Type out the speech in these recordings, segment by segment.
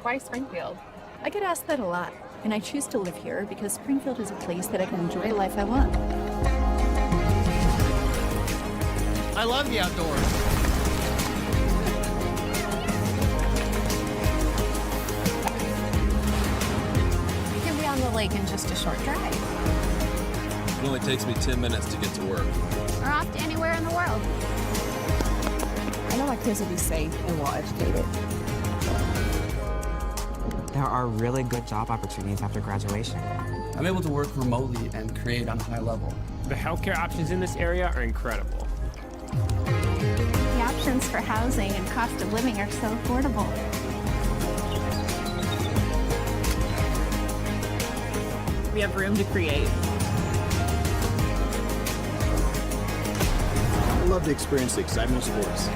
Why Springfield? I get asked that a lot, and I choose to live here because Springfield is a place that I can enjoy the life I want. I love the outdoors. You can be on the lake in just a short drive. It only takes me 10 minutes to get to work. Or off to anywhere in the world. I know my kids will be safe and well educated. There are really good job opportunities after graduation. I'm able to work remotely and create on a high level. The healthcare options in this area are incredible. The options for housing and cost of living are so affordable. We have room to create. I love to experience the excitement of sports.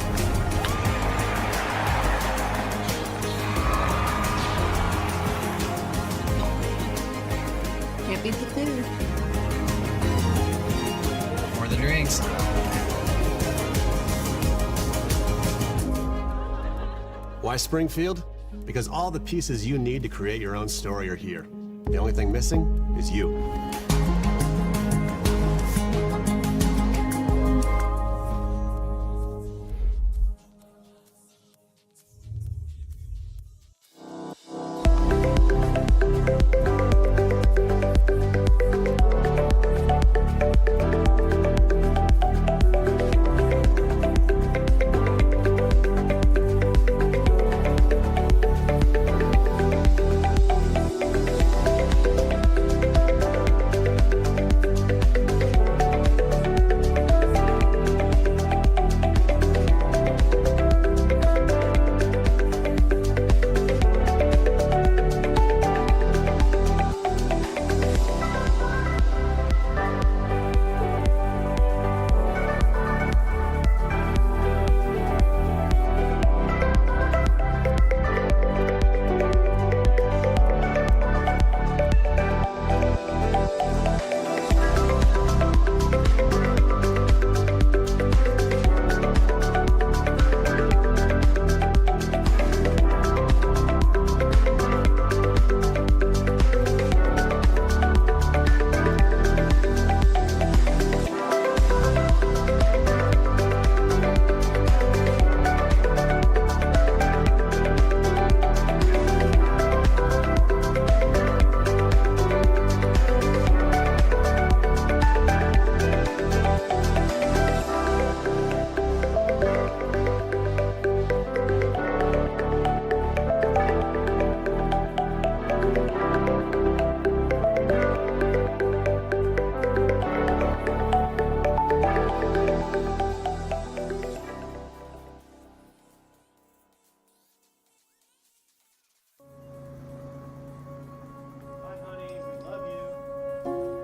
Can't beat the food. Or the drinks. Why Springfield? Because all the pieces you need to create your own story are here. The only thing missing is you.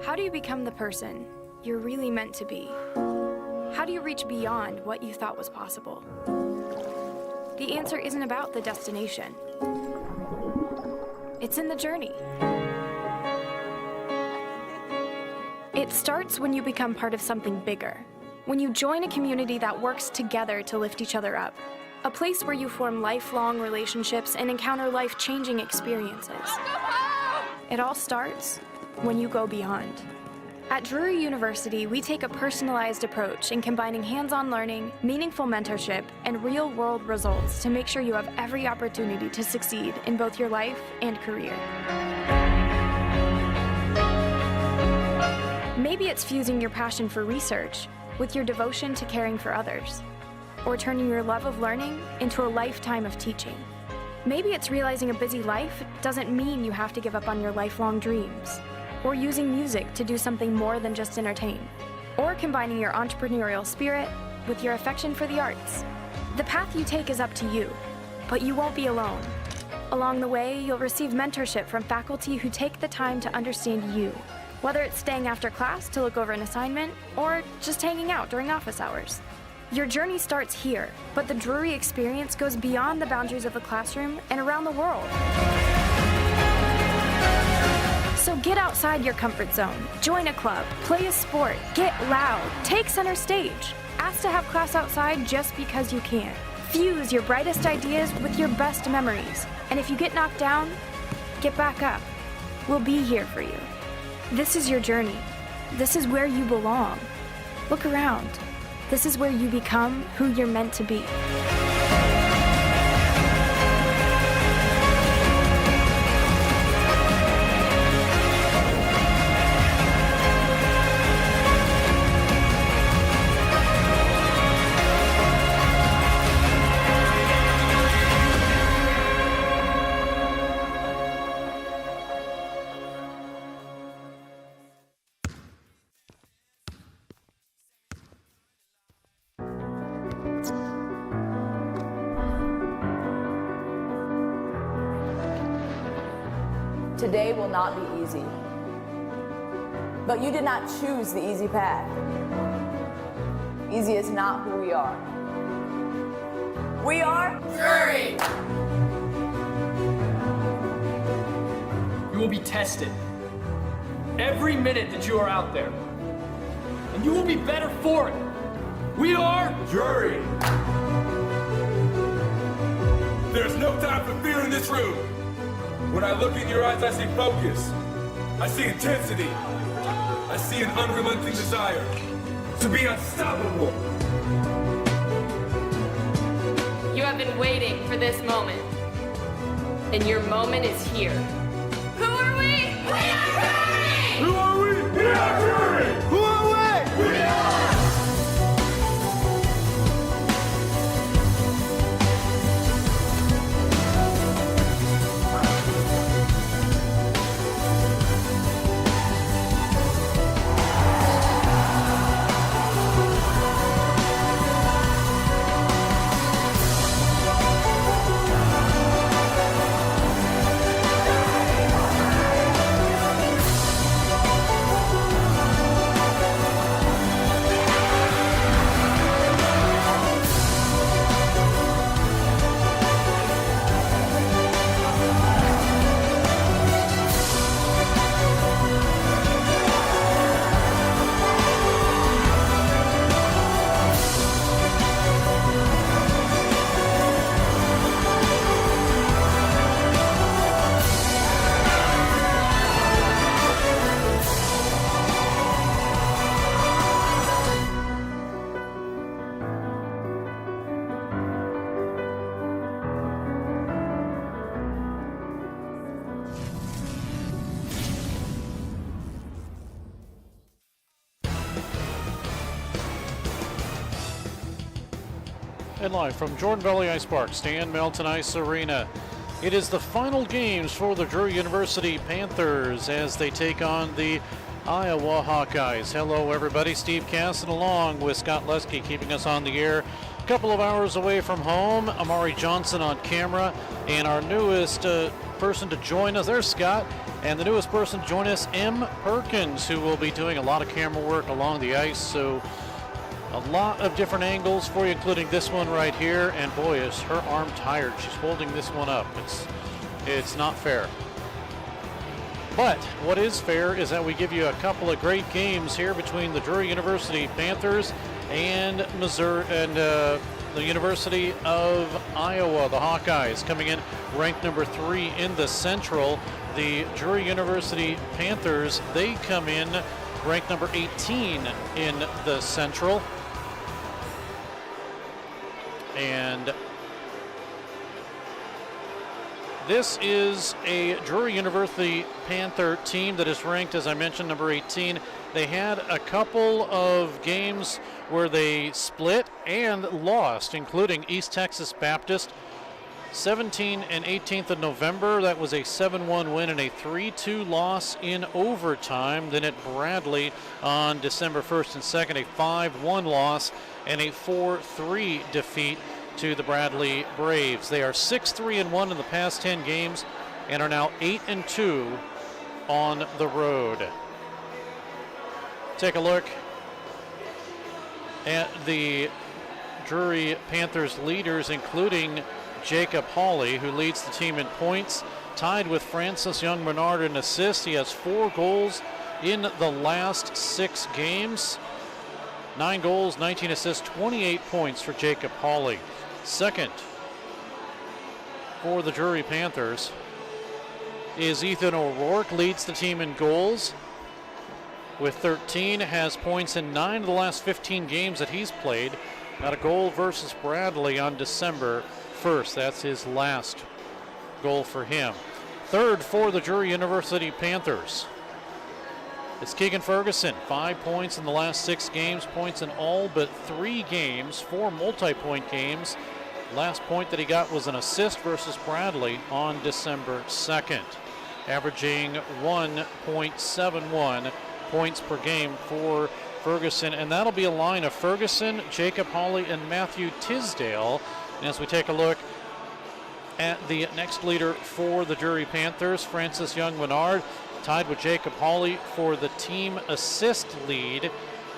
How do you become the person you're really meant to be? How do you reach beyond what you thought was possible? The answer isn't about the destination. It's in the journey. It starts when you become part of something bigger, when you join a community that works together to lift each other up, a place where you form lifelong relationships and encounter life-changing experiences. It all starts when you go beyond. At Drury University, we take a personalized approach in combining hands-on learning, meaningful mentorship, and real-world results to make sure you have every opportunity to succeed in both your life and career. Maybe it's fusing your passion for research with your devotion to caring for others, or turning your love of learning into a lifetime of teaching. Maybe it's realizing a busy life doesn't mean you have to give up on your lifelong dreams, or using music to do something more than just entertain, or combining your entrepreneurial spirit with your affection for the arts. The path you take is up to you, but you won't be alone. Along the way, you'll receive mentorship from faculty who take the time to understand you, whether it's staying after class to look over an assignment or just hanging out during office hours. Your journey starts here, but the Drury experience goes beyond the boundaries of the classroom and around the world. So get outside your comfort zone, join a club, play a sport, get loud, take center stage. Ask to have class outside just because you can. Fuse your brightest ideas with your best memories. And if you get knocked down, get back up. We'll be here for you. This is your journey. This is where you belong. Look around. This is where you become who you're meant to be. Today will not be easy. But you did not choose the easy path. Easy is not who we are. We are Drury! You will be tested every minute that you are out there. And you will be better for it. We are Drury! There's no time for fear in this room. When I look in your eyes, I see focus. I see intensity. I see an unrelenting desire to be unstoppable. You have been waiting for this moment, and your moment is here. Who are we? We are Drury! Who are we? We are Drury! Who are we? We are! And live from Jordan Valley Ice Park, Stan Melton Ice Arena. It is the final games for the Drury University Panthers as they take on the Iowa Hawkeyes. Hello everybody, Steve Casson along with Scott Lesky keeping us on the air. A couple of hours away from home, Amari Johnson on camera, and our newest person to join us, there's Scott, and the newest person to join us, M. Perkins, who will be doing a lot of camera work along the ice, so a lot of different angles for you, including this one right here. And boy, is her arm tired. She's holding this one up. It's not fair. But what is fair is that we give you a couple of great games here between the Drury University Panthers and Missouri and the University of Iowa, the Hawkeyes, coming in ranked number 3 in the Central. The Drury University Panthers, they come in ranked number 18 in the Central. And this is a Drury University Panther team that is ranked, as I mentioned, number 18. They had a couple of games where they split and lost, including East Texas Baptist, 17th and 18th of November. That was a 7-1 win and a 3-2 loss in overtime. Then at Bradley on December 1st and 2nd, a 5-1 loss and a 4-3 defeat to the Bradley Braves. They are 6-3-1 in the past 10 games and are now 8-2 on the road. Take a look at the Drury Panthers leaders, including Jacob Hawley, who leads the team in points, tied with Francis Young-Bernard in assists. He has 4 goals in the last 6 games. 9 goals, 19 assists, 28 points for Jacob Hawley. Second for the Drury Panthers is Ethan O'Rourke, leads the team in goals with 13, has points in 9 of the last 15 games that he's played. Got a goal versus Bradley on December 1st. That's his last goal for him. Third for the Drury University Panthers is Keegan Ferguson. 5 points in the last 6 games, points in all but 3 games, 4 multi-point games. Last point that he got was an assist versus Bradley on December 2nd, averaging 1.71 points per game for Ferguson. And that'll be a line of Ferguson, Jacob Hawley, and Matthew Tisdale. And as we take a look at the next leader for the Drury Panthers, Francis Young-Menard, tied with Jacob Hawley for the team assist lead.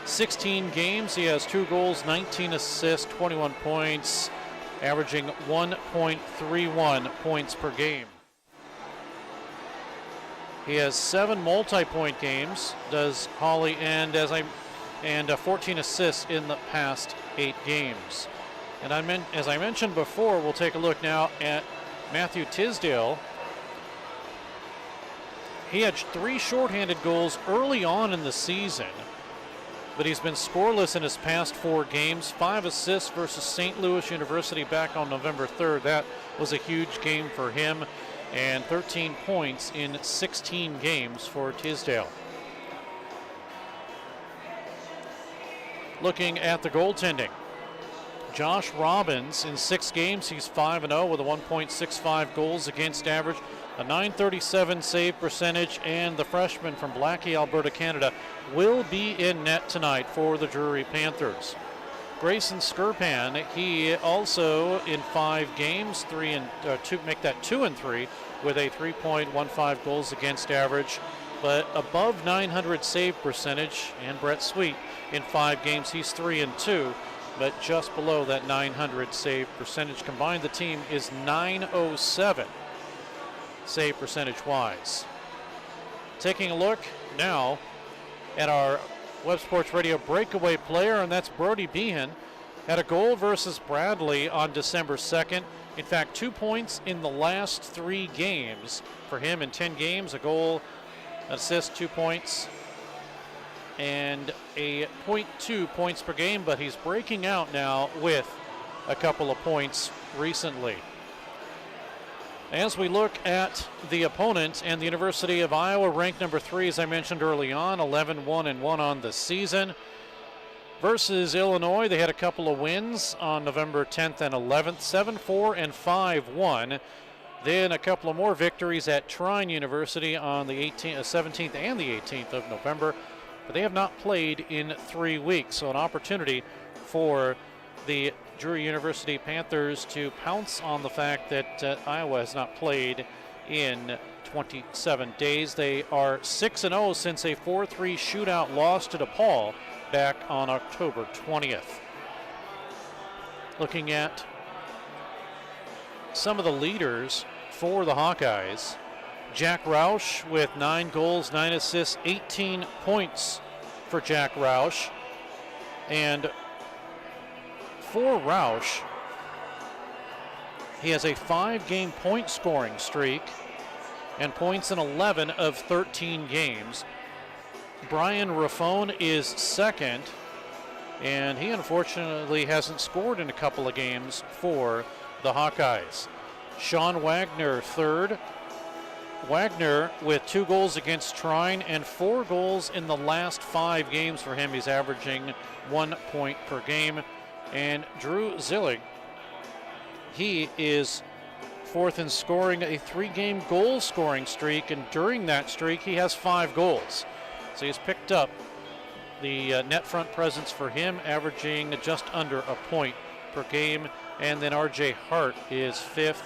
16 games, he has 2 goals, 19 assists, 21 points, averaging 1.31 points per game. He has 7 multi-point games, does Hawley, and 14 assists in the past 8 games. And as I mentioned before, we'll take a look now at Matthew Tisdale. He had 3 shorthanded goals early on in the season, but he's been scoreless in his past 4 games. 5 assists versus St. Louis University back on November 3rd. That was a huge game for him, and 13 points in 16 games for Tisdale. Looking at the goaltending, Josh Robbins, in 6 games, he's 5-0 with a 1.65 goals against average, a .937 save percentage, and the freshman from Blackie, Alberta, Canada, will be in net tonight for the Drury Panthers. Grayson Skirpan, he also in 5 games, 2 make that 2-3 with a 3.15 goals against average, but above 900 save percentage. And Brett Sweet in 5 games, he's 3-2. But just below that 900 save percentage. Combined, the team is 907 save percentage wise. Taking a look now at our Web Sports Radio breakaway player, and that's Brody Behan. Had a goal versus Bradley on December 2nd. In fact, 2 points in the last 3 games for him in 10 games. A goal, an assist, 2 points, and a 0.2 points per game, but he's breaking out now with a couple of points recently. As we look at the opponent, and the University of Iowa ranked number 3, as I mentioned early on, 11-1-1 on the season. Versus Illinois, they had a couple of wins on November 10th and 11th, 7-4 and 5-1. Then a couple of more victories at Trine University on the 17th and the 18th of November. But they have not played in 3 weeks, so an opportunity for the Drury University Panthers to pounce on the fact that Iowa has not played in 27 days. They are 6-0 since a 4-3 shootout loss to DePaul back on October 20th. Looking at some of the leaders for the Hawkeyes, Jack Roush with 9 goals, 9 assists, 18 points for Jack Roush. And for Roush, he has a 5-game point scoring streak and points in 11 of 13 games. Brian Raffone is second, and he unfortunately hasn't scored in a couple of games for the Hawkeyes. Sean Wagner third. Wagner with 2 goals against Trine and 4 goals in the last 5 games for him. He's averaging 1 point per game. And Drew Zillig, he is 4th in scoring, a 3-game goal scoring streak, and during that streak he has 5 goals. So he's picked up the net front presence for him, averaging just under a point per game. And then RJ Hart is 5th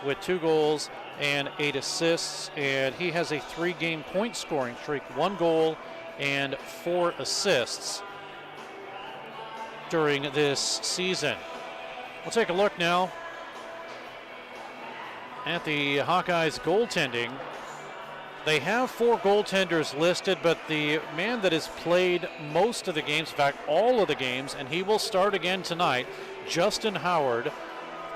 with 2 goals and 8 assists, and he has a 3-game point scoring streak, 1 goal and 4 assists during this season. We'll take a look now at the Hawkeyes goaltending. They have 4 goaltenders listed, but the man that has played most of the games, in fact all of the games, and he will start again tonight, Justin Howard, of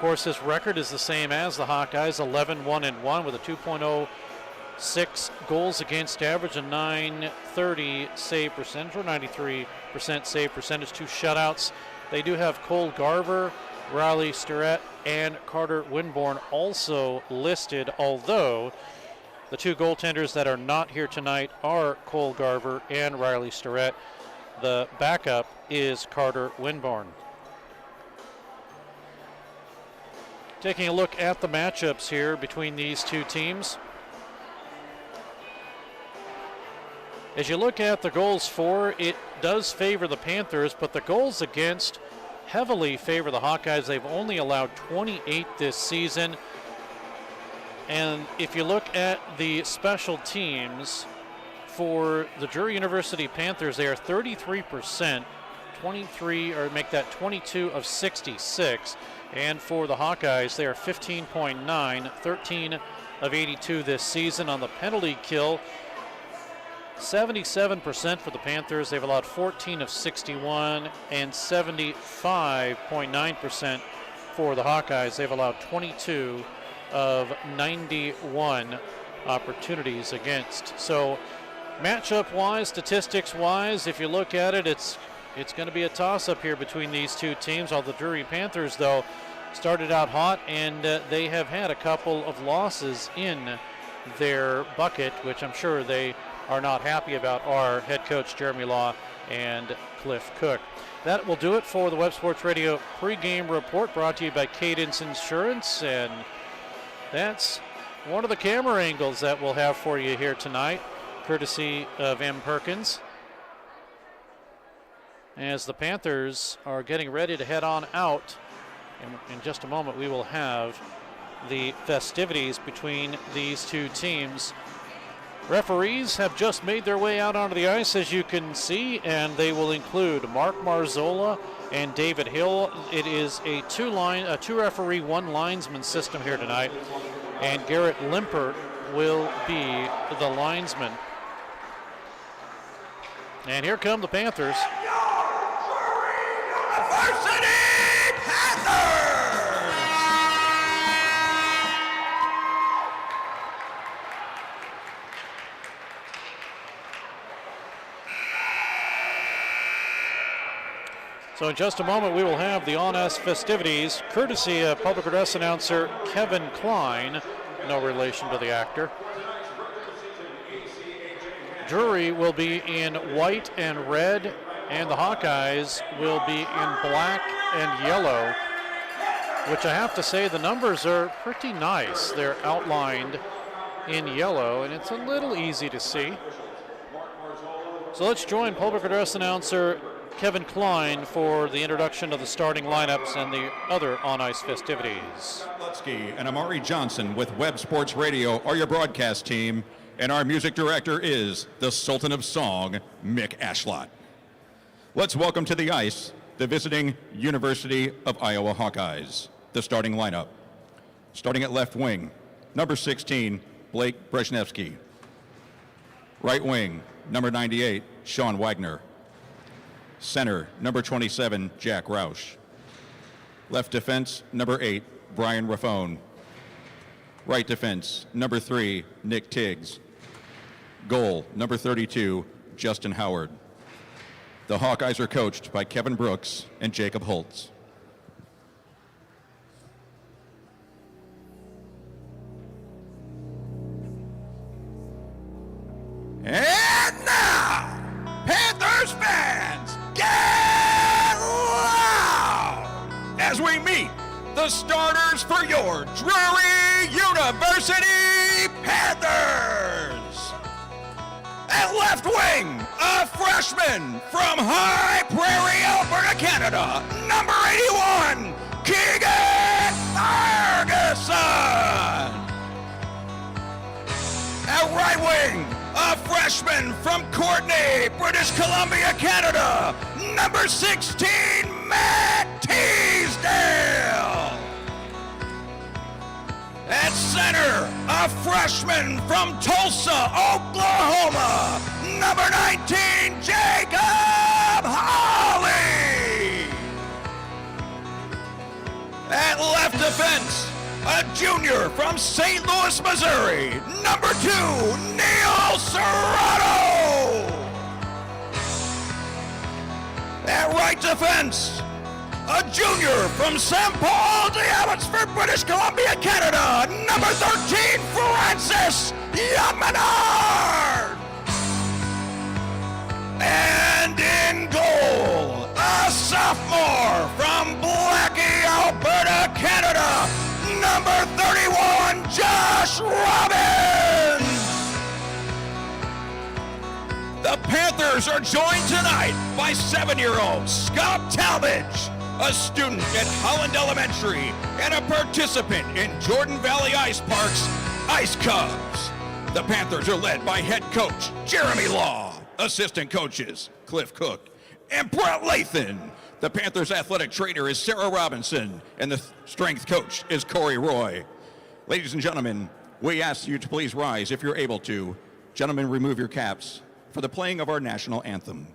course, his record is the same as the Hawkeyes, 11-1-1 with a 2.06 goals against average, a 930 save percentage, or 93% save percentage, 2 shutouts. They do have Cole Garver, Riley Sturette, and Carter Winborn also listed, although the 2 goaltenders that are not here tonight are Cole Garver and Riley Sturette. The backup is Carter Winborn. Taking a look at the matchups here between these two teams. As you look at the goals for, it does favor the Panthers, but the goals against heavily favor the Hawkeyes. They've only allowed 28 this season. And if you look at the special teams for the Drury University Panthers, they are 33%, 23, or make that 22 of 66. And for the Hawkeyes, they are 15.9, 13 of 82 this season. On the penalty kill, 77% for the Panthers. They've allowed 14 of 61, and 75.9% for the Hawkeyes. They've allowed 22 of 91 opportunities against. So matchup-wise, statistics-wise, if you look at it, it's going to be a toss-up here between these two teams. All the Drury Panthers, though, started out hot, and they have had a couple of losses in their bucket, which I'm sure they are not happy about, are head coach Jeremy Law and Cliff Cook. That will do it for the Web Sports Radio pregame report, brought to you by Cadence Insurance, and that's one of the camera angles that we'll have for you here tonight, courtesy of M. Perkins, as the Panthers are getting ready to head on out. In just a moment, we will have the festivities between these two teams. Referees have just made their way out onto the ice, as you can see, and they will include Mark Marzola and David Hill. It is a two-referee, one linesman system here tonight, and Garrett Limpert will be the linesman. And here come the Panthers. So in just a moment, we will have the on-ice festivities, courtesy of public address announcer Kevin Klein, no relation to the actor. Drury will be in white and red, and the Hawkeyes will be in black and yellow, which I have to say the numbers are pretty nice. They're outlined in yellow, and it's a little easy to see. So let's join public address announcer Kevin Klein for the introduction of the starting lineups and the other on-ice festivities. Lutsky and Amari Johnson with Web Sports Radio are your broadcast team, and our music director is the Sultan of Song, Mick Ashlott. Let's welcome to the ice the visiting University of Iowa Hawkeyes. The starting lineup. Starting at left wing, number 16, Blake Brezhnevsky. Right wing, number 98, Sean Wagner. Center, number 27, Jack Roush. Left defense, number 8, Brian Raffone. Right defense, number 3, Nick Tiggs. Goal, number 32, Justin Howard. The Hawkeyes are coached by Kevin Brooks and Jacob Holtz. And now, Panthers fans, get loud as we meet the starters for your Drury University Panthers. At left wing, a freshman from High Prairie, Alberta, Canada, number 81, Keegan Ferguson. At right wing, a freshman from Courtenay, British Columbia, Canada, number 16, Matt Teasdale. At center, a freshman from Tulsa, Oklahoma, number 19, Jacob Hawley. At left defense, a junior from St. Louis, Missouri, number 2, Neil Serrato. At right defense, a junior from St. Paul de Abbotsford, British Columbia, Canada, number 13, Francis Yamanar. And in goal, a sophomore from Blackie, Alberta, Canada, number 31, Josh Robbins. The Panthers are joined tonight by 7-year-old Scott Talmadge, a student at Holland Elementary and a participant in Jordan Valley Ice Park's Ice Cubs. The Panthers are led by head coach Jeremy Law, assistant coaches Cliff Cook and Brett Lathan. The Panthers athletic trainer is Sarah Robinson, and the strength coach is Corey Roy. Ladies and gentlemen, we ask you to please rise if you're able to. Gentlemen, remove your caps for the playing of our national anthem.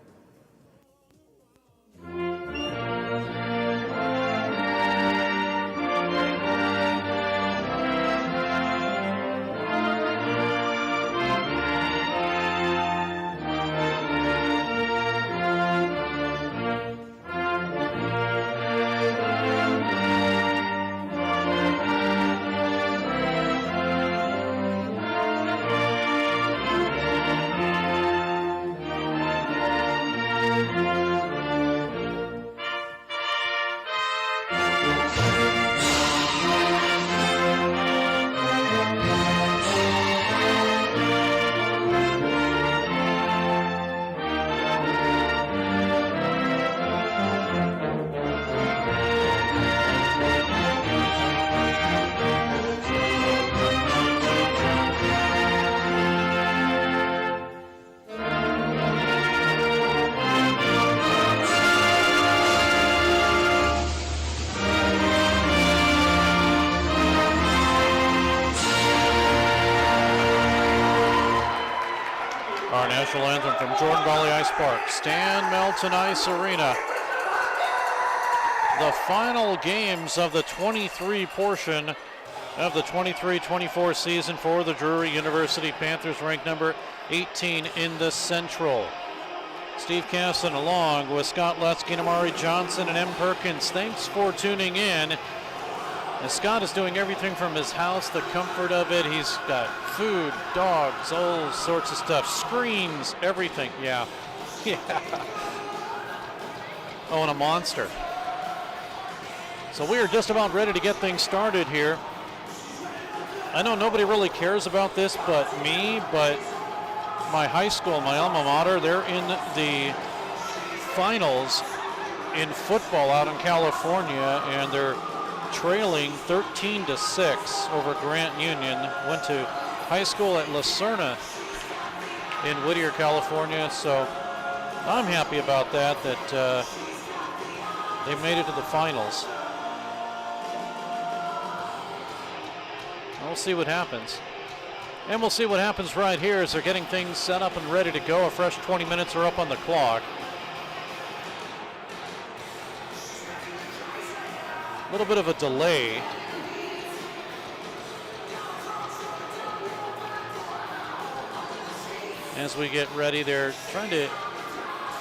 Our national anthem from Jordan Valley Ice Park, Stan Melton Ice Arena. The final games of the 23 portion of the 23-24 season for the Drury University Panthers, ranked number 18 in the Central. Steve Casson along with Scott Letsky and Amari Johnson and M. Perkins. Thanks for tuning in. And Scott is doing everything from his house, the comfort of it. He's got food, dogs, all sorts of stuff, screens, everything. Yeah. Yeah. Oh, and a monster. So we are just about ready to get things started here. I know nobody really cares about this but me, but my high school, my alma mater, they're in the finals in football out in California, and they're trailing 13-6 over Grant Union. Went to high school at La Serna in Whittier, California, so I'm happy about that they made it to the finals. We'll see what happens. And we'll see what happens right here as they're getting things set up and ready to go. A fresh 20 minutes are up on the clock. A little bit of a delay. As we get ready, they're trying to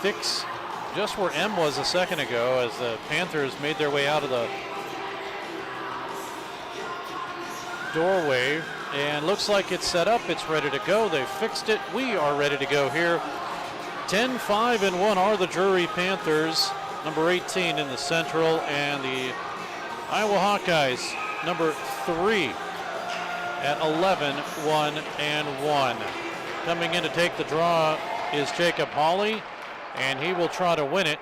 fix just where M was a second ago as the Panthers made their way out of the doorway, and looks like it's set up, it's ready to go. They fixed it. We are ready to go here. 10-5-1 are the Drury Panthers, number 18 in the Central, and the Iowa Hawkeyes, number 3 at 11-1-1. Coming in to take the draw is Jacob Hawley, and he will try to win it,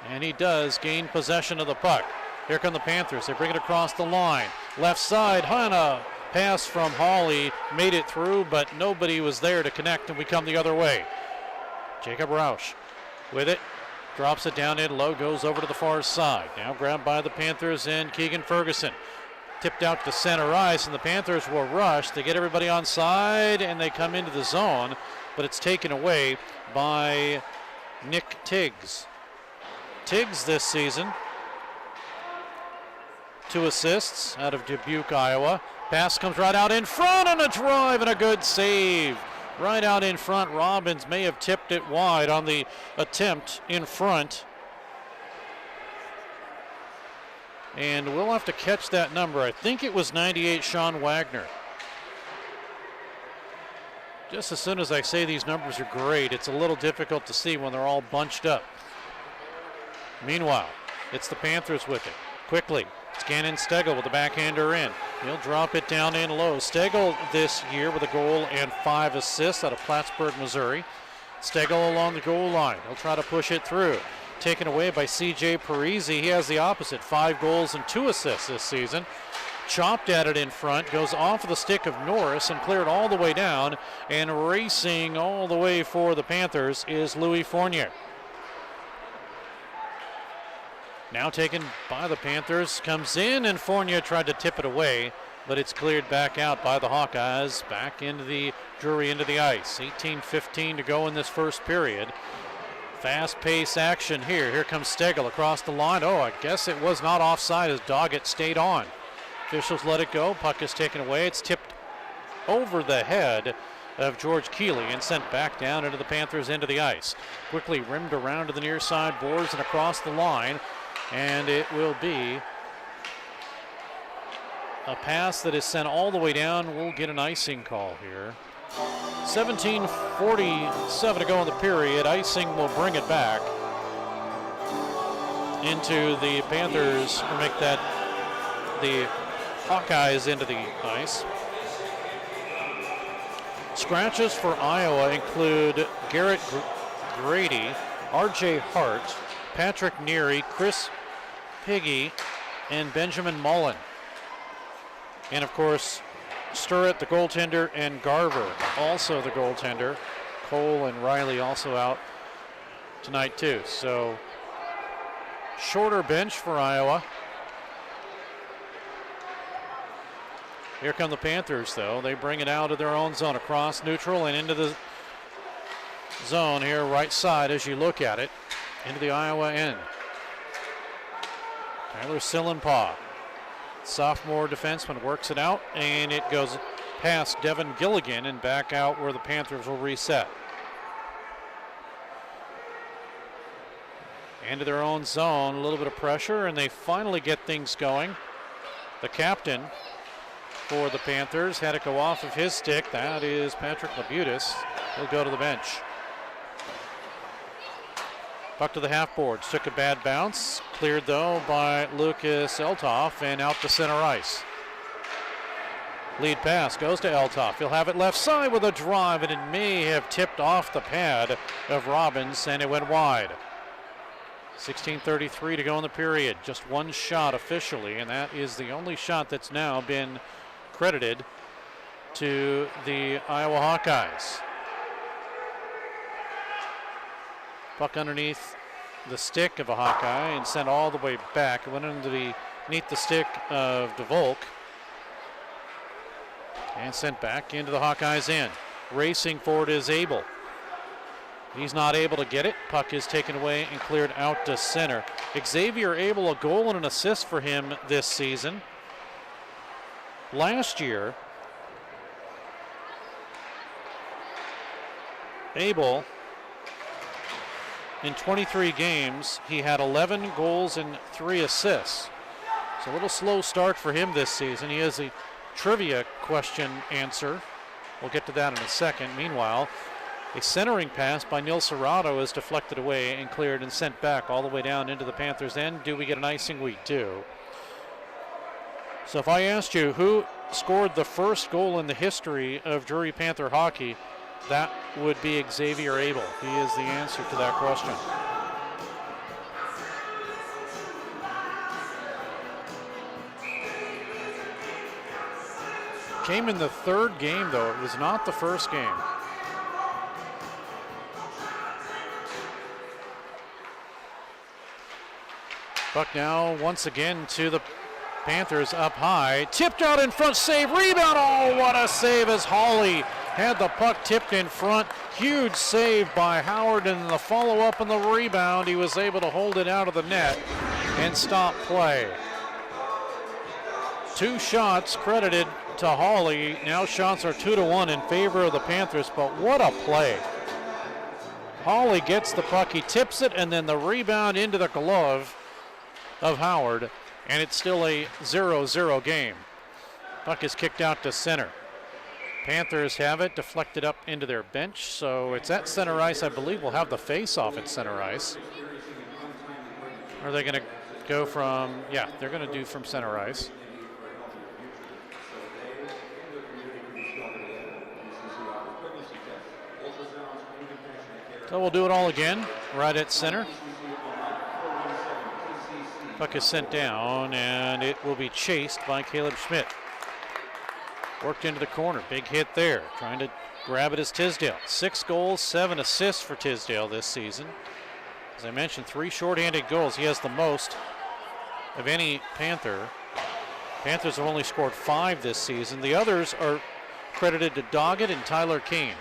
and he does gain possession of the puck. Here come the Panthers. They bring it across the line. Left side, Hanna. Pass from Hawley, made it through, but nobody was there to connect, and we come the other way. Jacob Roush with it, drops it down in low, goes over to the far side. Now grabbed by the Panthers and Keegan Ferguson. Tipped out to center ice, and the Panthers will rush to get everybody on side, and they come into the zone, but it's taken away by Nick Tiggs. Tiggs this season, 2 assists out of Dubuque, Iowa. Pass comes right out in front and a drive and a good save. Right out in front. Robbins may have tipped it wide on the attempt in front. And we'll have to catch that number. I think it was 98 Sean Wagner. Just as soon as I say these numbers are great, it's a little difficult to see when they're all bunched up. Meanwhile, it's the Panthers with it. Quickly, it's Gannon Stegel with the backhander in. He'll drop it down in low. Stegel this year with a goal and 5 assists out of Plattsburgh, Missouri. Stegel along the goal line. He'll try to push it through. Taken away by C.J. Parisi. He has the opposite, 5 goals and 2 assists this season. Chopped at it in front, goes off of the stick of Norris and cleared all the way down. And racing all the way for the Panthers is Louis Fournier. Now taken by the Panthers, comes in, and Fournier tried to tip it away, but it's cleared back out by the Hawkeyes, back into the Drury, into the ice. 18:15 to go in this first period. Fast-paced action here. Here comes Stegel across the line. Oh, I guess it was not offside as Doggett stayed on. Officials let it go. Puck is taken away. It's tipped over the head of George Keeley and sent back down into the Panthers' end of the ice. Quickly rimmed around to the near side boards and across the line. And it will be a pass that is sent all the way down. We'll get an icing call here. 17:47 to go in the period. Icing will bring it back into the Panthers, or make that the Hawkeyes into the ice. Scratches for Iowa include Garrett Grady, R.J. Hart, Patrick Neary, Chris Piggy, and Benjamin Mullen. And of course, Sturrett, the goaltender, and Garver, also the goaltender. Cole and Riley also out tonight too. So shorter bench for Iowa. Here come the Panthers though. They bring it out of their own zone, across neutral and into the zone here, right side as you look at it, into the Iowa end. Tyler Sillenpaw, sophomore defenseman, works it out, and it goes past Devin Gilligan and back out where the Panthers will reset. Into their own zone, a little bit of pressure, and they finally get things going. The captain for the Panthers had it go off of his stick. That is Patrick Labutis. He'll go to the bench. Puck to the half boards, took a bad bounce. Cleared though by Lucas Eltoff and out to center ice. Lead pass goes to Eltoff. He'll have it left side with a drive, and it may have tipped off the pad of Robbins, and it went wide. 16:33 to go in the period. Just one shot officially, and that is the only shot that's now been credited to the Iowa Hawkeyes. Puck underneath the stick of a Hawkeye and sent all the way back. It went underneath the stick of DeVolk and sent back into the Hawkeyes end. Racing forward is Abel. He's not able to get it. Puck is taken away and cleared out to center. Xavier Abel, a goal and an assist for him this season. Last year, Abel, in 23 games, he had 11 goals and 3 assists. It's a little slow start for him this season. He has a trivia question answer. We'll get to that in a second. Meanwhile, a centering pass by Neil Serrato is deflected away and cleared and sent back all the way down into the Panthers' end. Do we get an icing? We do. So if I asked you who scored the first goal in the history of Drury Panther hockey, that would be Xavier Abel. He is the answer to that question. Came in the third game, though. It was not the first game. Puck now once again to the Panthers up high. Tipped out in front, save, rebound. Oh, what a save as Hawley had the puck tipped in front. Huge save by Howard, and the follow-up and the rebound. He was able to hold it out of the net and stop play. 2 shots credited to Hawley. Now shots are 2-1 in favor of the Panthers, but what a play. Hawley gets the puck, he tips it, and then the rebound into the glove of Howard, and it's still a 0-0 game. Puck is kicked out to center. Panthers have it deflected up into their bench, so it's at center ice. I believe we'll have the face-off at center ice. Are they going to go from, yeah, they're going to do from center ice. So we'll do it all again, right at center. Puck is sent down, and it will be chased by Caleb Schmidt. Worked into the corner, big hit there. Trying to grab it is Tisdale. 6 goals, 7 assists for Tisdale this season. As I mentioned, 3 shorthanded goals. He has the most of any Panther. Panthers have only scored 5 this season. The others are credited to Doggett and Tyler Kane.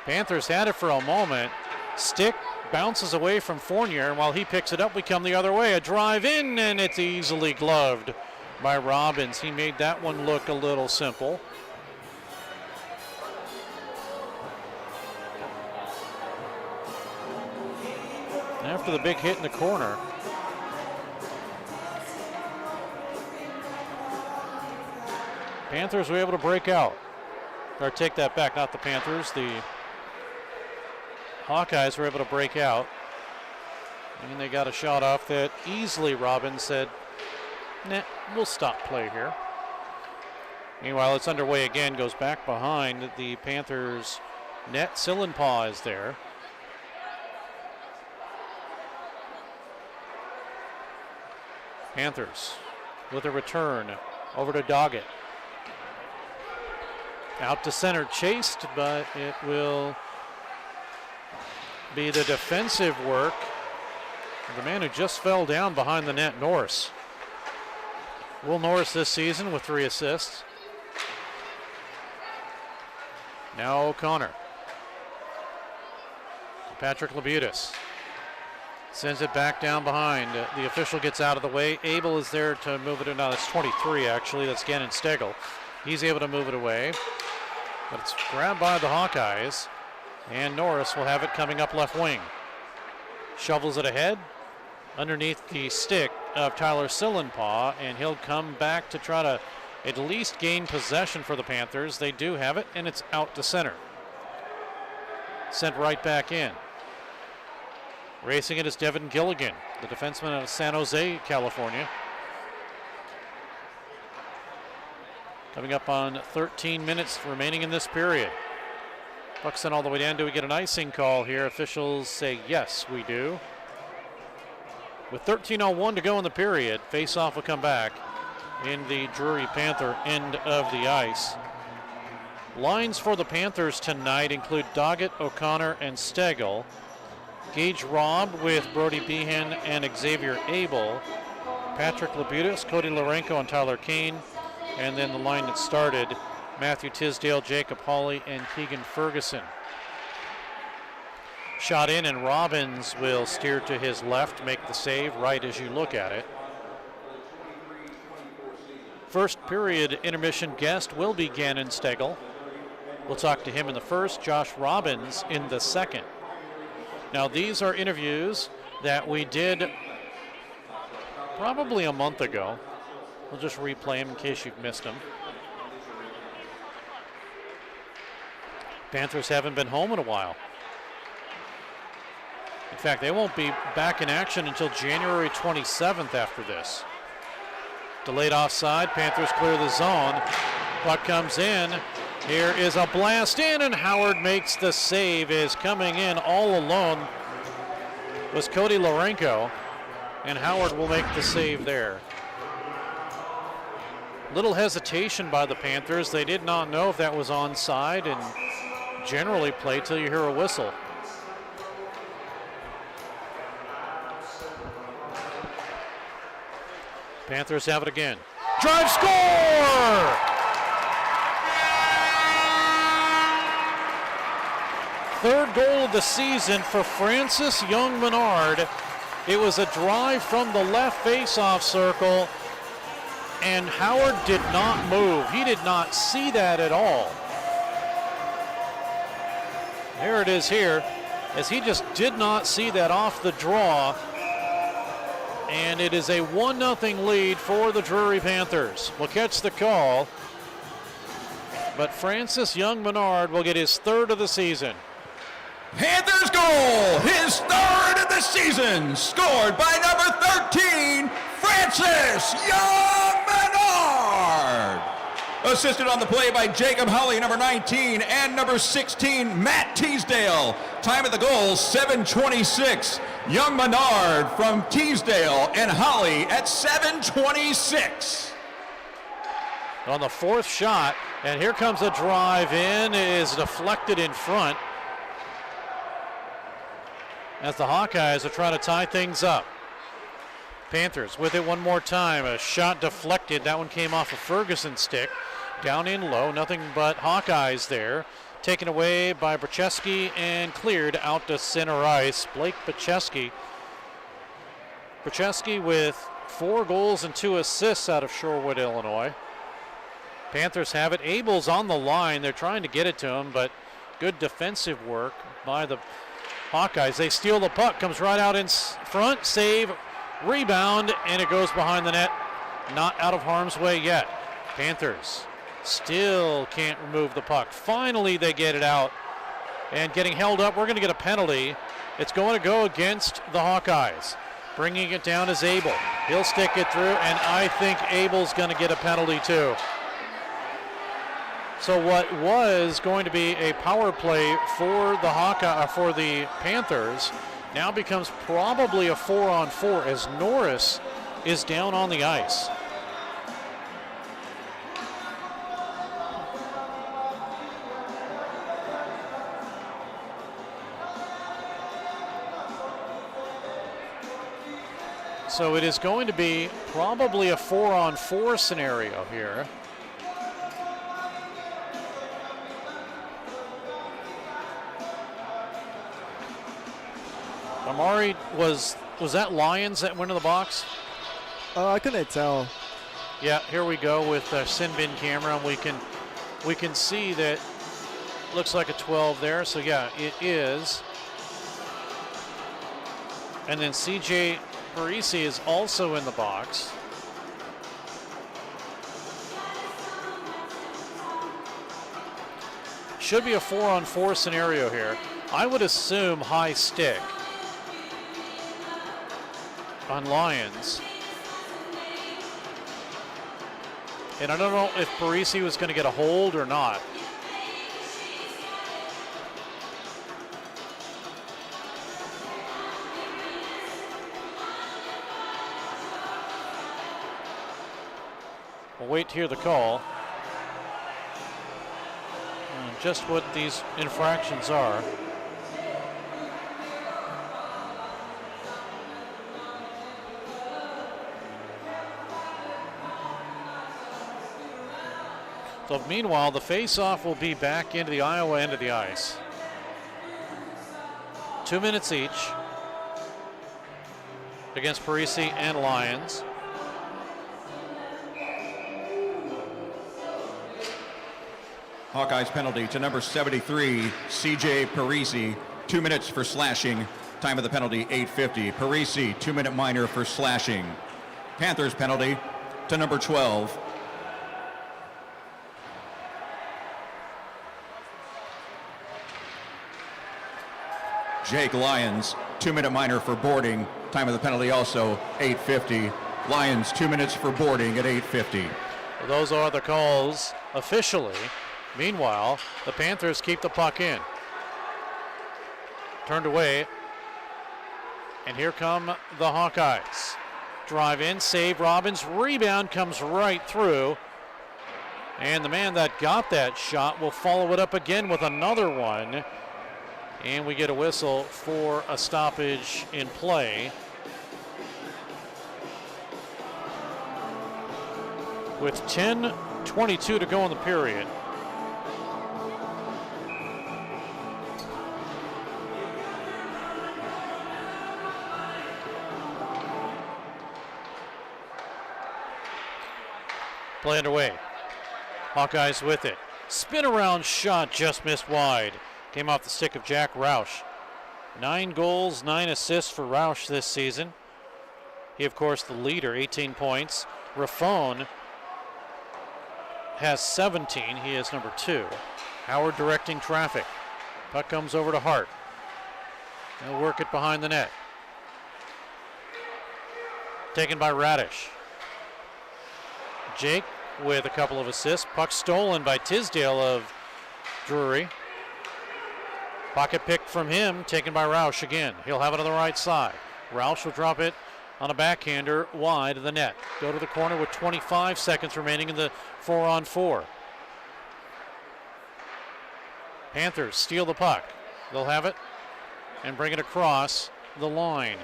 Panthers had it for a moment. Stick bounces away from Fournier, and while he picks it up, we come the other way. A drive in, and it's easily gloved by Robbins. He made that one look a little simple. After the big hit in the corner, Panthers were able to break out. Or take that back, not the Panthers. The Hawkeyes were able to break out. And they got a shot off that easily Robbins said, nah, we'll stop play here. Meanwhile, it's underway again, goes back behind the Panthers' net. Sillenpaw is there. Panthers with a return over to Doggett. Out to center, chased, but it will be the defensive work of the man who just fell down behind the net, Norris. Will Norris this season with 3 assists. Now O'Connor. Patrick Labutus sends it back down behind. The official gets out of the way. Abel is there to move it. No, that's 23 actually. That's Gannon Stegel. He's able to move it away. But it's grabbed by the Hawkeyes. And Norris will have it coming up left wing. Shovels it ahead underneath the stick of Tyler Sillenpaw, and he'll come back to try to at least gain possession for the Panthers. They do have it, and it's out to center. Sent right back in. Racing it is Devin Gilligan, the defenseman out of San Jose, California. Coming up on 13 minutes remaining in this period. Puck sent all the way down. Do we get an icing call here? Officials say yes, we do. With 13:01 to go in the period, face-off will come back in the Drury Panther end of the ice. Lines for the Panthers tonight include Doggett, O'Connor, and Stegel. Gage Robb with Brody Behan and Xavier Abel. Patrick Labutus, Cody Larenko, and Tyler Kane. And then the line that started, Matthew Tisdale, Jacob Hawley, and Keegan Ferguson. Shot in, and Robbins will steer to his left, make the save right as you look at it. First period intermission guest will be Gannon Stegel. We'll talk to him in the first, Josh Robbins in the second. Now these are interviews that we did probably a month ago. We'll just replay them in case you've missed them. Panthers haven't been home in a while. In fact, they won't be back in action until January 27th after this. Delayed offside, Panthers clear the zone. Puck comes in. Here is a blast in, and Howard makes the save. Is coming in all alone was Cody Larenko, and Howard will make the save there. Little hesitation by the Panthers. They did not know if that was onside, and generally play till you hear a whistle. Panthers have it again. Drive, score! Third goal of the season for Francis Young-Menard. It was a drive from the left face-off circle. and Howard did not move. He did not see that at all. There it is here, as he just did not see that off the draw. And it is a 1-0 lead for the Drury Panthers. We'll catch the call, but Francis Young-Menard will get his 3rd of the season. Panthers goal, his 3rd of the season, scored by number 13, Francis Young-Menard. Assisted on the play by Jacob Holly, number 19, and number 16, Matt Teasdale. Time of the goal, 7:26. Young-Menard from Teasdale and Holly at 7:26. On the 4th shot, and here comes a drive in. It is deflected in front as the Hawkeyes are trying to tie things up. Panthers with it one more time. A shot deflected. That one came off a Ferguson stick. Down in low, nothing but Hawkeyes there. Taken away by Brzeski and cleared out to center ice. Blake Brzeski. Brzeski with 4 goals and 2 assists out of Shorewood, Illinois. Panthers have it. Abel's on the line. They're trying to get it to him, but good defensive work by the Hawkeyes. They steal the puck, comes right out in front, save, rebound, and it goes behind the net. Not out of harm's way yet. Panthers still can't remove the puck. Finally, they get it out. And getting held up, we're going to get a penalty. It's going to go against the Hawkeyes. Bringing it down is Abel. He'll stick it through, and I think Abel's going to get a penalty too. So what was going to be a power play for the Panthers now becomes probably a 4-on-4 as Norris is down on the ice. So it is going to be probably a 4-on-4 scenario here. Amari, was that Lyons that went in the box? I couldn't tell. Yeah, here we go with a sin bin camera, and we can see that looks like a 12 there. So yeah, it is. And then CJ Parisi is also in the box. Should be a 4-on-4 scenario here. I would assume high stick on Lyons. And I don't know if Parisi was going to get a hold or not. We'll wait to hear the call. And just what these infractions are. So meanwhile, the face-off will be back into the Iowa end of the ice. 2 minutes each against Parisi and Lyons. Hawkeyes penalty to number 73, CJ Parisi. 2 minutes for slashing. Time of the penalty, 8:50. Parisi, 2-minute minor for slashing. Panthers penalty to number 12. Jake Lyons, 2-minute minor for boarding. Time of the penalty also 8:50. Lyons 2 minutes for boarding at 8:50. Well, those are the calls officially. Meanwhile, the Panthers keep the puck in. Turned away. And here come the Hawkeyes. Drive in, save Robbins, rebound comes right through. And the man that got that shot will follow it up again with another one. And we get a whistle for a stoppage in play. With 10:22 to go in the period. Play underway. Hawkeyes with it. Spin around shot just missed wide. Came off the stick of Jack Roush. 9 goals, 9 assists for Roush this season. He, of course, the leader, 18 points. Raffone has 17. He is number 2. Howard directing traffic. Puck comes over to Hart. They'll work it behind the net. Taken by Radish. Jake with a couple of assists. Puck stolen by Tisdale of Drury. Pocket pick from him, taken by Roush again. He'll have it on the right side. Roush will drop it on a backhander wide of the net. Go to the corner with 25 seconds remaining in the 4-on-4. Panthers steal the puck. They'll have it and bring it across the line.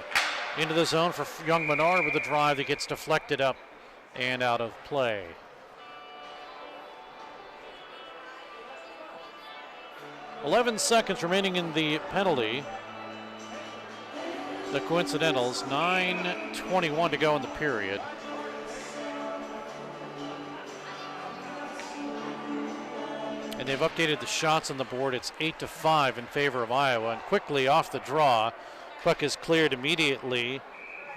Into the zone for Young Menard with a drive that gets deflected up and out of play. .11 seconds remaining in the penalty. The coincidentals, 9:21 to go in the period. And they've updated the shots on the board. It's 8-5 in favor of Iowa. And quickly off the draw, puck is cleared immediately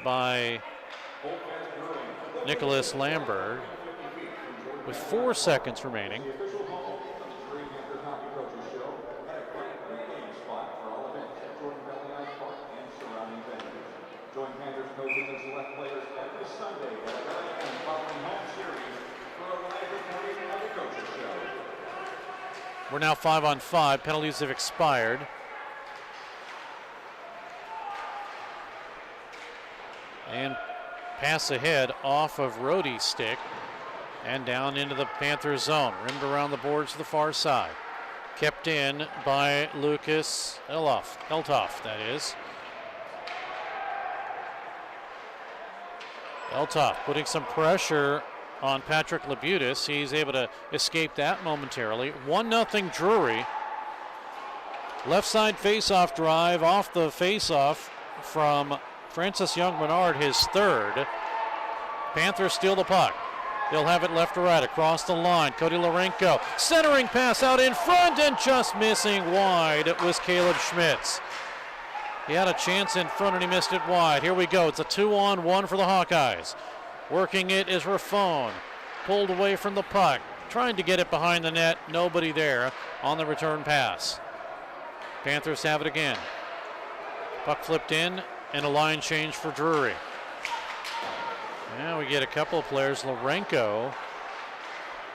by Nicholas Lambert with 4 seconds remaining. We're now 5-on-5. Penalties have expired. And pass ahead off of Rohde's stick and down into the Panthers zone. Rimmed around the boards to the far side. Kept in by Lucas Eltoff, that is. Eltoff putting some pressure on Patrick Labutis. He's able to escape that momentarily. 1-0 Drury. Left side face-off drive off the face-off from Francis Young-Menard, his third. Panthers steal the puck. They'll have it left to right across the line. Cody Larenko centering pass out in front and just missing wide. It was Caleb Schmitz. He had a chance in front and he missed it wide. Here we go. It's a 2-on-1 for the Hawkeyes. Working it is Raffone. Pulled away from the puck. Trying to get it behind the net. Nobody there on the return pass. Panthers have it again. Puck flipped in and a line change for Drury. Now we get a couple of players. Larenko.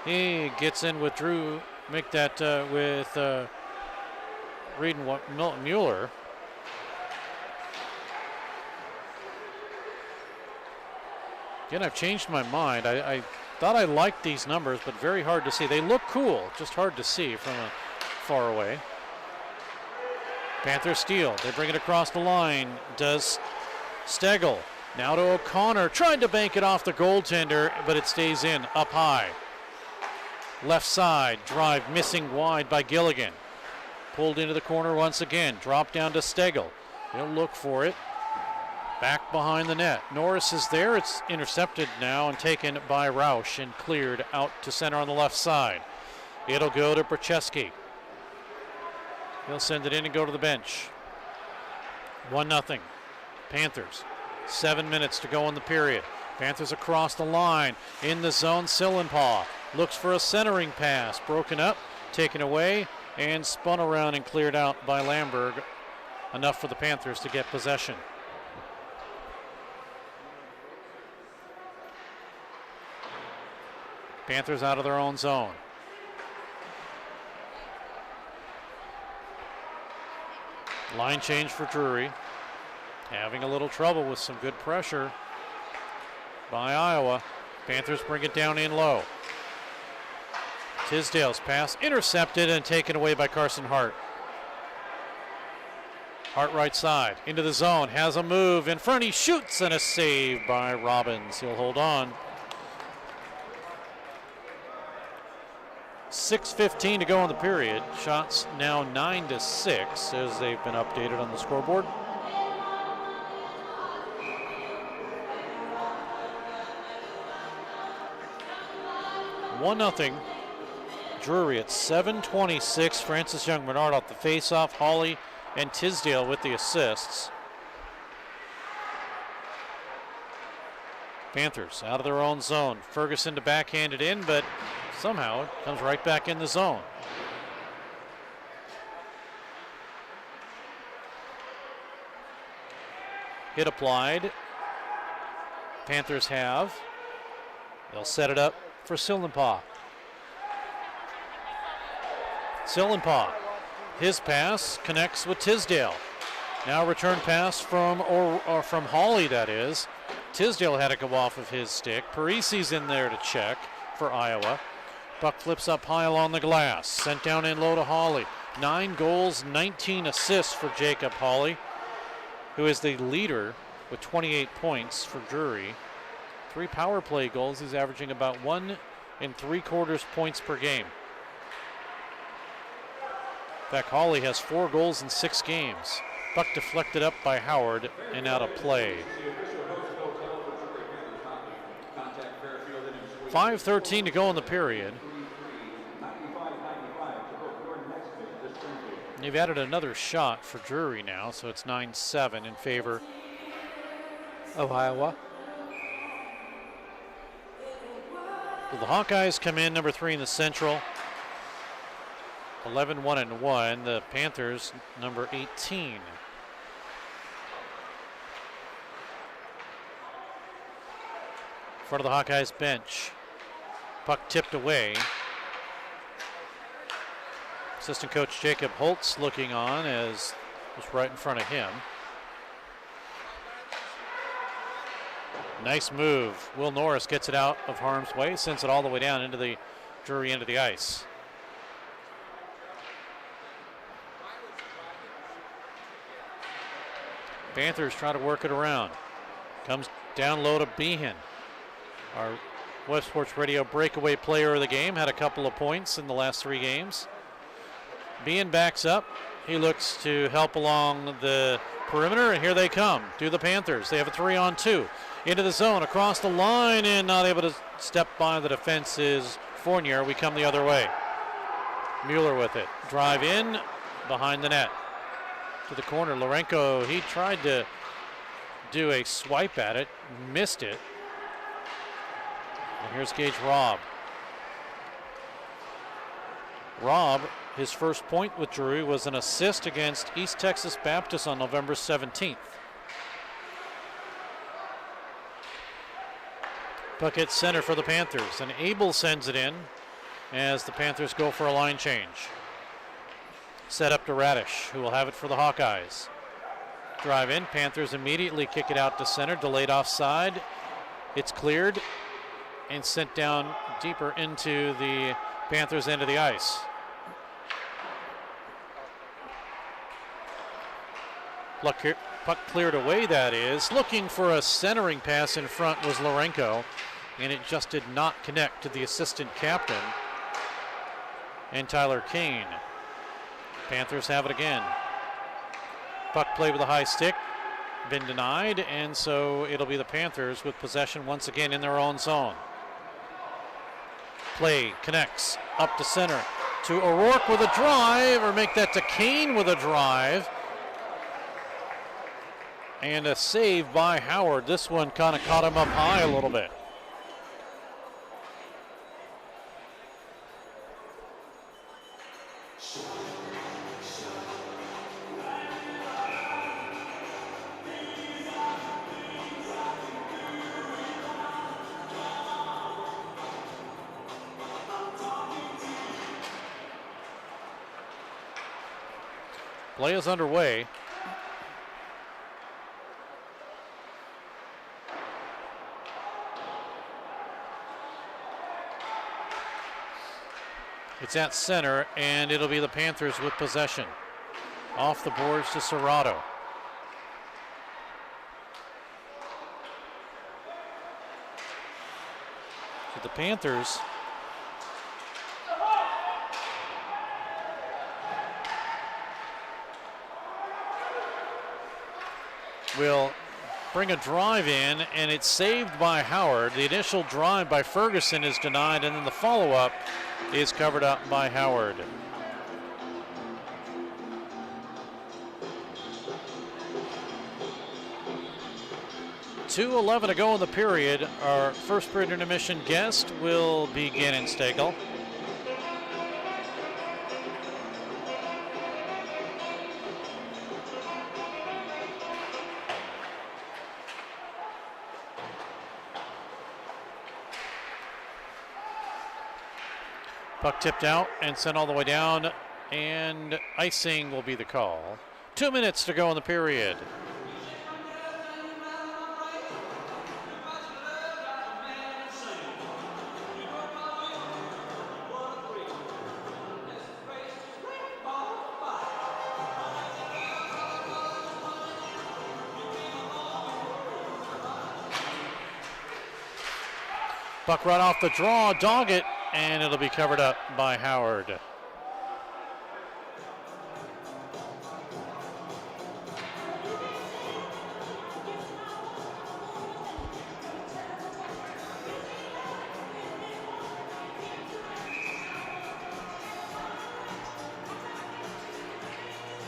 He gets in with Drew. Make that with Reed and Mueller. Again, I've changed my mind. I thought I liked these numbers, but very hard to see. They look cool, just hard to see from far away. Panthers steal. They bring it across the line. Does Stegel. Now to O'Connor. Trying to bank it off the goaltender, but it stays in up high. Left side drive missing wide by Gilligan. Pulled into the corner once again. Drop down to Stegel. He'll look for it. Back behind the net. Norris is there. It's intercepted now and taken by Roush and cleared out to center on the left side. It'll go to Brzezinski. He'll send it in and go to the bench. 1-0. Panthers. 7 minutes to go in the period. Panthers across the line. In the zone, Sillenpaw looks for a centering pass. Broken up, taken away, and spun around and cleared out by Lamberg. Enough for the Panthers to get possession. Panthers out of their own zone. Line change for Drury. Having a little trouble with some good pressure by Iowa. Panthers bring it down in low. Tisdale's pass intercepted and taken away by Carson Hart. Hart right side into the zone. Has a move in front. He shoots and a save by Robbins. He'll hold on. 6:15 to go in the period. Shots now 9-6 as they've been updated on the scoreboard. 1-0. Drury at 7:26. Francis Young-Bernard off the faceoff. Hawley and Tisdale with the assists. Panthers out of their own zone. Ferguson to backhand it in, but somehow it comes right back in the zone. Hit applied. Panthers have. They'll set it up for Sillenpaw. Sillenpaw. His pass connects with Tisdale. Now return pass from Hawley, that is. Tisdale had to go off of his stick. Parisi's in there to check for Iowa. Puck flips up high along the glass. Sent down in low to Hawley. 9 goals, 19 assists for Jacob Hawley, who is the leader with 28 points for Drury. 3 power play goals. He's averaging about 1 3/4 points per game. In fact, Hawley has 4 goals in 6 games. Puck deflected up by Howard and out of play. 5:13 to go in the period. They've added another shot for Drury now, so it's 9-7 in favor of Iowa. So the Hawkeyes come in number 3 in the Central. 11-1-1. The Panthers number 18. In front of the Hawkeyes bench. Puck tipped away. Assistant coach Jacob Holtz looking on as it was right in front of him. Nice move. Will Norris gets it out of harm's way, sends it all the way down into the Drury end of the ice. Panthers try to work it around. Comes down low to Behan. Our Web Sports Radio breakaway player of the game, had a couple of points in the last 3 games. Behan backs up. He looks to help along the perimeter, and here they come to the Panthers. They have a 3-on-2. Into the zone, across the line, and not able to step by the defense is Fournier. We come the other way. Mueller with it. Drive in, behind the net. To the corner, Lourenco, he tried to do a swipe at it, missed it. And here's Gage Robb. Robb, his first point with Drury was an assist against East Texas Baptist on November 17th. Puck hits center for the Panthers, and Abel sends it in as the Panthers go for a line change. Set up to Radish, who will have it for the Hawkeyes. Drive in, Panthers immediately kick it out to center, delayed offside. It's cleared and sent down deeper into the Panthers' end of the ice. Puck cleared away, that is. Looking for a centering pass in front was Lourenco, and it just did not connect to the assistant captain and Tyler Kane. Panthers have it again. Puck played with a high stick, been denied, and so it'll be the Panthers with possession once again in their own zone. Play connects up to center to O'Rourke with a drive, or make that to Kane with a drive. And a save by Howard. This one kind of caught him up high a little bit. Play is underway. It's at center, and it'll be the Panthers with possession. Off the boards to Serrato. So the Panthers will bring a drive in, and it's saved by Howard. The initial drive by Ferguson is denied, and then the follow-up is covered up by Howard. 2:11 to go in the period. Our first period intermission guest will begin in Stagel. Puck tipped out and sent all the way down, and icing will be the call. 2 minutes to go in the period. Puck right off the draw, dog it, and it'll be covered up by Howard.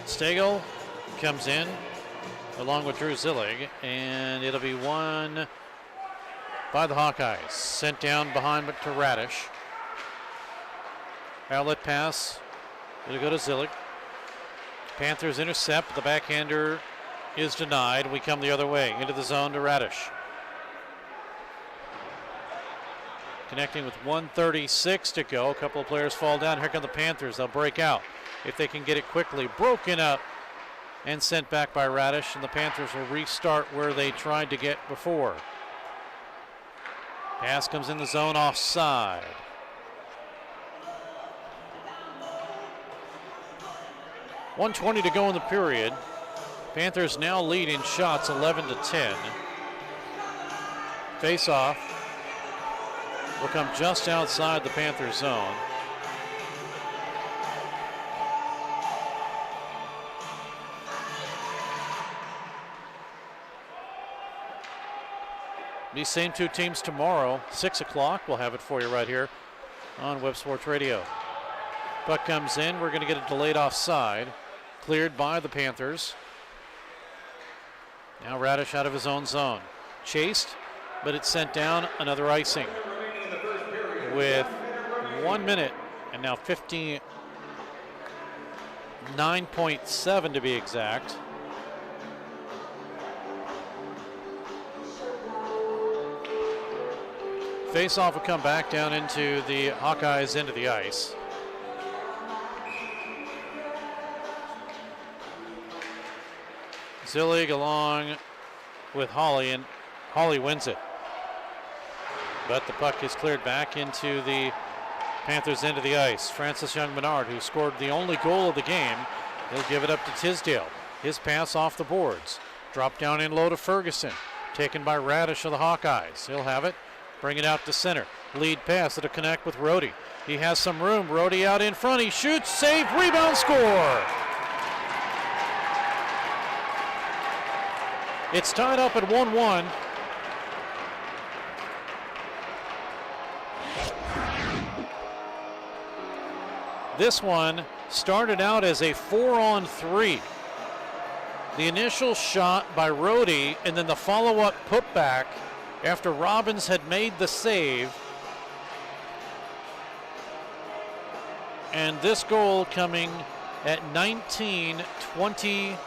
Stagel comes in along with Drew Zillig, and it'll be won by the Hawkeyes. Sent down behind to Radish. Outlet pass. It'll go to Zillig. Panthers intercept. The backhander is denied. We come the other way into the zone to Radish. Connecting with 1:36 to go. A couple of players fall down. Here come the Panthers. They'll break out if they can get it quickly. Broken up and sent back by Radish, and the Panthers will restart where they tried to get before. Pass comes in the zone offside. .120 to go in the period. Panthers now lead in shots 11-10. Face off will come just outside the Panthers zone. These same two teams tomorrow, 6 o'clock. We'll have it for you right here on Web Sports Radio. Puck comes in. We're going to get a delayed offside. Cleared by the Panthers. Now Radish out of his own zone. Chased, but it's sent down. Another icing. With 1 minute and now 59.7 to be exact. Face-off will come back down into the Hawkeyes into the ice. Zillig along with Hawley, and Hawley wins it. But the puck is cleared back into the Panthers into the ice. Francis Young-Menard, who scored the only goal of the game, he'll give it up to Tisdale. His pass off the boards. Drop down in low to Ferguson. Taken by Radish of the Hawkeyes. He'll have it. Bring it out to center. Lead pass. It'll connect with Rhodey. He has some room. Rhodey out in front. He shoots. Save. Rebound. Score. It's tied up at 1-1. This one started out as a 4-on-3. The initial shot by Rhodey, and then the follow-up putback after Robbins had made the save. And this goal coming at 19:20.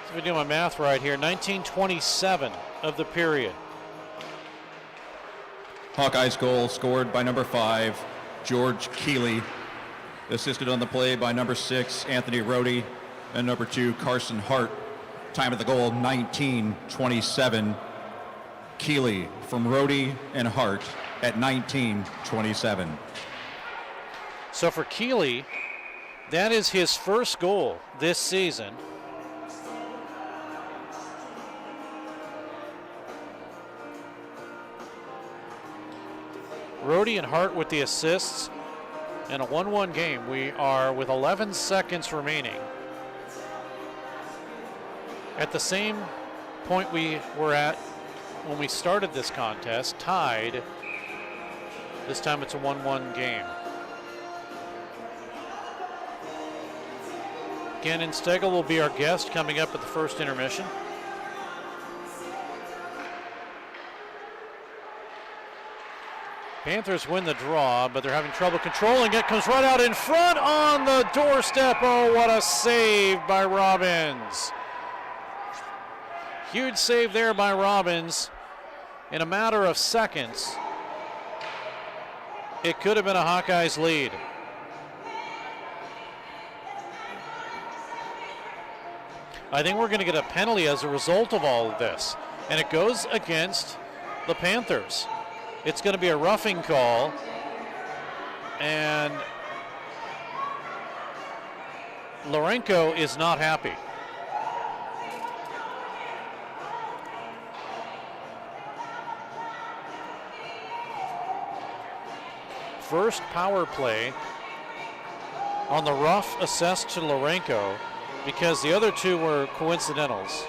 If I do my math right here, 19:27 of the period. Hawkeyes goal scored by number 5, George Keeley. Assisted on the play by number 6, Anthony Rhodey, and number 2, Carson Hart. Time of the goal, 19:27. Keeley from Rhodey and Hart at 19:27. So for Keeley, that is his first goal this season. Rhodey and Hart with the assists in a 1-1 game. We are with 11 seconds remaining At the same point we were at when we started this contest, tied. This time it's a 1-1 game. Gannon Stegel will be our guest coming up at the first intermission. Panthers win the draw, but they're having trouble controlling it. Comes right out in front on the doorstep. Oh, what a save by Robbins. Huge save there by Robbins. In a matter of seconds, it could have been a Hawkeyes lead. I think we're going to get a penalty as a result of all of this, and it goes against the Panthers. It's going to be a roughing call, and Lorenko is not happy. First power play on the rough assessed to Lorenko because the other two were coincidentals.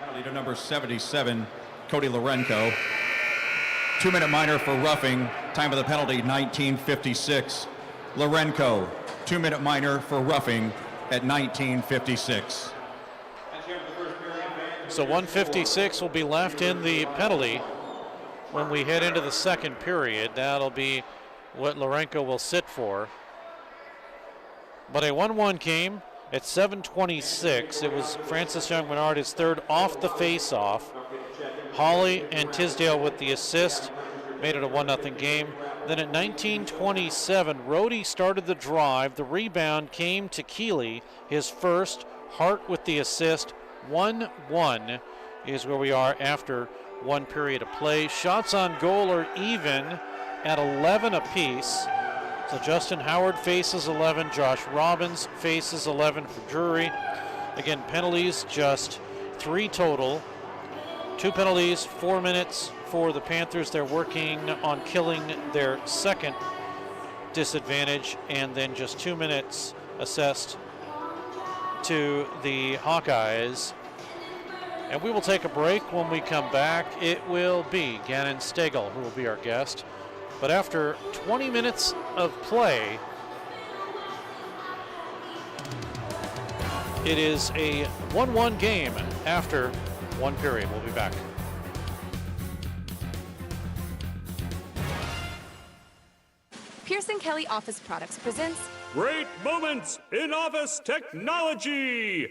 Penalty to number 77, Cody Lorenko. 2-minute minor for roughing. Time of the penalty, 19:56. Lorenko, 2-minute minor for roughing at 19:56. So 1:56 will be left in the penalty when we head into the second period. That'll be what Lorenko will sit for. But a 1-1 game at 7:26. It was Francis Young-Menard, his third off the face-off. Hawley and Tisdale with the assist made it a 1-0 game. Then at 19:27, Rhodey started the drive. The rebound came to Keeley, his first. Hart with the assist. 1-1 is where we are after one period of play. Shots on goal are even at 11 apiece. So Justin Howard faces 11. Josh Robbins faces 11 for Drury. Again, penalties just 3 total. 2 penalties, 4 minutes for the Panthers. They're working on killing their second disadvantage, and then just 2 minutes assessed to the Hawkeyes. And we will take a break. When we come back, it will be Gannon Stegel who will be our guest. But after 20 minutes of play, it is a 1-1 game after one period. We'll be back. Pearson Kelly Office Products presents Great Moments in Office Technology.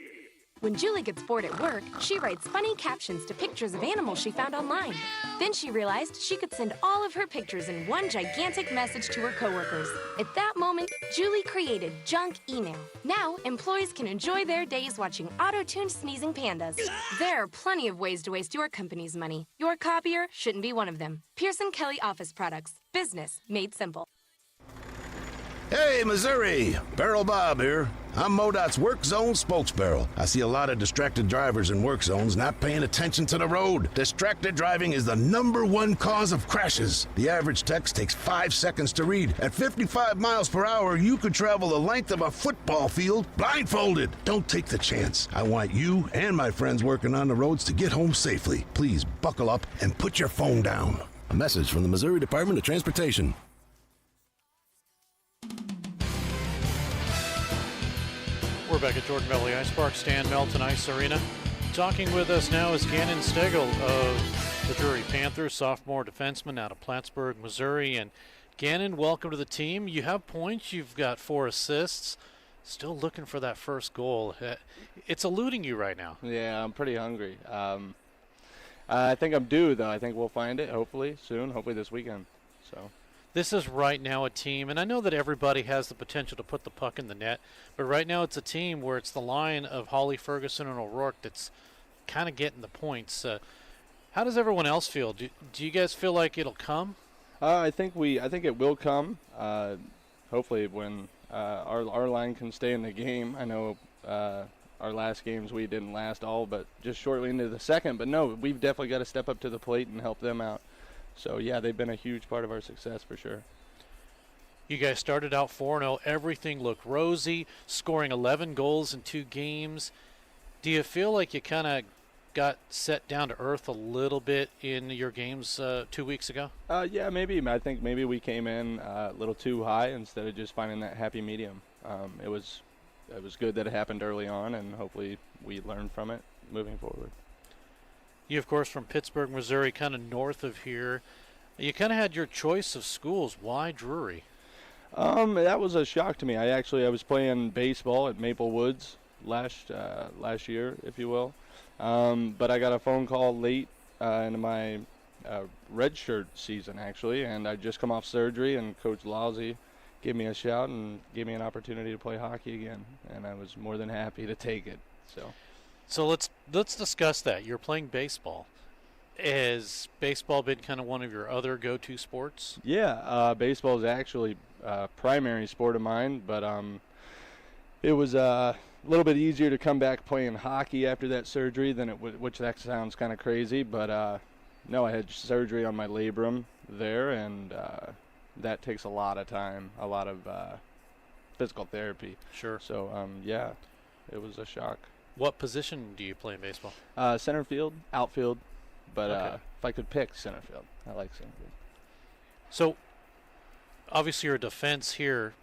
When Julie gets bored at work, she writes funny captions to pictures of animals she found online. Then she realized she could send all of her pictures in one gigantic message to her coworkers. At that moment, Julie created Junk Email. Now, employees can enjoy their days watching auto-tuned sneezing pandas. There are plenty of ways to waste your company's money. Your copier shouldn't be one of them. Pearson Kelly Office Products. Business made simple. Hey, Missouri! Barrel Bob here. I'm MoDOT's Work Zone spokesbarrel. I see a lot of distracted drivers in work zones not paying attention to the road. Distracted driving is the #1 cause of crashes. The average text takes 5 seconds to read. At 55 miles per hour, you could travel the length of a football field blindfolded. Don't take the chance. I want you and my friends working on the roads to get home safely. Please buckle up and put your phone down. A message from the Missouri Department of Transportation. We're back at Jordan Valley Ice Park, Stan Melton Ice Arena. Talking with us now is Gannon Stegel of the Drury Panthers, sophomore defenseman out of Plattsburgh, Missouri. And Gannon, welcome to the team. You have points. You've got 4 assists. Still looking for that first goal. It's eluding you right now. Yeah, I'm pretty hungry. I think I'm due, though. I think we'll find it, hopefully, soon, hopefully this weekend. So. This is right now a team, and I know that everybody has the potential to put the puck in the net, but right now it's a team where it's the line of Hawley, Ferguson, and O'Rourke that's kind of getting the points. How does everyone else feel? Do you guys feel like it'll come? I think it will come. Hopefully, when our line can stay in the game. I know our last games we didn't last all, but just shortly into the second. But no, we've definitely got to step up to the plate and help them out. So, yeah, they've been a huge part of our success for sure. You guys started out 4-0. Everything looked rosy, scoring 11 goals in 2 games. Do you feel like you kind of got set down to earth a little bit in your games 2 weeks ago? Yeah, maybe. I think maybe we came in a little too high instead of just finding that happy medium. It was good that it happened early on, and hopefully we learned from it moving forward. You, of course, from Pittsburgh, Missouri, kind of north of here. You kind of had your choice of schools. Why Drury? That was a shock to me. I was playing baseball at Maple Woods last year, if you will. But I got a phone call late into my redshirt season, actually, and I'd just come off surgery, and Coach Lawsey gave me a shout and gave me an opportunity to play hockey again, and I was more than happy to take it. So let's discuss that. You're playing baseball. Has baseball been kind of one of your other go-to sports? Yeah, baseball is actually a primary sport of mine, but it was a little bit easier to come back playing hockey after that surgery than which that sounds kind of crazy, but no, I had surgery on my labrum there, and that takes a lot of time, a lot of physical therapy. Sure. So, yeah, it was a shock. What position do you play in baseball? Center field, outfield, but Okay. if I could pick center field, I like center field. So, obviously you're a defense here.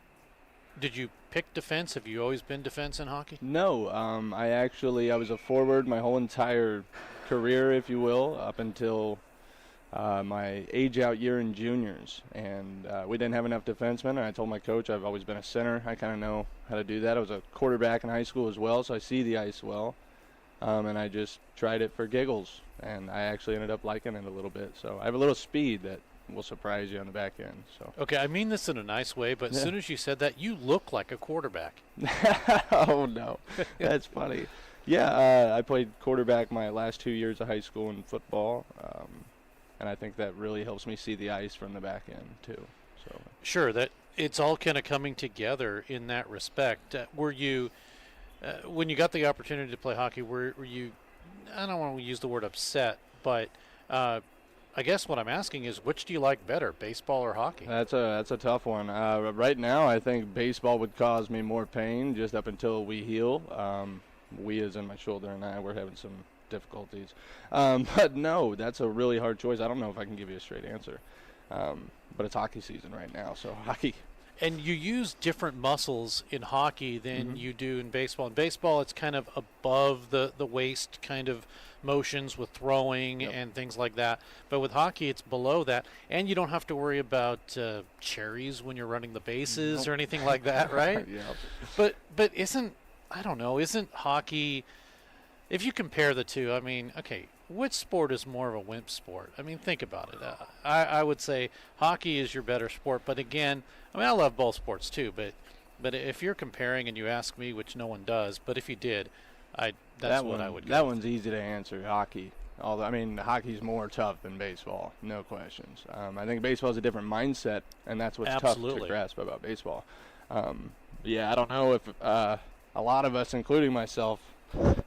Did you pick defense? Have you always been defense in hockey? No, I was a forward my whole entire career, if you will, up until my age-out year in juniors, and we didn't have enough defensemen, and I told my coach I've always been a center. I kind of know how to do that. I was a quarterback in high school as well, so I see the ice well, and I just tried it for giggles, and I actually ended up liking it a little bit. So I have a little speed that will surprise you on the back end. So Okay, I mean this in a nice way, but as soon as you said that, you look like a quarterback. Oh, no. That's funny. Yeah, I played quarterback my last 2 years of high school in football, and I think that really helps me see the ice from the back end, too. So Sure, that it's all kind of coming together in that respect. Were you, when you got the opportunity to play hockey, were you, I don't want to use the word upset, but I guess what I'm asking is, which do you like better, baseball or hockey? That's a tough one. Right now, I think baseball would cause me more pain just up until we heal. We, as in my shoulder and I, we're having some difficulties. But no, that's a really hard choice. I don't know if I can give you a straight answer. But it's hockey season right now, so hockey. And you use different muscles in hockey than you do in baseball. In baseball, it's kind of above the waist kind of motions with throwing and things like that. But with hockey, it's below that. And you don't have to worry about cherries when you're running the bases or anything like that, right? But isn't hockey, if you compare the two, I mean, okay, which sport is more of a wimp sport? I mean, think about it. I would say hockey is your better sport. But again, I mean, I love both sports too. But if you're comparing and you ask me, which no one does, but if you did, that's what I would go That with. one's easy to answer, hockey. Although, I mean, hockey's more tough than baseball, no questions. I think baseball's a different mindset, and that's what's tough to grasp about baseball. Yeah, I don't know if a lot of us, including myself,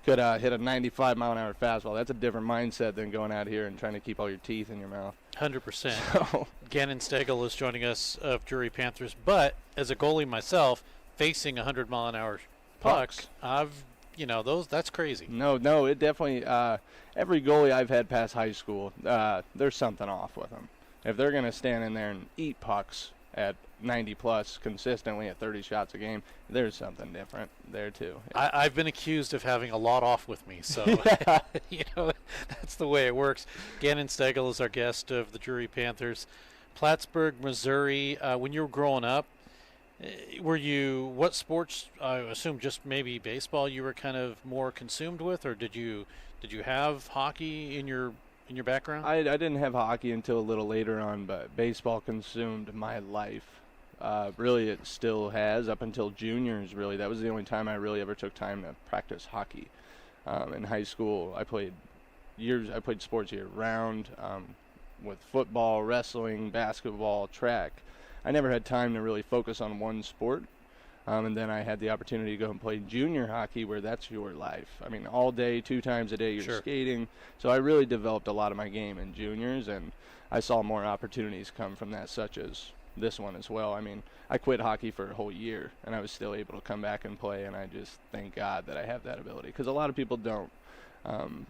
could hit a 95-mile-an-hour fastball. That's a different mindset than going out here and trying to keep all your teeth in your mouth. 100%. So. Gannon Stegel is joining us of Drury Panthers, but as a goalie myself, facing 100-mile-an-hour pucks, that's crazy. No, it definitely. Every goalie I've had past high school, there's something off with them. If they're going to stand in there and eat pucks at 90-plus consistently at 30 shots a game, there's something different there, too. I've been accused of having a lot off with me, so that's the way it works. Gannon Stegel is our guest of the Drury Panthers. Plattsburgh, Missouri, when you were growing up, what sports, I assume just maybe baseball, you were kind of more consumed with, or did you have hockey in your background? I didn't have hockey until a little later on, but baseball consumed my life. Really, it still has up until juniors, really. That was the only time I really ever took time to practice hockey. In high school, I played sports year-round with football, wrestling, basketball, track. I never had time to really focus on one sport. And then I had the opportunity to go and play junior hockey, where that's your life. I mean, all day, 2 times a day, you're skating. So I really developed a lot of my game in juniors, and I saw more opportunities come from that, such as this one as well. I mean, I quit hockey for a whole year, and I was still able to come back and play, and I just thank God that I have that ability, because a lot of people don't.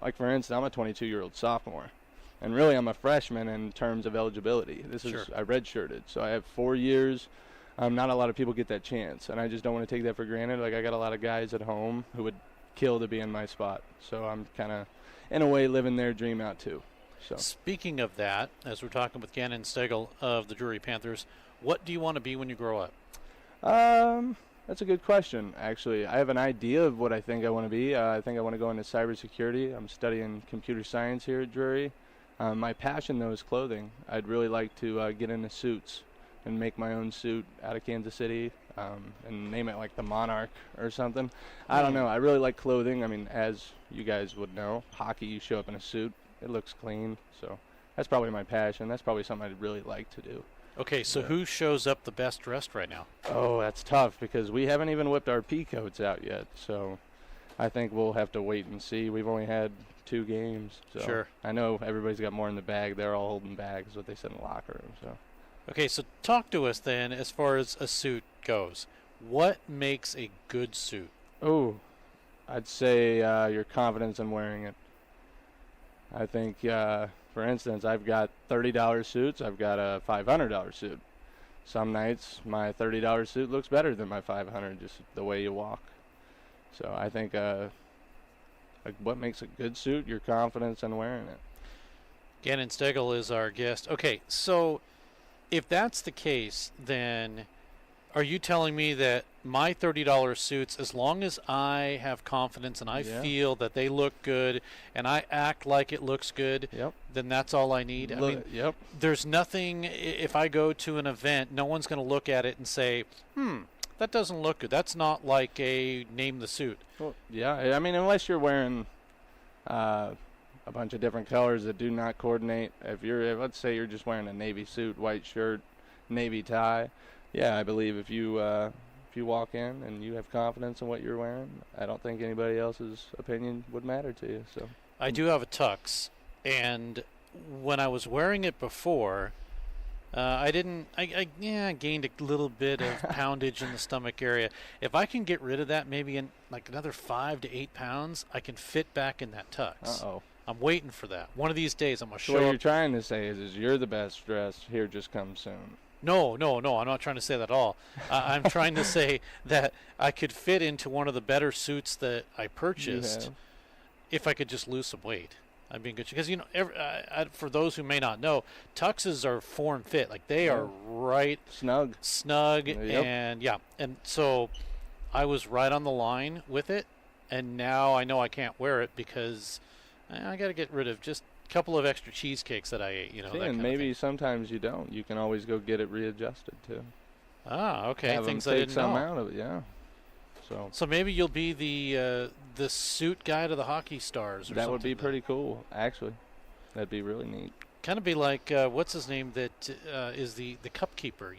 Like, for instance, I'm a 22-year-old sophomore, and really I'm a freshman in terms of eligibility. I redshirted, so I have 4 years. Not a lot of people get that chance, and I just don't want to take that for granted. Like, I got a lot of guys at home who would kill to be in my spot, so I'm kind of, in a way, living their dream out too. So, speaking of that, as we're talking with Gannon Stegel of the Drury Panthers, what do you want to be when you grow up? That's a good question, actually. I have an idea of what I think I want to be. I think I want to go into cybersecurity. I'm studying computer science here at Drury. My passion, though, is clothing. I'd really like to get into suits and make my own suit out of Kansas City and name it like the Monarch or something. I don't know. I really like clothing. I mean, as you guys would know, hockey, you show up in a suit. It looks clean. So that's probably my passion. That's probably something I'd really like to do. Okay, so who shows up the best dressed right now? Oh, that's tough because we haven't even whipped our pea coats out yet. So I think we'll have to wait and see. We've only had 2 games. So Sure. I know everybody's got more in the bag. They're all holding bags, what they said in the locker room. So. Okay, so talk to us then as far as a suit goes. What makes a good suit? Oh, I'd say your confidence in wearing it. I think, for instance, I've got $30 suits. I've got a $500 suit. Some nights my $30 suit looks better than my $500, just the way you walk. So I think like what makes a good suit? Your confidence in wearing it. Gannon Stegel is our guest. Okay, so if that's the case, then are you telling me that my $30 suits, as long as I have confidence and I feel that they look good and I act like it looks good, then that's all I need? I mean, there's nothing, if I go to an event, no one's going to look at it and say, that doesn't look good. That's not like a name the suit. Well, yeah, I mean, unless you're wearing a bunch of different colors that do not coordinate. If let's say you're just wearing a navy suit, white shirt, navy tie, I believe if you walk in and you have confidence in what you're wearing, I don't think anybody else's opinion would matter to you. So I do have a tux, and when I was wearing it before, I gained a little bit of poundage in the stomach area. If I can get rid of that, maybe in like another 5 to 8 pounds, I can fit back in that tux. Uh-oh. I'm waiting for that. One of these days, I'm going to show what up. You're trying to say is you're the best dressed. Here, just come soon. No. I'm not trying to say that at all. I'm trying to say that I could fit into one of the better suits that I purchased if I could just lose some weight. I'd be in good shape. Because, for those who may not know, tuxes are form fit. Like, they are right snug. And, and so I was right on the line with it, and now I know I can't wear it because I got to get rid of just a couple of extra cheesecakes that I ate, and maybe sometimes you don't. You can always go get it readjusted, too. Ah, okay. Have things them I take didn't some know. out of it, So maybe you'll be the suit guy to the hockey stars or that something. would be pretty cool, actually. That'd be really neat. Kind of be like, what's his name that is the cup keeper,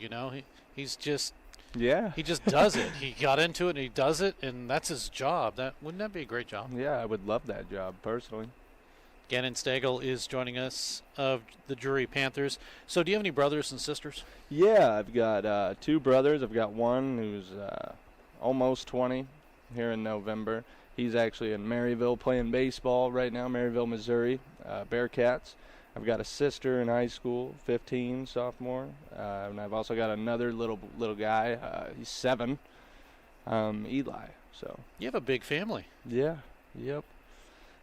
He's just... Yeah. He just does it. He got into it and he does it, and that's his job. Wouldn't that be a great job? Yeah, I would love that job, personally. Gannon Stegel is joining us of the Drury Panthers. So do you have any brothers and sisters? Yeah, I've got 2 brothers. I've got one who's almost 20 here in November. He's actually in Maryville playing baseball right now, Maryville, Missouri, Bearcats. I've got a sister in high school, 15, sophomore. And I've also got another little guy. He's 7, Eli. So you have a big family. Yeah, yep.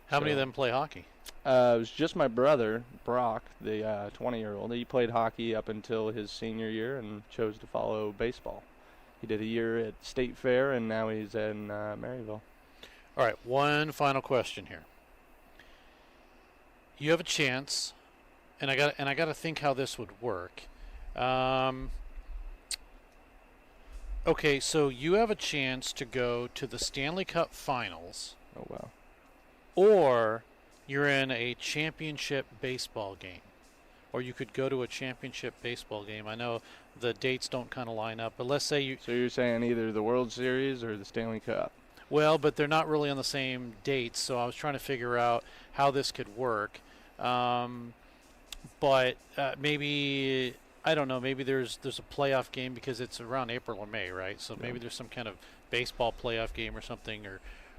How many of them play hockey? It was just my brother, Brock, the 20-year-old. He played hockey up until his senior year and chose to follow baseball. He did a year at State Fair, and now he's in Maryville. All right, one final question here. You have a chance, and I got to think how this would work. Okay, so you have a chance to go to the Stanley Cup Finals. Oh, wow. Or you're in a championship baseball game. Or you could go to a championship baseball game. I know the dates don't kind of line up, but let's say you... So you're saying either the World Series or the Stanley Cup? Well, but they're not really on the same dates, so I was trying to figure out how this could work. But maybe I don't know. Maybe there's a playoff game because it's around April or May, right? So maybe there's some kind of baseball playoff game or something,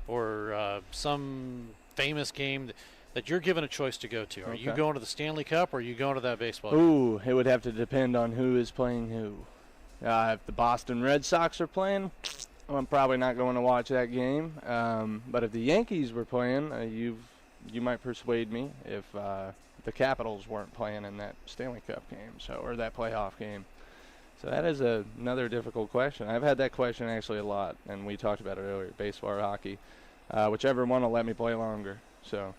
or some famous game that you're given a choice to go to. Are you going to the Stanley Cup, or are you going to that baseball game? Ooh, it would have to depend on who is playing who. If the Boston Red Sox are playing, I'm probably not going to watch that game. But if the Yankees were playing, you might persuade me if the Capitals weren't playing in that Stanley Cup game, or that playoff game. So that is another difficult question. I've had that question actually a lot, and we talked about it earlier, baseball or hockey. Whichever one will let me play longer. So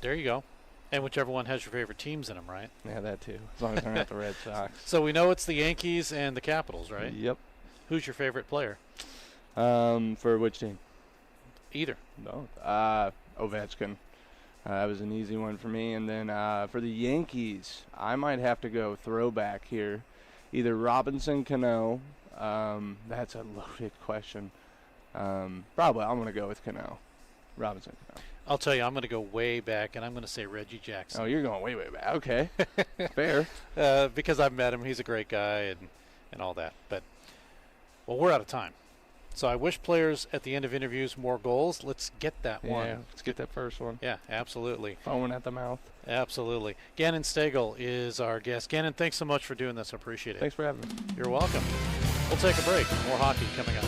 there you go. And whichever one has your favorite teams in them, right? Yeah, that too, as long as they're not the Red Sox. So we know it's the Yankees and the Capitals, right? Yep. Who's your favorite player? For which team? Either. No. Ovechkin. That was an easy one for me. And then for the Yankees, I might have to go throwback here. Either Robinson Cano. That's a loaded question. Probably I'm going to go with Cano. Robinson Cano. I'll tell you, I'm going to go way back, and I'm going to say Reggie Jackson. Oh, you're going way, way back. Okay. Fair. Because I've met him. He's a great guy and all that. But, well, we're out of time. So I wish players at the end of interviews more goals. Let's get that one. Yeah, let's get that first one. Yeah, absolutely. Foaming at the mouth. Absolutely. Gannon Stagel is our guest. Gannon, thanks so much for doing this. I appreciate it. Thanks for having me. You're welcome. We'll take a break. More hockey coming up.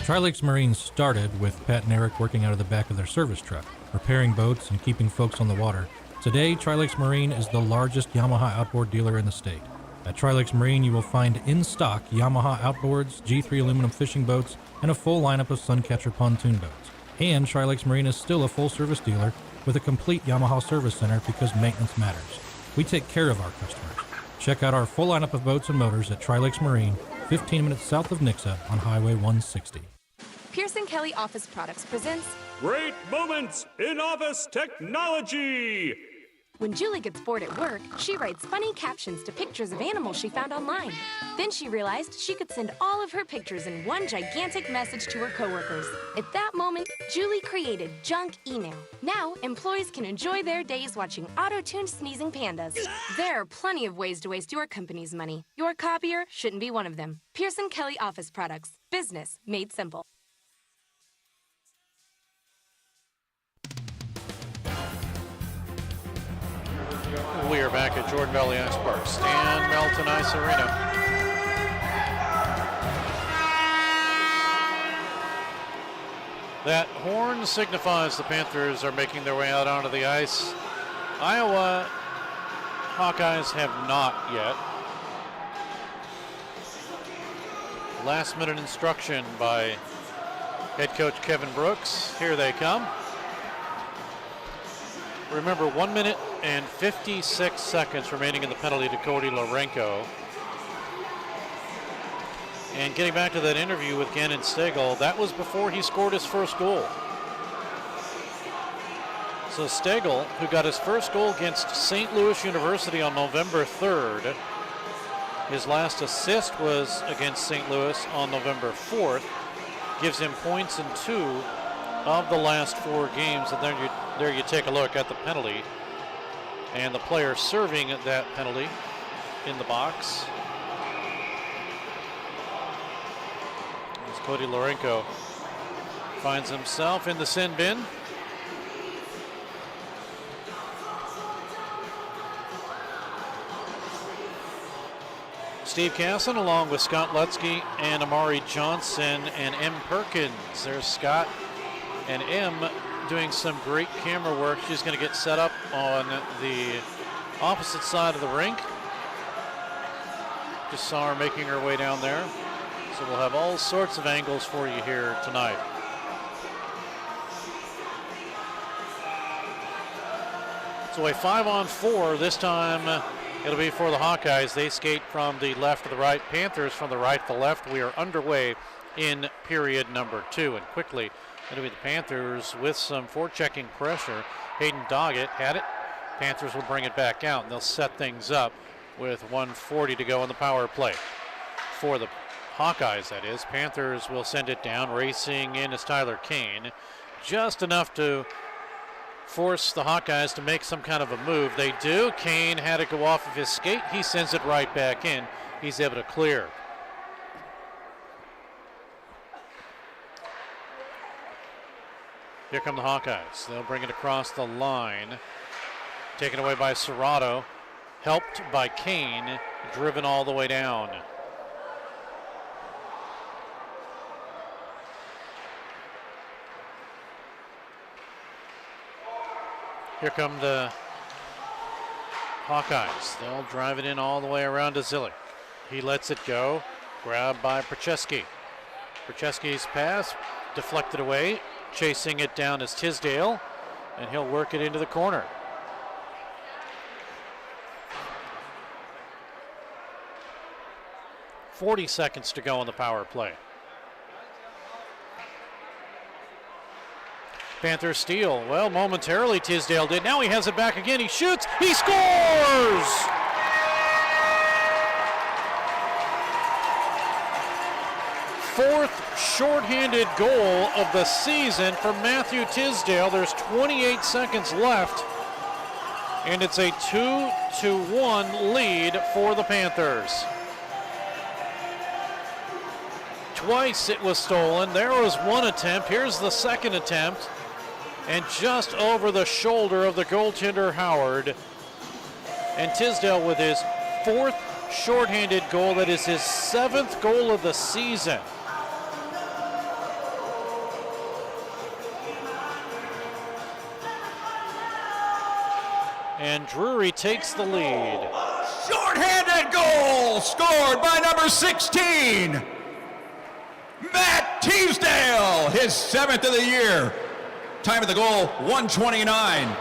Tri-Lakes Marine started with Pat and Eric working out of the back of their service truck, repairing boats and keeping folks on the water. Today, Tri-Lakes Marine is the largest Yamaha outboard dealer in the state. At Tri-Lakes Marine, you will find in stock Yamaha outboards, G3 aluminum fishing boats, and a full lineup of Suncatcher pontoon boats. And Tri-Lakes Marine is still a full-service dealer with a complete Yamaha service center because maintenance matters. We take care of our customers. Check out our full lineup of boats and motors at Tri-Lakes Marine, 15 minutes south of Nixa on Highway 160. Pearson Kelly Office Products presents Great Moments in Office Technology. When Julie gets bored at work, she writes funny captions to pictures of animals she found online. Then she realized she could send all of her pictures in one gigantic message to her coworkers. At that moment, Julie created Junk Email. Now, employees can enjoy their days watching auto-tuned sneezing pandas. There are plenty of ways to waste your company's money. Your copier shouldn't be one of them. Pearson Kelly Office Products. Business made simple. We are back at Jordan Valley Ice Park, Stan Melton Ice Arena. That horn signifies the Panthers are making their way out onto the ice. Iowa Hawkeyes have not yet. Last minute instruction by head coach Kevin Brooks. Here they come. Remember, 1 minute and 56 seconds remaining in the penalty to Cody Lorenko. And getting back to that interview with Gannon Stagel, that was before he scored his first goal. So Stagel, who got his first goal against St. Louis University on November 3rd, his last assist was against St. Louis on November 4th, gives him points in 2 of the last 4 games. And there you take a look at the penalty and the player serving that penalty in the box. As Cody Lorenko finds himself in the sin bin. Steve Casson along with Scott Lutzke and Amari Johnson and M. Perkins. There's Scott and M doing some great camera work. She's going to get set up on the opposite side of the rink. Just saw her making her way down there. So we'll have all sorts of angles for you here tonight. So a 5-on-4 this time. It'll be for the Hawkeyes. They skate from the left to the right. Panthers from the right to the left. We are underway in period number 2. And quickly, it'll be the Panthers with some forechecking pressure. Hayden Doggett had it. Panthers will bring it back out, and they'll set things up with 1:40 to go in the power play. For the Hawkeyes, that is. Panthers will send it down. Racing in is Tyler Kane. Just enough to force the Hawkeyes to make some kind of a move. They do. Kane had it go off of his skate. He sends it right back in. He's able to clear. Here come the Hawkeyes. They'll bring it across the line. Taken away by Serrato. Helped by Kane. Driven all the way down. Here come the Hawkeyes. They'll drive it in all the way around to Zillick. He lets it go. Grabbed by Procheski. Procheski's pass deflected away. Chasing it down is Tisdale, and he'll work it into the corner. .40 seconds to go on the power play. Panthers steal. Well, momentarily Tisdale did. Now he has it back again. He shoots. He scores! Fourth shorthanded goal of the season for Matthew Tisdale. There's 28 seconds left, and it's a 2-1 lead for the Panthers. Twice it was stolen. There was one attempt. Here's the second attempt, and just over the shoulder of the goaltender Howard. And Tisdale with his fourth shorthanded goal. That is his 7th goal of the season. And Drury takes the lead. Shorthanded goal scored by number 16, Matt Teasdale, his 7th of the year. Time of the goal, 1:29.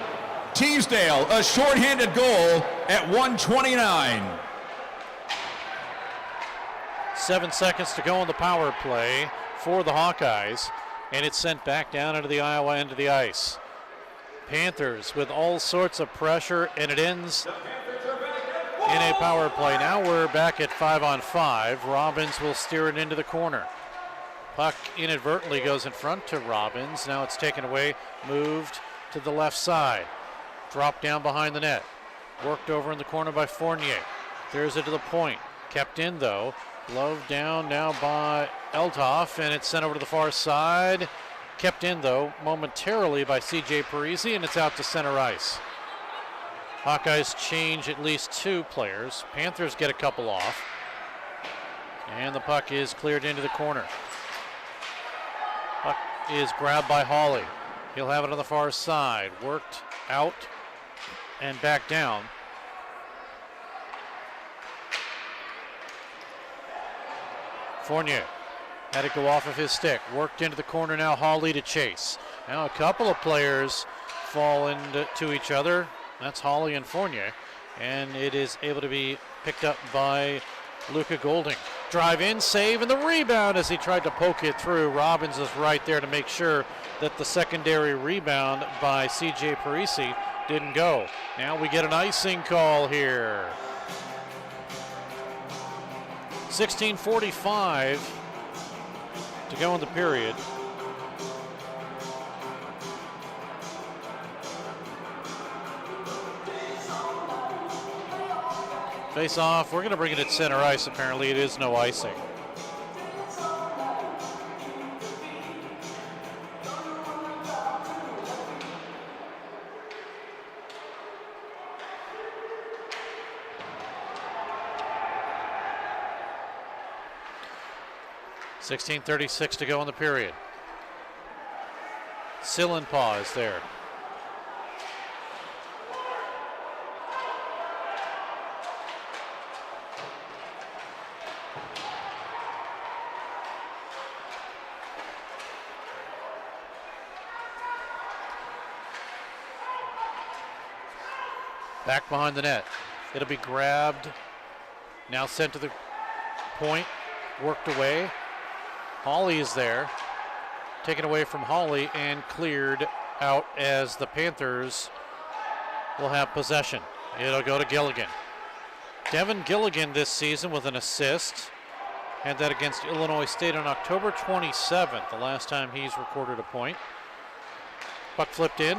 Teasdale, a shorthanded goal at 1:29. 7 seconds to go on the power play for the Hawkeyes, and it's sent back down into the Iowa end of the ice. Panthers with all sorts of pressure, and it ends in a power play. Now we're back at 5-on-5. Robbins will steer it into the corner. Puck inadvertently goes in front to Robbins. Now it's taken away, moved to the left side. Dropped down behind the net. Worked over in the corner by Fournier. Clears it to the point. Kept in though. Gloved down now by Eltoff, and it's sent over to the far side. Kept in though momentarily by C.J. Parisi, and it's out to center ice. Hawkeyes change at least 2 players. Panthers get a couple off. And the puck is cleared into the corner. Puck is grabbed by Hawley. He'll have it on the far side. Worked out and back down. Fournier had it go off of his stick. Worked into the corner now. Hawley to chase. Now a couple of players fall into each other. That's Hawley and Fournier. And it is able to be picked up by Luca Golding. Drive in, save, and the rebound as he tried to poke it through. Robbins is right there to make sure that the secondary rebound by C.J. Parisi didn't go. Now we get an icing call here. 16:45 to go in the period. Face off. We're going to bring it at center ice. Apparently, it is no icing. .36 to go in the period. Sillenpaw is there. Back behind the net. It'll be grabbed. Now sent to the point. Worked away. Hawley is there. Taken away from Hawley and cleared out as the Panthers will have possession. It'll go to Gilligan. Devin Gilligan this season with an assist. Had that against Illinois State on October 27th, the last time he's recorded a point. Puck flipped in.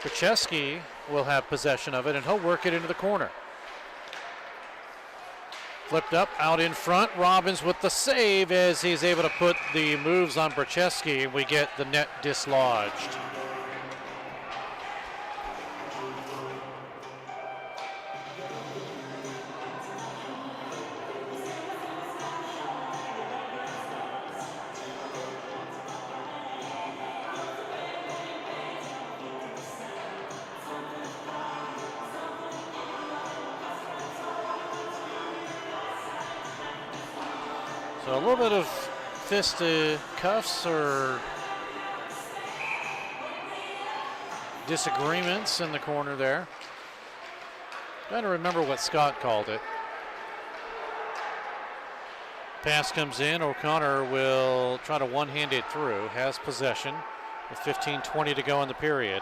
Brzezinski will have possession of it, and he'll work it into the corner. Flipped up, out in front. Robbins with the save as he's able to put the moves on Brzezinski, and we get the net dislodged. So a little bit of fisticuffs or disagreements in the corner there. Trying to remember what Scott called it. Pass comes in. O'Connor will try to one-hand it through. Has possession with 15:20 to go in the period.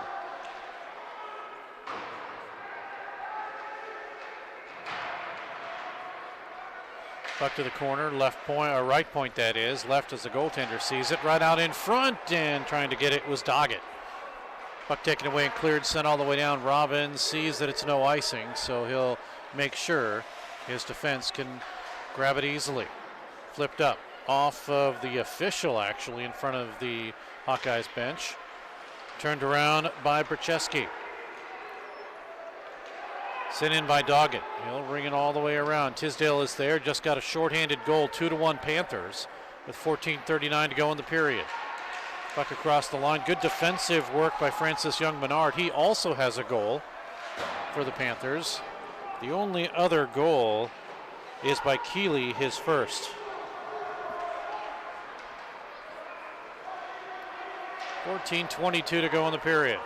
Puck to the corner, left point, or right point that is. Left as the goaltender sees it. Right out in front, and trying to get it was Doggett. Puck taken away and cleared, sent all the way down. Robbins sees that it's no icing, so he'll make sure his defense can grab it easily. Flipped up off of the official, actually, in front of the Hawkeyes bench. Turned around by Brzezinski. Sent in by Doggett. He'll ring it all the way around. Tisdale is there, just got a shorthanded goal, 2-1 Panthers, with 14:39 to go in the period. Puck across the line. Good defensive work by Francis Young-Menard. He also has a goal for the Panthers. The only other goal is by Keeley, his first. 14:22 to go in the period.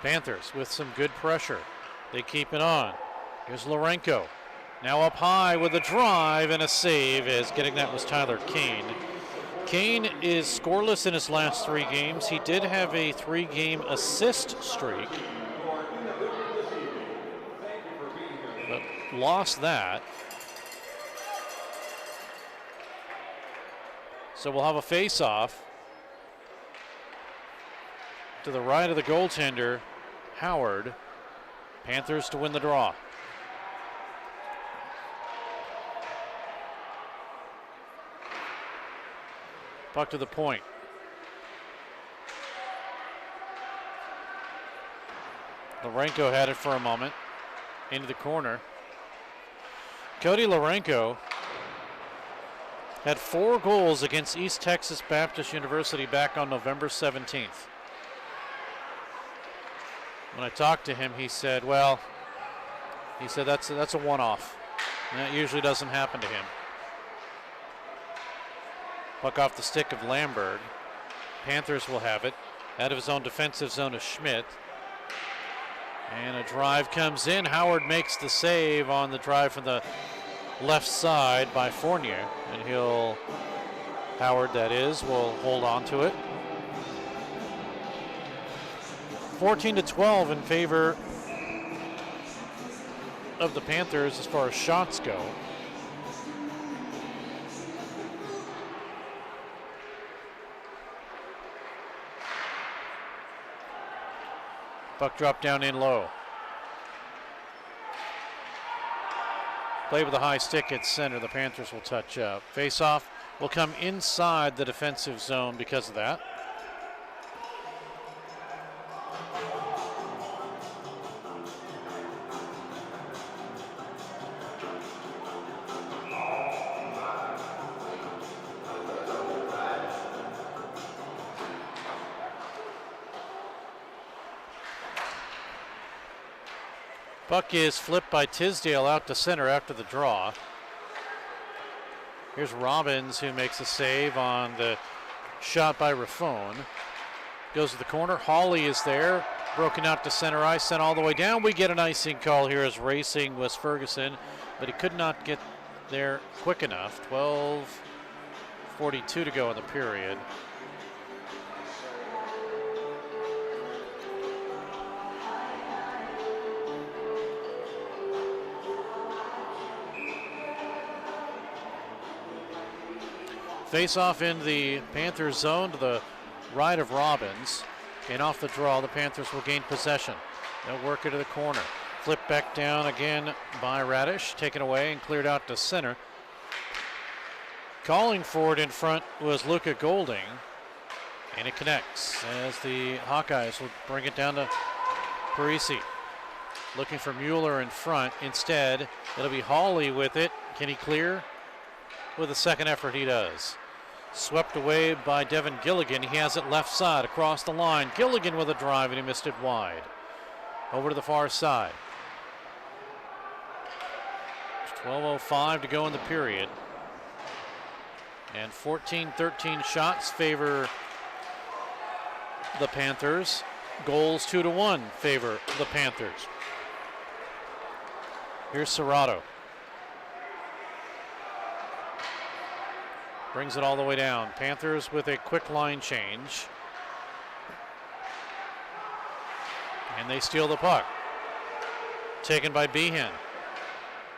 Panthers with some good pressure. They keep it on. Here's Lourenco. Now up high with a drive and a save, as getting that was Tyler Kane. Kane is scoreless in his last 3 games. He did have a 3-game assist streak, but lost that. So we'll have a face-off to the right of the goaltender, Howard. Panthers to win the draw. Puck to the point. Lourenco had it for a moment. Into the corner. Cody Lourenco had 4 goals against East Texas Baptist University back on November 17th. When I talked to him, he said, that's a one-off. And that usually doesn't happen to him. Puck off the stick of Lambert. Panthers will have it. Out of his own defensive zone is Schmidt. And a drive comes in. Howard makes the save on the drive from the left side by Fournier. And Howard that is, will hold on to it. 14-12 in favor of the Panthers as far as shots go. Puck dropped down in low. Play with a high stick at center. The Panthers will touch up. Face-off will come inside the defensive zone because of that. Puck is flipped by Tisdale out to center after the draw. Here's Robbins, who makes a save on the shot by Raffone. Goes to the corner. Hawley is there. Broken out to center ice, sent all the way down. We get an icing call here as racing was Ferguson, but he could not get there quick enough. 12:42 to go in the period. Face off in the Panthers zone to the right of Robbins. And off the draw, the Panthers will gain possession. They'll work it to the corner. Flip back down again by Radish. Taken away and cleared out to center. Calling for it in front was Luca Golding. And it connects as the Hawkeyes will bring it down to Parisi. Looking for Mueller in front. Instead, it'll be Hawley with it. Can he clear? With a second effort, he does. Swept away by Devin Gilligan. He has it left side across the line. Gilligan with a drive, and he missed it wide. Over to the far side. 12:05 to go in the period. And 14-13 shots favor the Panthers. Goals 2-1 favor the Panthers. Here's Serrato. Brings it all the way down. Panthers with a quick line change. And they steal the puck. Taken by Behan.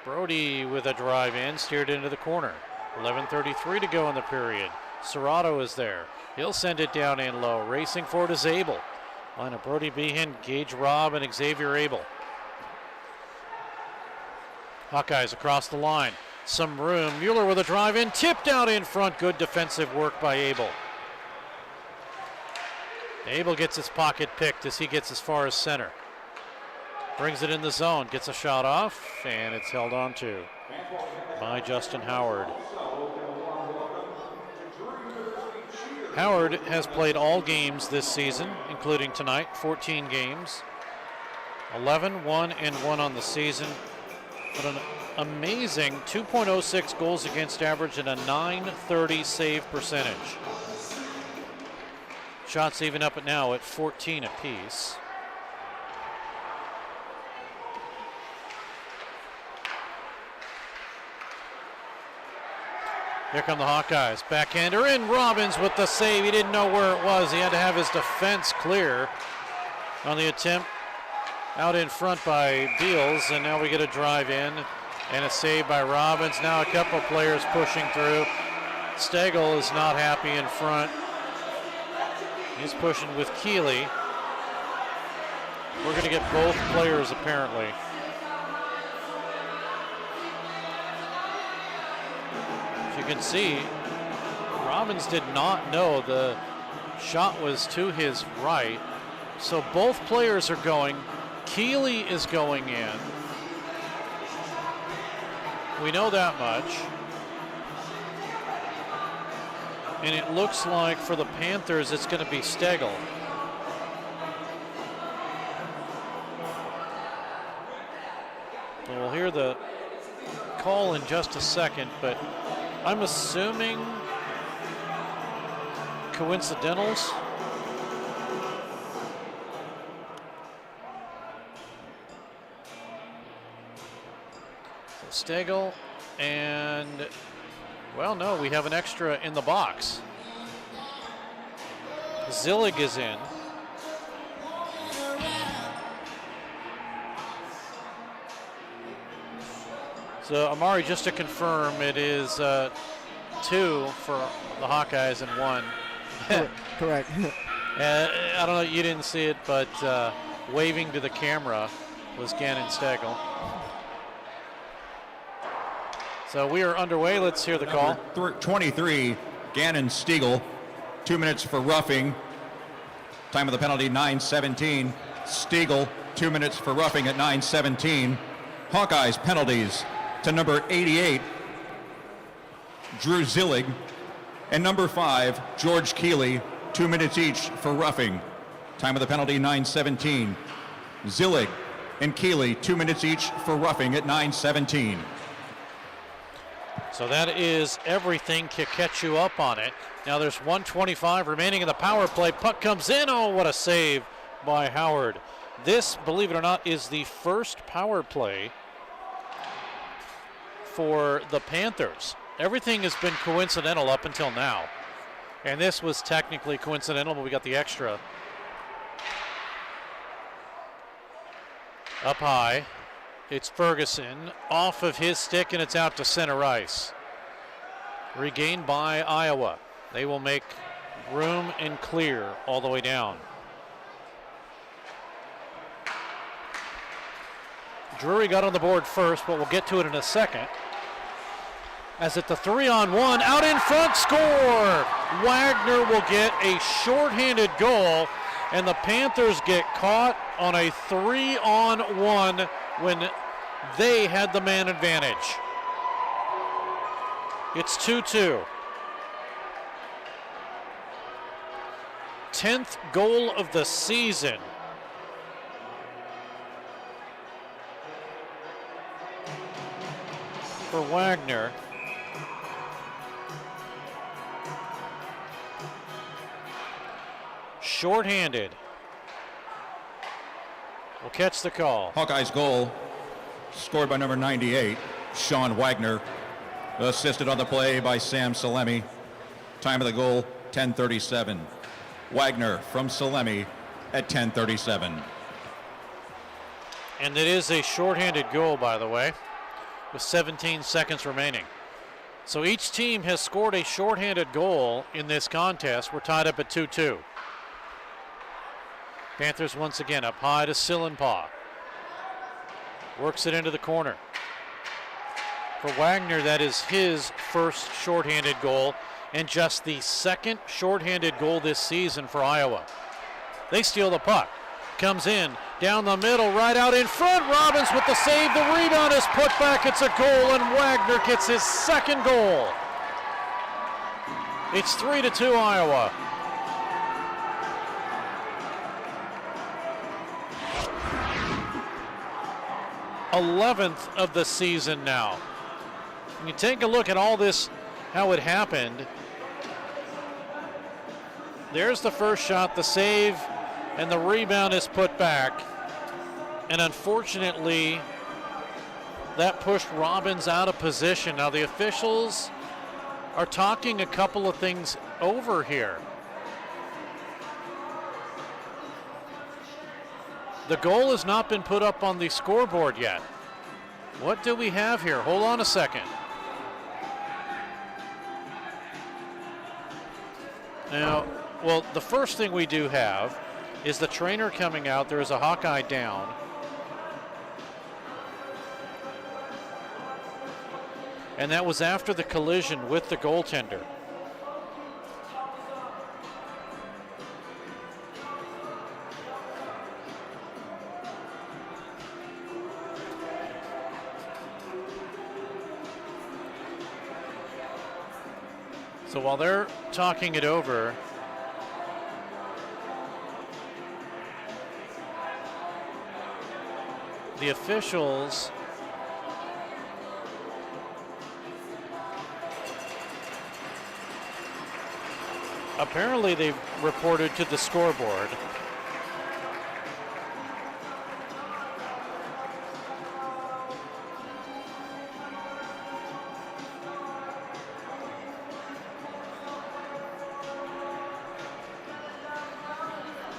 Brody with a drive in, steered into the corner. 11:33 to go in the period. Serrato is there. He'll send it down in low. Racing forward is Abel. Line of Brody, Behan, Gage Robb, and Xavier Abel. Hawkeyes across the line. Some room. Mueller with a drive in. Tipped out in front. Good defensive work by Abel. Abel gets his pocket picked as he gets as far as center. Brings it in the zone. Gets a shot off. And it's held on to by Justin Howard. Howard has played all games this season, including tonight. 14 games. 11, 1, and 1 on the season. But an amazing 2.06 goals against average and a .930 save percentage. Shots even up at now at 14 apiece. Here come the Hawkeyes. Backhander in. Robbins with the save. He didn't know where it was. He had to have his defense clear on the attempt. Out in front by Beals, and now we get a drive in and a save by Robbins. Now a couple of players pushing through. Stagel is not happy in front. He's pushing with Keeley. We're going to get both players apparently. As you can see, Robbins did not know the shot was to his right. So both players are going. Keeley is going in. We know that much. And it looks like for the Panthers, it's going to be Stagel. We'll hear the call in just a second, but I'm assuming coincidentals. Stagel and, well, no, we have an extra in the box. Zillig is in. So, Amari, just to confirm, it is 2 for the Hawkeyes and 1. Correct. I don't know, you didn't see it, but waving to the camera was Gannon Stagel. So we are underway. Let's hear the call. 23, Gannon Stiegel. 2 minutes for roughing. Time of the penalty, 9:17. Stiegel, 2 minutes for roughing at 9:17. Hawkeyes penalties to number 88, Drew Zillig, and number 5, George Keeley, 2 minutes each for roughing. Time of the penalty, 9:17. Zillig and Keeley, 2 minutes each for roughing at 9:17. So that is everything to catch you up on it. Now there's 1:25 remaining in the power play. Puck comes in. Oh, what a save by Howard. This, believe it or not, is the first power play for the Panthers. Everything has been coincidental up until now. And this was technically coincidental, but we got the extra. Up high. It's Ferguson off of his stick, and it's out to center ice. Regained by Iowa. They will make room and clear all the way down. Drury got on the board first, but we'll get to it in a second. As at the 3-on-1, out in front, score! Wagner will get a shorthanded goal, and the Panthers get caught on a 3-on-1 when they had the man advantage. It's 2-2. 10th goal of the season. For Wagner. Shorthanded. Will catch the call. Hawkeyes goal, scored by number 98, Sean Wagner. Assisted on the play by Sam Salemi. Time of the goal, 10:37. Wagner from Salemi at 10:37. And it is a shorthanded goal, by the way, with 17 seconds remaining. So each team has scored a shorthanded goal in this contest. We're tied up at 2-2. Panthers once again up high to Sillenpaw. Works it into the corner. For Wagner, that is his first shorthanded goal and just the second shorthanded goal this season for Iowa. They steal the puck. Comes in, down the middle, right out in front. Robbins with the save. The rebound is put back. It's a goal, and Wagner gets his second goal. It's 3-2 Iowa. #11th of the season now. When you take a look at all this, how it happened, there's the first shot, the save, and the rebound is put back. And unfortunately, that pushed Robbins out of position. Now the officials are talking a couple of things over here. The goal has not been put up on the scoreboard yet. What do we have here? Hold on a second. Now, well, the first thing we do have is the trainer coming out. There is a Hawkeye down. And that was after the collision with the goaltender. So while they're talking it over, the officials apparently they've reported to the scoreboard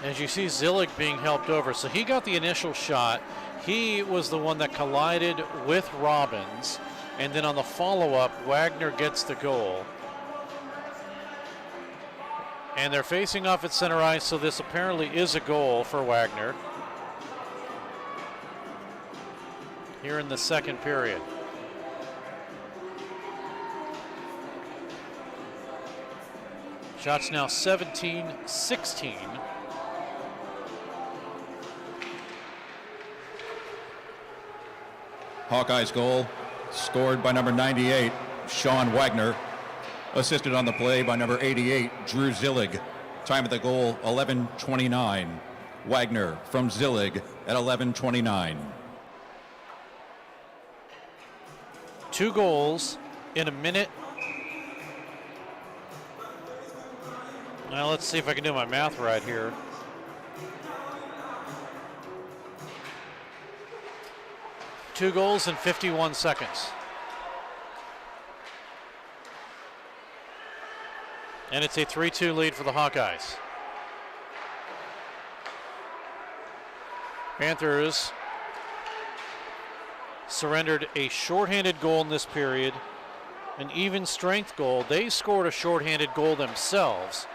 as you see Zillig being helped over. So he got the initial shot. He was the one that collided with Robbins. And then on the follow-up, Wagner gets the goal. And they're facing off at center ice, so this apparently is a goal for Wagner here in the second period. Shots now 17-16. Hawkeyes goal, scored by number 98, Sean Wagner. Assisted on the play by number 88, Drew Zillig. Time of the goal, 11:29. Wagner from Zillig at 11:29. 2 goals in a minute. Now let's see if I can do my math right here. Two goals in 51 seconds. And it's a 3-2 lead for the Hawkeyes. Panthers surrendered a shorthanded goal in this period an even strength goal. They scored a shorthanded goal themselves.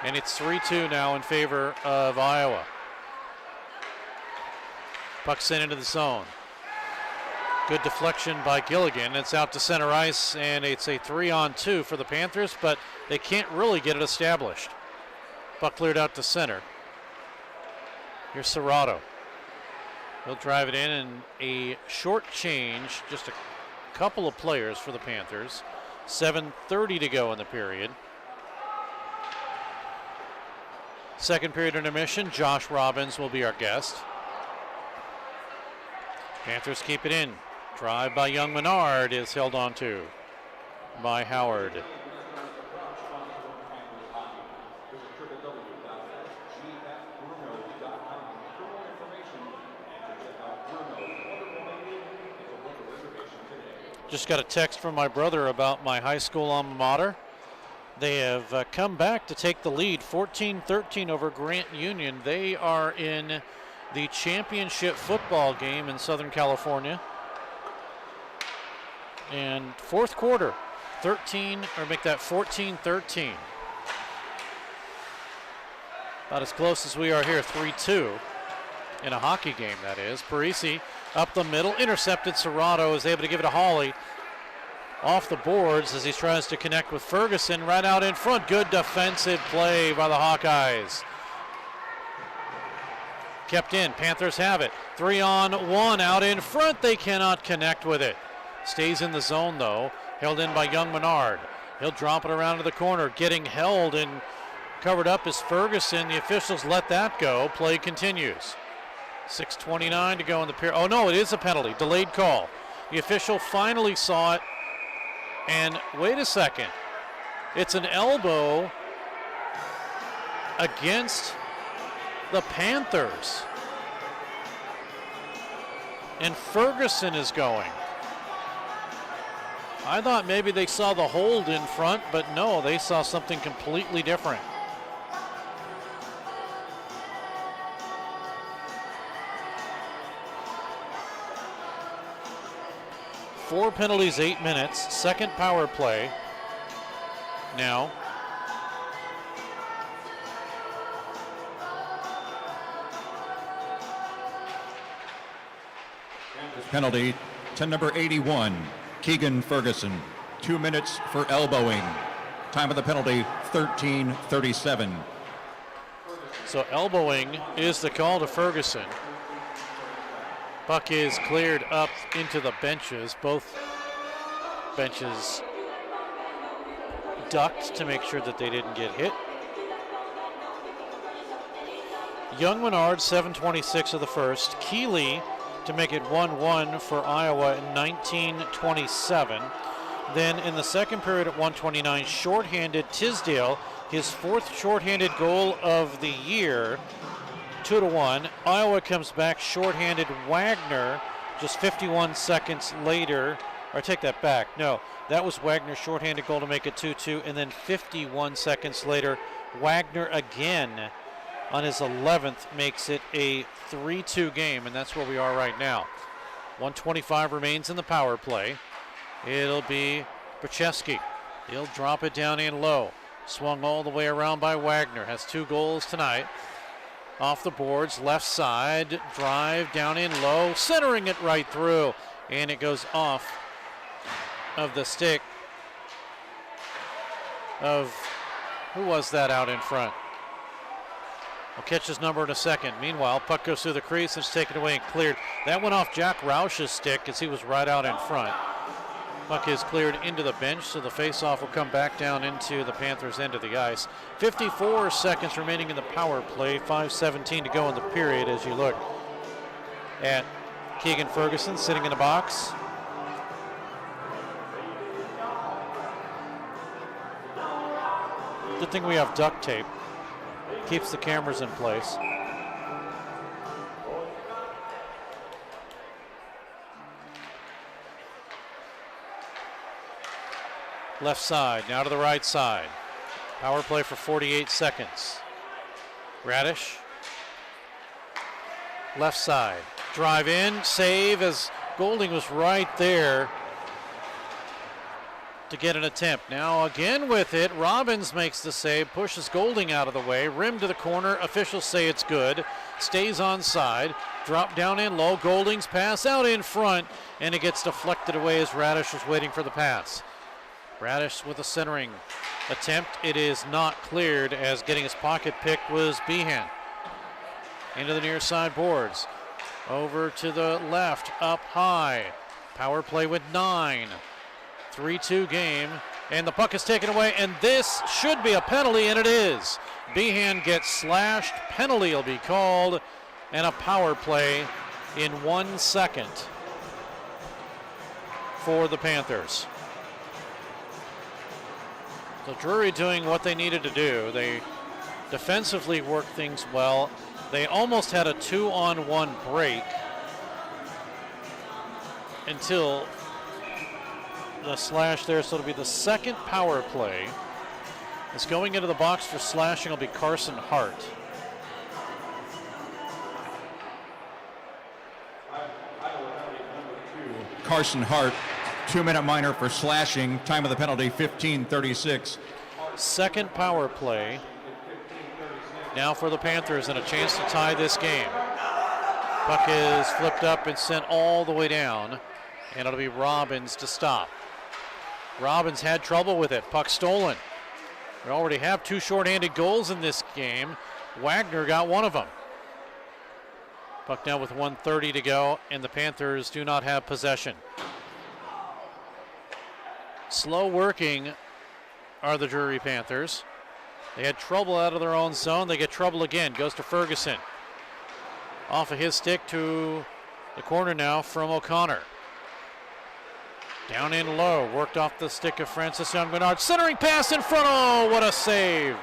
And it's 3-2 now in favor of Iowa. Puck sent into the zone. Good deflection by Gilligan. It's out to center ice, and it's a 3-on-2 for the Panthers, but they can't really get it established. Puck cleared out to center. Here's Serrato. He'll drive it in, and a short change, just a couple of players for the Panthers. 7:30 to go in the period. Second period intermission. Josh Robbins will be our guest. Panthers keep it in. Drive by Young Menard is held on to by Howard. Just got a text from my brother about my high school alma mater. They have come back to take the lead, 14-13 over Grant Union. They are in the championship football game in Southern California. And fourth quarter, 14-13. About as close as we are here, 3-2 in a hockey game, that is. Parisi up the middle, intercepted. Serrato is able to give it to Hawley. Off the boards as he tries to connect with Ferguson right out in front. Good defensive play by the Hawkeyes. Kept in. Panthers have it. 3-on-1 out in front. They cannot connect with it. Stays in the zone though. Held in by Young Menard. He'll drop it around to the corner. Getting held and covered up is Ferguson. The officials let that go. Play continues. 6:29 to go in the period. Oh no, it is a penalty. Delayed call. The official finally saw it. And wait a second. It's an elbow against the Panthers. And Ferguson is going. I thought maybe they saw the hold in front, but no, they saw something completely different. Four penalties, 8 minutes. Second power play now. Penalty to number 81, Keegan Ferguson. 2 minutes for elbowing. Time of the penalty, 13:37. So elbowing is the call to Ferguson. Puck is cleared up into the benches. Both benches ducked to make sure that they didn't get hit. Young Menard, 7:26 of the first. Keeley to make it 1-1 for Iowa in 19:27. Then in the second period at 1:29, shorthanded Tisdale, his fourth shorthanded goal of the year. 2-1. Iowa comes back shorthanded. Wagner just 51 seconds later, or take that back. No, that was Wagner's shorthanded goal to make it 2-2, and then 51 seconds later, Wagner again on his 11th makes it a 3-2 game, and that's where we are right now. 1:25 remains in the power play. It'll be Brzezinski. He'll drop it down in low. Swung all the way around by Wagner. Has 2 goals tonight. Off the boards, left side, drive down in low, centering it right through, and it goes off of the stick of, who was that out in front? I'll catch his number in a second. Meanwhile, puck goes through the crease and it's taken away and cleared. That went off Jack Roush's stick as he was right out in front. Puck is cleared into the bench, so the faceoff will come back down into the Panthers' end of the ice. 54 seconds remaining in the power play. 5:17 to go in the period as you look at Keegan Ferguson sitting in the box. Good thing we have duct tape. Keeps the cameras in place. Left side, now to the right side. Power play for 48 seconds. Radish. Left side. Drive in, save as Golding was right there. to get an attempt. Now again with it, Robbins makes the save, pushes Golding out of the way, rim to the corner, officials say it's good, stays onside, drop down in low, Golding's pass out in front, and it gets deflected away as Radish was waiting for the pass. Radish with a centering attempt. It is not cleared as getting his pocket picked was Behan. Into the near side boards. Over to the left, up high. Power play with 9. 3-2 game, and the puck is taken away, and this should be a penalty, and it is. Behan gets slashed, penalty will be called, and a power play in 1 second for the Panthers. So Drury doing what they needed to do. They defensively worked things well. They almost had a 2-on-1 break until the slash there, so it'll be the second power play. It's going into the box for slashing will be Carson Hart. Carson Hart, 2-minute minor for slashing. Time of the penalty, 15:36. Second power play now for the Panthers and a chance to tie this game. Puck is flipped up and sent all the way down, and it'll be Robbins to stop. Robbins had trouble with it. Puck stolen. We already have 2 shorthanded goals in this game. Wagner got one of them. Puck now with 1:30 to go, and the Panthers do not have possession. Slow working are the Drury Panthers. They had trouble out of their own zone. They get trouble again. Goes to Ferguson. Off of his stick to the corner now from O'Connor. Down in low, worked off the stick of Francis Young-Bernard. Centering pass in front. Oh, what a save.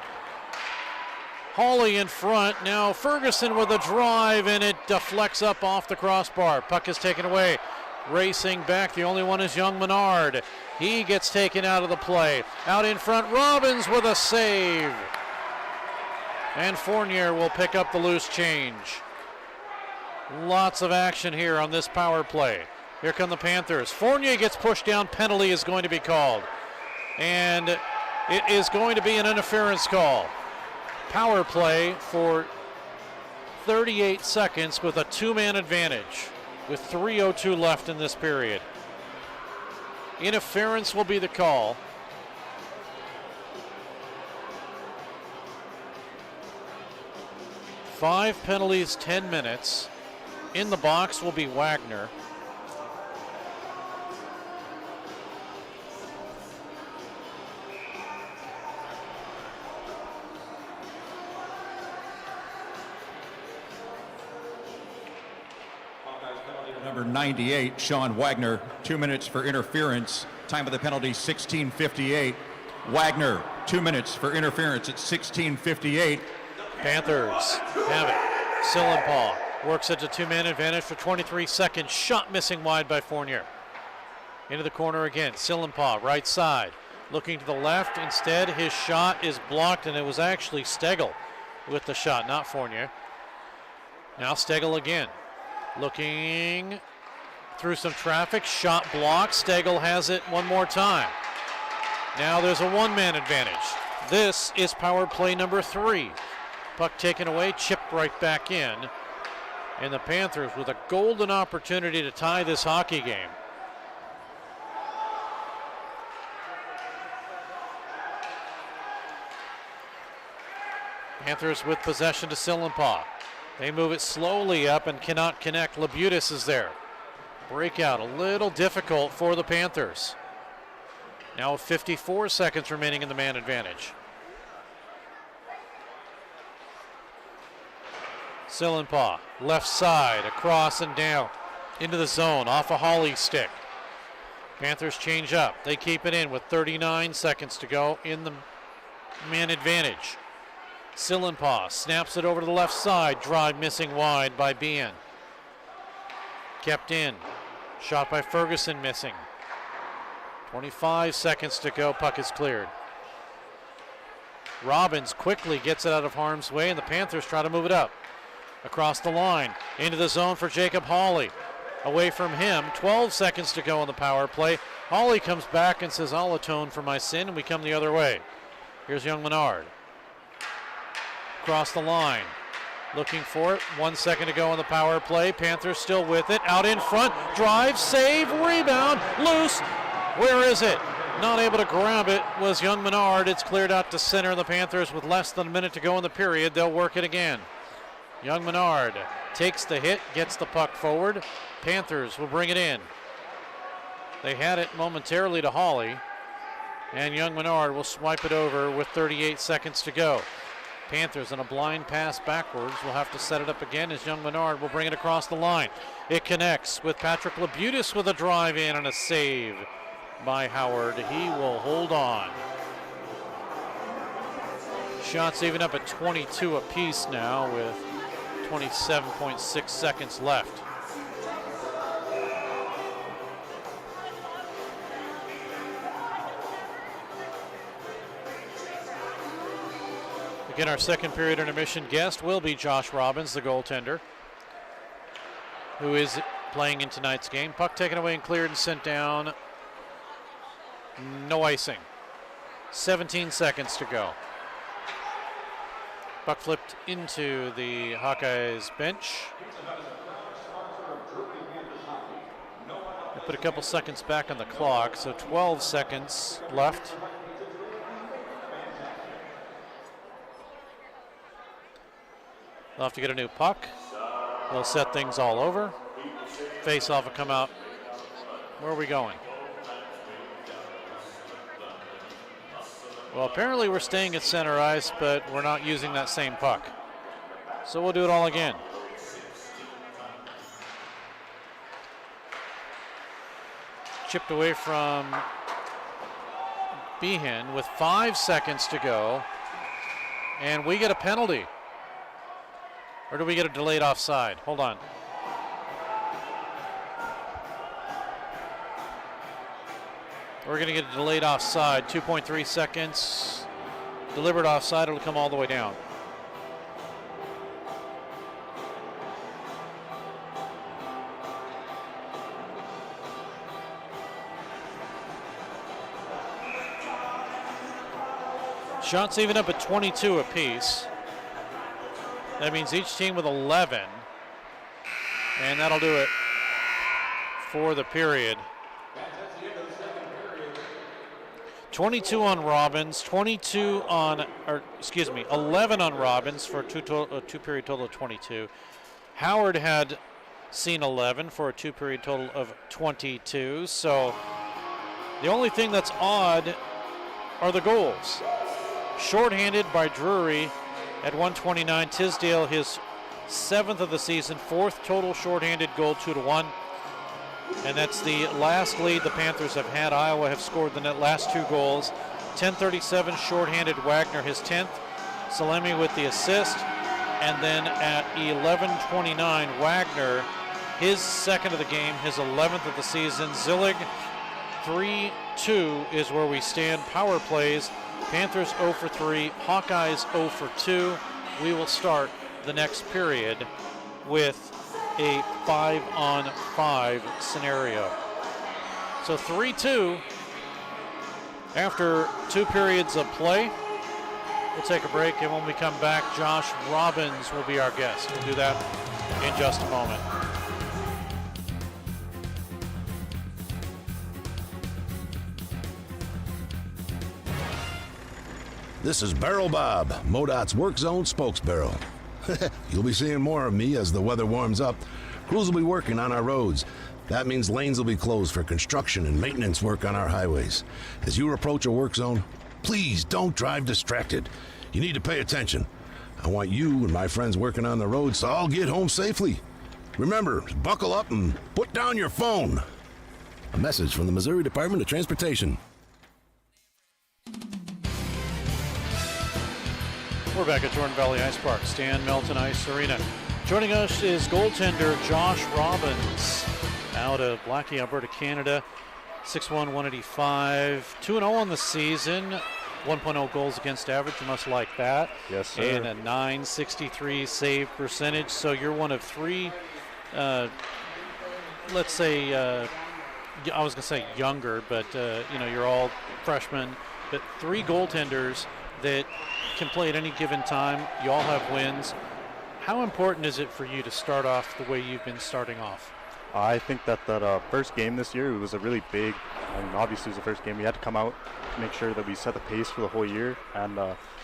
Hawley in front. Now Ferguson with a drive, and it deflects up off the crossbar. Puck is taken away. Racing back, the only one is Young-Bernard. He gets taken out of the play. Out in front, Robbins with a save. And Fournier will pick up the loose change. Lots of action here on this power play. Here come the Panthers. Fournier gets pushed down. Penalty is going to be called. And it is going to be an interference call. Power play for 38 seconds with a 2-man advantage with 3:02 left in this period. Interference will be the call. Five penalties, 10 minutes. In the box will be Wagner. Number 98, Sean Wagner, 2 minutes for interference. Time of the penalty, 16:58. Wagner, 2 minutes for interference at 16:58. Panthers have it. Sillenpaw works it to 2-man advantage for 23 seconds. Shot missing wide by Fournier. Into the corner again. Sillenpaw, right side. Looking to the left. Instead, his shot is blocked, and it was actually Stegel with the shot, not Fournier. Now Stegel again. Looking through some traffic. Shot blocked. Stegel has it one more time. Now there's a 1-man advantage. This is power play number 3. Puck taken away, chipped right back in. And the Panthers with a golden opportunity to tie this hockey game. Panthers with possession to Sillenpaw. They move it slowly up and cannot connect. Labutis is there. Breakout a little difficult for the Panthers. Now 54 seconds remaining in the man advantage. Sillenpaw, left side, across and down into the zone, off a Hawley's stick. Panthers change up. They keep it in with 39 seconds to go in the man advantage. Sillenpaw snaps it over to the left side. Drive missing wide by Behan. Kept in. Shot by Ferguson missing. 25 seconds to go. Puck is cleared. Robbins quickly gets it out of harm's way, and the Panthers try to move it up. Across the line. Into the zone for Jacob Hawley. Away from him. 12 seconds to go on the power play. Hawley comes back and says, I'll atone for my sin, and we come the other way. Here's young Menard. Across the line. Looking for it. 1 second to go on the power play. Panthers still with it. Out in front. Drive, save, rebound, loose. Where is it? Not able to grab it was young Menard. It's cleared out to center. The Panthers with less than a minute to go in the period. They'll work it again. Young Menard takes the hit, gets the puck forward. Panthers will bring it in. They had it momentarily to Hawley. And young Menard will swipe it over with 38 seconds to go. Panthers in a blind pass backwards will have to set it up again as young Menard will bring it across the line. It connects with Patrick Labutis with a drive in and a save by Howard. He will hold on. Shots even up at 22 apiece now with 27.6 seconds left. Again, our second period intermission guest will be Josh Robbins, the goaltender, who is playing in tonight's game. Puck taken away and cleared and sent down. No icing. 17 seconds to go. Puck flipped into the Hawkeyes bench. They put a couple seconds back on the clock, so 12 seconds left. They'll have to get a new puck. They'll set things all over. Face off and come out. Where are we going? Well, apparently we're staying at center ice, but we're not using that same puck. So we'll do it all again. Chipped away from Behan with 5 seconds to go. And we get a penalty. Or do we get a delayed offside? Hold on. We're going to get a delayed offside. 2.3 seconds. Delivered offside. It'll come all the way down. Shots even up at 22 apiece. That means each team with 11. And that'll do it for the period. 22 on Robbins, 11 on Robbins for a two-period total of 22. Howard had seen 11 for a two-period total of 22. So the only thing that's odd are the goals. Shorthanded by Drury at 129. Tisdale, his 7th of the season, 4th total shorthanded goal, 2-1. And that's the last lead the Panthers have had. Iowa have scored the last 2 goals. 10:37 shorthanded Wagner, his 10th. Salemi with the assist. And then at 11:29, Wagner, his 2nd of the game, his 11th of the season. Zillig, 3-2 is where we stand. Power plays. Panthers 0 for 3, Hawkeyes 0 for 2. We will start the next period with a 5-on-5 scenario. So 3-2 after 2 periods of play. We'll take a break, and when we come back, Josh Robbins will be our guest. We'll do that in just a moment. This is Barrel Bob, MoDOT's Work Zone spokesbarrel. You'll be seeing more of me as the weather warms up. Crews will be working on our roads. That means lanes will be closed for construction and maintenance work on our highways. As you approach a work zone, please don't drive distracted. You need to pay attention. I want you and my friends working on the roads to all get home safely. Remember, buckle up and put down your phone. A message from the Missouri Department of Transportation. We're back at Jordan Valley Ice Park, Stan Melton Ice Arena. Joining us is goaltender Josh Robbins out of Blackie, Alberta, Canada. 6'1", 185, 2-0 on the season. 1.0 goals against average, you must like that. Yes, sir. And a .963 save percentage. So you're one of 3, let's say, I was going to say younger, but, you're all freshmen, but 3 goaltenders that can play at any given time. You all have wins. How important is it for you to start off the way you've been starting off? I think that first game this year, it was a really big, obviously it was the first game. We had to come out, make sure that we set the pace for the whole year. And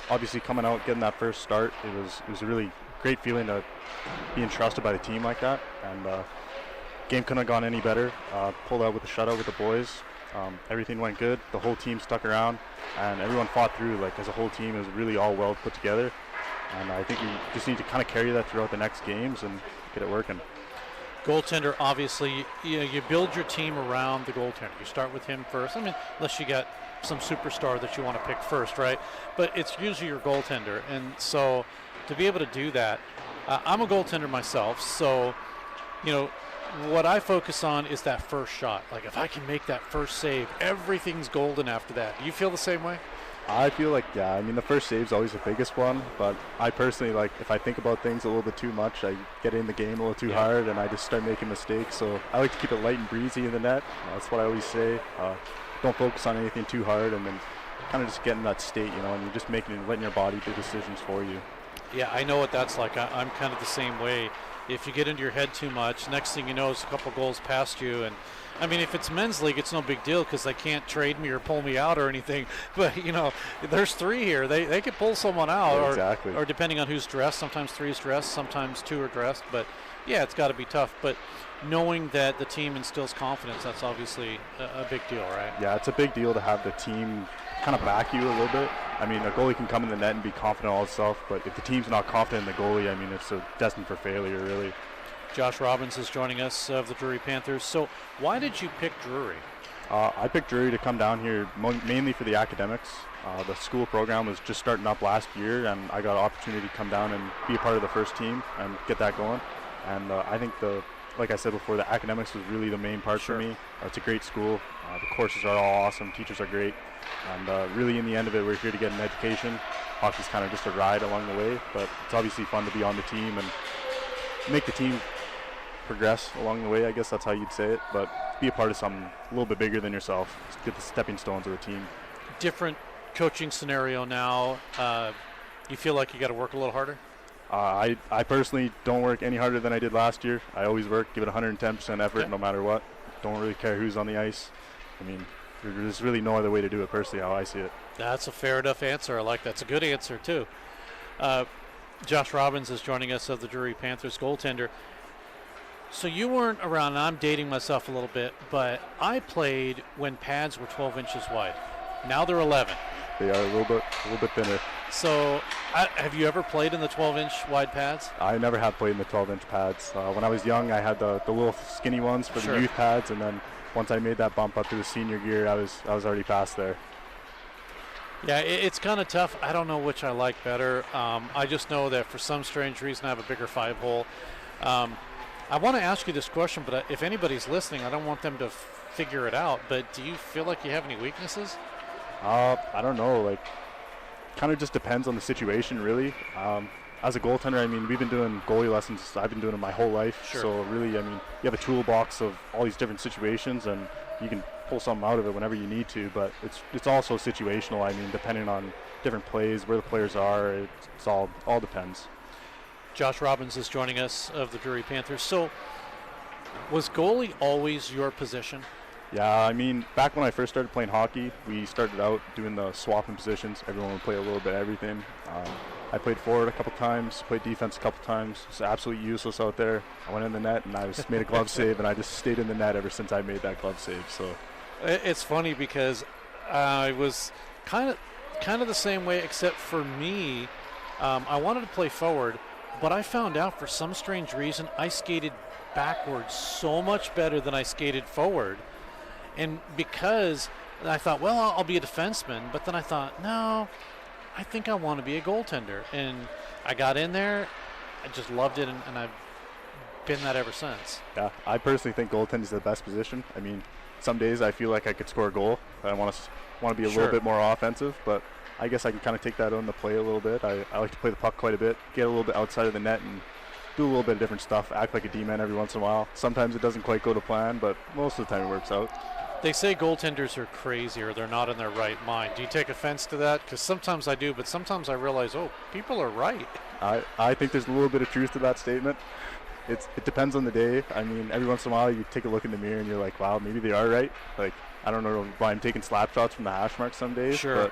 obviously coming out, getting that first start, it was a really great feeling to be entrusted by the team like that. And game couldn't have gone any better. Pulled out with a shutout with the boys. Everything went good. The whole team stuck around, and everyone fought through. Like as a whole team, it was really all well put together. And I think we just need to kind of carry that throughout the next games and get it working. Goaltender, obviously, you build your team around the goaltender. You start with him first. I mean, unless you got some superstar that you want to pick first, right? But it's usually your goaltender. And so to be able to do that, I'm a goaltender myself. So, what I focus on is that first shot. Like if I can make that first save, everything's golden after that. Do you feel the same way? I feel like, yeah, I mean, the first save's always the biggest one, but I personally, like, if I think about things a little bit too much, I get in the game a little too hard, and I just start making mistakes, so I like to keep it light and breezy in the net. That's what I always say. Don't focus on anything too hard, and then kind of just get in that state, and you're just letting your body do decisions for you. Yeah, I know what that's like. I'm kind of the same way. If you get into your head too much, next thing you know, it's a couple goals past you, and I mean, if it's men's league, it's no big deal because they can't trade me or pull me out or anything. But, there's 3 here. They could pull someone out. Yeah, exactly. Or depending on who's dressed. Sometimes 3 is dressed. Sometimes 2 are dressed. But, yeah, it's got to be tough. But knowing that the team instills confidence, that's obviously a big deal, right? Yeah, it's a big deal to have the team kind of back you a little bit. I mean, a goalie can come in the net and be confident all himself. But if the team's not confident in the goalie, I mean, it's destined for failure, really. Josh Robbins is joining us of the Drury Panthers. So why did you pick Drury? I picked Drury to come down here mainly for the academics. The school program was just starting up last year, and I got an opportunity to come down and be a part of the first team and get that going. And I think like I said before, the academics was really the main part for me. It's a great school. The courses are all awesome. Teachers are great. And really, in the end of it, we're here to get an education. Hockey's kind of just a ride along the way, but it's obviously fun to be on the team and make the team progress along the way. I guess that's how you'd say it, but be a part of something a little bit bigger than yourself. Just get the stepping stones of the team. Different Coaching scenario now. You feel like you got to work a little harder? I personally don't work any harder than I did last year. I always work, give it 110% effort no matter what. Don't really care who's on the ice. I mean, there's really no other way to do it personally, how I see it. That's a fair enough answer. I like that's a good answer too. Josh Robbins is joining us of the Drury Panthers, goaltender. So you weren't around, and I'm dating myself a little bit, but I played when pads were 12 inches wide. Now they're 11. They are a little bit thinner. So have you ever played in the 12-inch wide pads? I never have played in the 12-inch pads. When I was young, I had the little skinny ones for the youth pads, and then once I made that bump up to the senior gear, I was already past there. Yeah, it's kind of tough. I don't know which I like better. I just know that for some strange reason I have a bigger 5-hole. I want to ask you this question, but if anybody's listening, I don't want them to figure it out, but do you feel like you have any weaknesses? I don't know. Like, kind of just depends on the situation, really. As a goaltender, I mean, we've been doing goalie lessons. I've been doing it my whole life. Sure. So really, I mean, you have a toolbox of all these different situations, and you can pull something out of it whenever you need to. But it's also situational. I mean, depending on different plays, where the players are, it's all depends. Josh Robbins is joining us of the Drury Panthers. So, was goalie always your position? Yeah, I mean, back when I first started playing hockey, we started out doing the swapping positions. Everyone would play a little bit of everything. I played forward a couple times, played defense a couple times. It's absolutely useless out there. I went in the net and I made a glove save, and I just stayed in the net ever since I made that glove save. So, it's funny because I was kind of the same way, except for me, I wanted to play forward, but I found out for some strange reason I skated backwards so much better than I skated forward. And because I thought, well, I'll be a defenseman, but then I thought, no, I think I want to be a goaltender. And I got in there, I just loved it, and I've been that ever since. Yeah, I personally think goaltending is the best position. I mean, some days I feel like I could score a goal. I want to be a little bit more offensive, but I guess I can kind of take that on the play a little bit. I like to play the puck quite a bit, get a little bit outside of the net, and do a little bit of different stuff, act like a D-man every once in a while. Sometimes it doesn't quite go to plan, but most of the time it works out. They say goaltenders are crazy or they're not in their right mind. Do you take offense to that? Because sometimes I do, but sometimes I realize, oh, people are right. I think there's a little bit of truth to that statement. It depends on the day. I mean, every once in a while you take a look in the mirror and you're like, wow, maybe they are right. Like, I don't know why I'm taking slap shots from the hash mark some days, but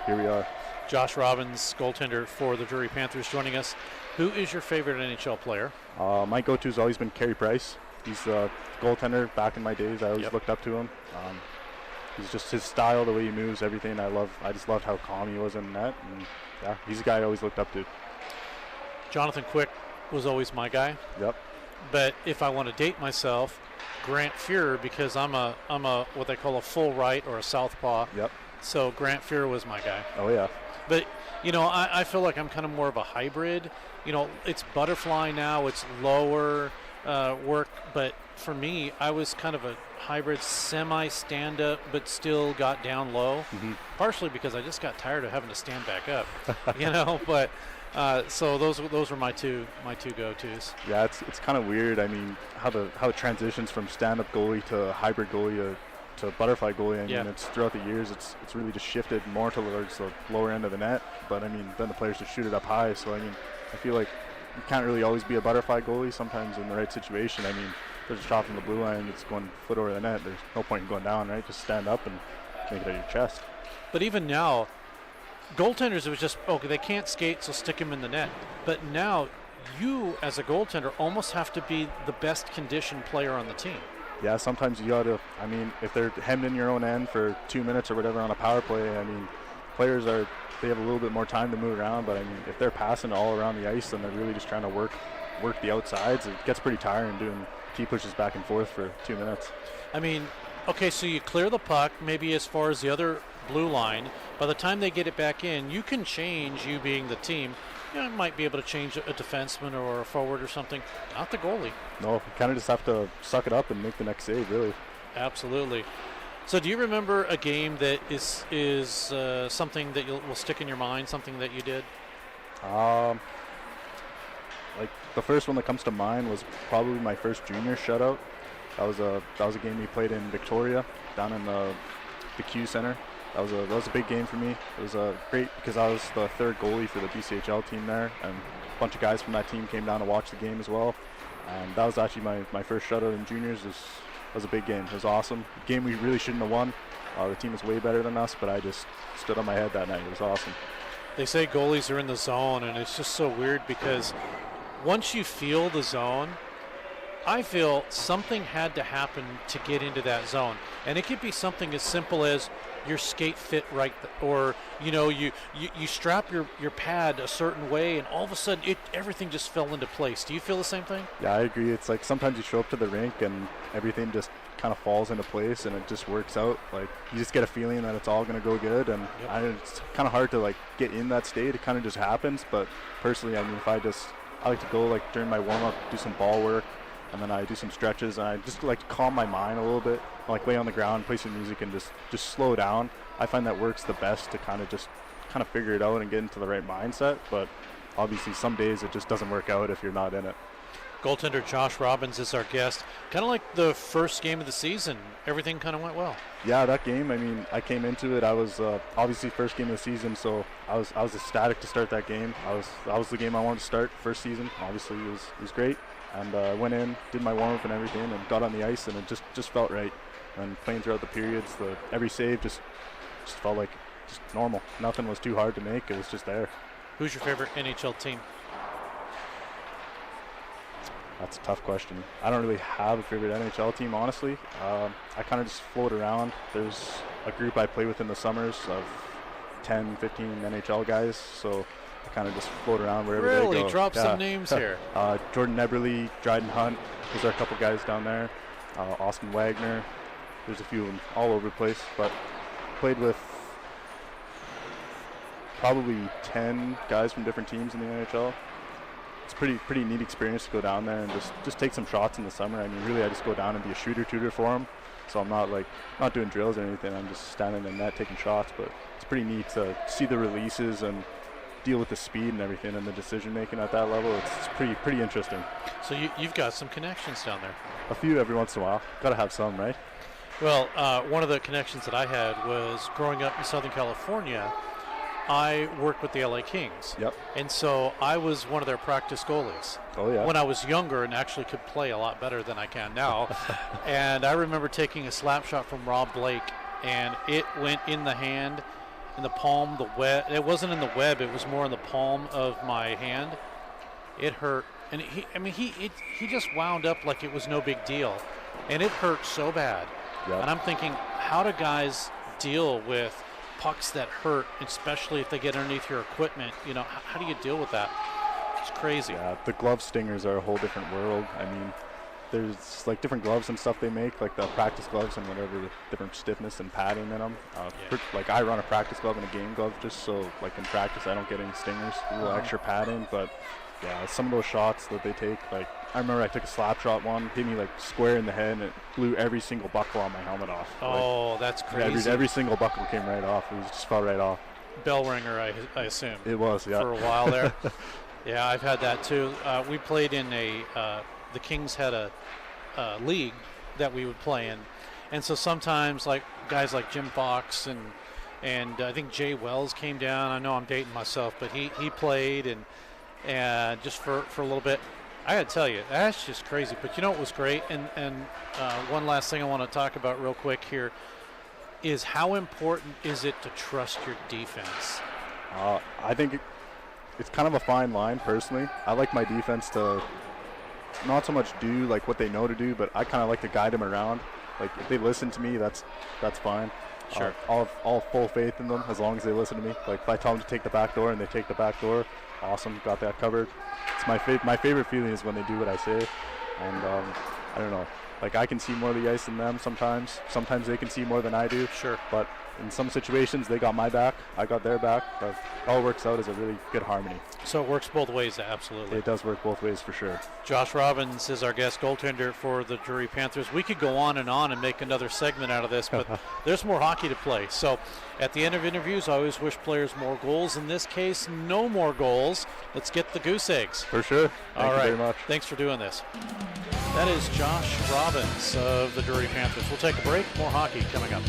here we are. Josh Robbins, goaltender for the Drury Panthers, joining us. Who is your favorite NHL player? My go-to has always been Carey Price. He's a goaltender back in my days. I always looked up to him. He's just his style, the way he moves, everything. I just loved how calm he was in net. And yeah, he's a guy I always looked up to. Jonathan Quick was always my guy. Yep. But if I want to date myself, Grant Fuhrer, because I'm a what they call a full right or a southpaw. Yep. So Grant Fuhrer was my guy. Oh yeah. But I feel like I'm kind of more of a hybrid. It's butterfly now. It's lower work, but for me, I was kind of a hybrid, semi-stand-up, but still got down low. Mm-hmm. Partially because I just got tired of having to stand back up, But so those were my two go-tos. Yeah, it's kind of weird. I mean, how it transitions from stand-up goalie to hybrid goalie to butterfly goalie. I mean, it's throughout the years, it's really just shifted more towards the lower end of the net. But I mean, then the players just shoot it up high. So I mean, I feel like you can't really always be a butterfly goalie. Sometimes in the right situation, I mean, there's a shot from the blue line, it's going foot over the net. There's no point in going down, right? Just stand up and make it out of your chest. But even now, goaltenders, it was just, okay, they can't skate, so stick him in the net. But now, you as a goaltender almost have to be the best conditioned player on the team. Yeah, sometimes you got to, I mean, if they're hemmed in your own end for 2 minutes or whatever on a power play, I mean, players they have a little bit more time to move around, but I mean, if they're passing all around the ice and they're really just trying to work the outsides, it gets pretty tiring doing key pushes back and forth for 2 minutes. I mean, okay, so you clear the puck, maybe as far as the other blue line. By the time they get it back in, you can change, you being the team. You might be able to change a defenseman or a forward or something, not the goalie. No, you kind of just have to suck it up and make the next save, really. Absolutely. So do you remember a game that is something that will stick in your mind, something that you did? Like the first one that comes to mind was probably my first junior shutout. That was a game we played in Victoria, down in the Q Center. That was a big game for me. It was great because I was the third goalie for the BCHL team there, and a bunch of guys from that team came down to watch the game as well. And that was actually my first shutout in juniors. It was a big game. It was awesome. A game we really shouldn't have won. The team was way better than us, but I just stood on my head that night. It was awesome. They say goalies are in the zone, and it's just so weird because once you feel the zone, I feel something had to happen to get into that zone. And it could be something as simple as your skate fit right, or you strap your pad a certain way, and all of a sudden everything just fell into place. Do you feel the same thing? Yeah, I agree. It's like sometimes you show up to the rink and everything just kind of falls into place and it just works out. Like you just get a feeling that it's all going to go good, and it's kind of hard to like get in that state. It kind of just happens. But personally, I mean, I like to go like during my warm up, do some ball work, and then I do some stretches, and I just like to calm my mind a little bit, like lay on the ground, play some music, and just slow down. I find that works the best to kind of figure it out and get into the right mindset. But obviously some days it just doesn't work out if you're not in it. Goaltender Josh Robbins is our guest. Kind of like the first game of the season, everything kind of went well. Yeah, that game, I mean, I came into it, I was obviously first game of the season, so I was ecstatic to start that game. That was the game I wanted to start first season. Obviously it was great. And I went in, did my warm-up and everything, and got on the ice, and it just felt right. And playing throughout the periods, every save just felt like just normal. Nothing was too hard to make. It was just there. Who's your favorite NHL team? That's a tough question. I don't really have a favorite NHL team, honestly. I kind of just float around. There's a group I play with in the summers of 10, 15 NHL guys, so I kind of just float around wherever they go. Really? Drop some names here. Jordan Eberle, Dryden Hunt. There's a couple guys down there. Austin Wagner. There's a few of them all over the place. But played with probably 10 guys from different teams in the NHL. It's pretty neat experience to go down there and just take some shots in the summer. I mean, really, I just go down and be a shooter for them. So I'm not doing drills or anything. I'm just standing in the net taking shots. But it's pretty neat to see the releases and deal with the speed and everything and the decision making at that level. It's pretty interesting. So you've got some connections down there. A few every once in a while. Got to have some, right? Well, one of the connections that I had was growing up in Southern California. I worked with the LA Kings. Yep. And so I was one of their practice goalies. Oh, yeah. When I was younger and actually could play a lot better than I can now. And I remember taking a slap shot from Rob Blake, and it went in the hand, in the palm, the web. It wasn't in the web, it was more in the palm of my hand. It hurt. And he just wound up like it was no big deal. And it hurt so bad. Yep. And I'm thinking, how do guys deal with pucks that hurt, especially if they get underneath your equipment? You know, how do you deal with that? It's crazy. Yeah, the glove stingers are a whole different world. I mean, there's like different gloves and stuff they make, like the practice gloves and whatever, the different stiffness and padding in them. Like I run a practice glove and a game glove just so like in practice I don't get any stingers, a little extra padding. But yeah, some of those shots that they take, like I remember I took a slap shot one, hit me like square in the head, and it blew every single buckle on my helmet off. Oh, that's crazy. Every single buckle came right off. It just fell right off. Bell ringer, I assume. It was, yeah. For a while there. Yeah, I've had that too. We played in the Kings had a league that we would play in. And so sometimes like guys like Jim Fox and I think Jay Wells came down. I know I'm dating myself, but he played and just for a little bit. I got to tell you, that's just crazy. But you know what was great? And one last thing I want to talk about real quick here is how important is it to trust your defense? I think it's kind of a fine line, personally. I like my defense to not so much do like what they know to do, but I kind of like to guide them around. Like if they listen to me, that's fine. Sure. I'll have full faith in them as long as they listen to me. Like if I tell them to take the back door and they take the back door, awesome, got that covered. It's my favorite feeling is when they do what I say. And I don't know, like I can see more of the ice than them sometimes. Sometimes they can see more than I do. Sure. But in some situations, they got my back, I got their back. But it all works out as a really good harmony. So it works both ways, absolutely. It does work both ways for sure. Josh Robbins is our guest goaltender for the Drury Panthers. We could go on and make another segment out of this, but there's more hockey to play. So at the end of interviews, I always wish players more goals. In this case, no more goals. Let's get the goose eggs. For sure. Thank you very much. Thanks for doing this. That is Josh Robbins of the Drury Panthers. We'll take a break. More hockey coming up.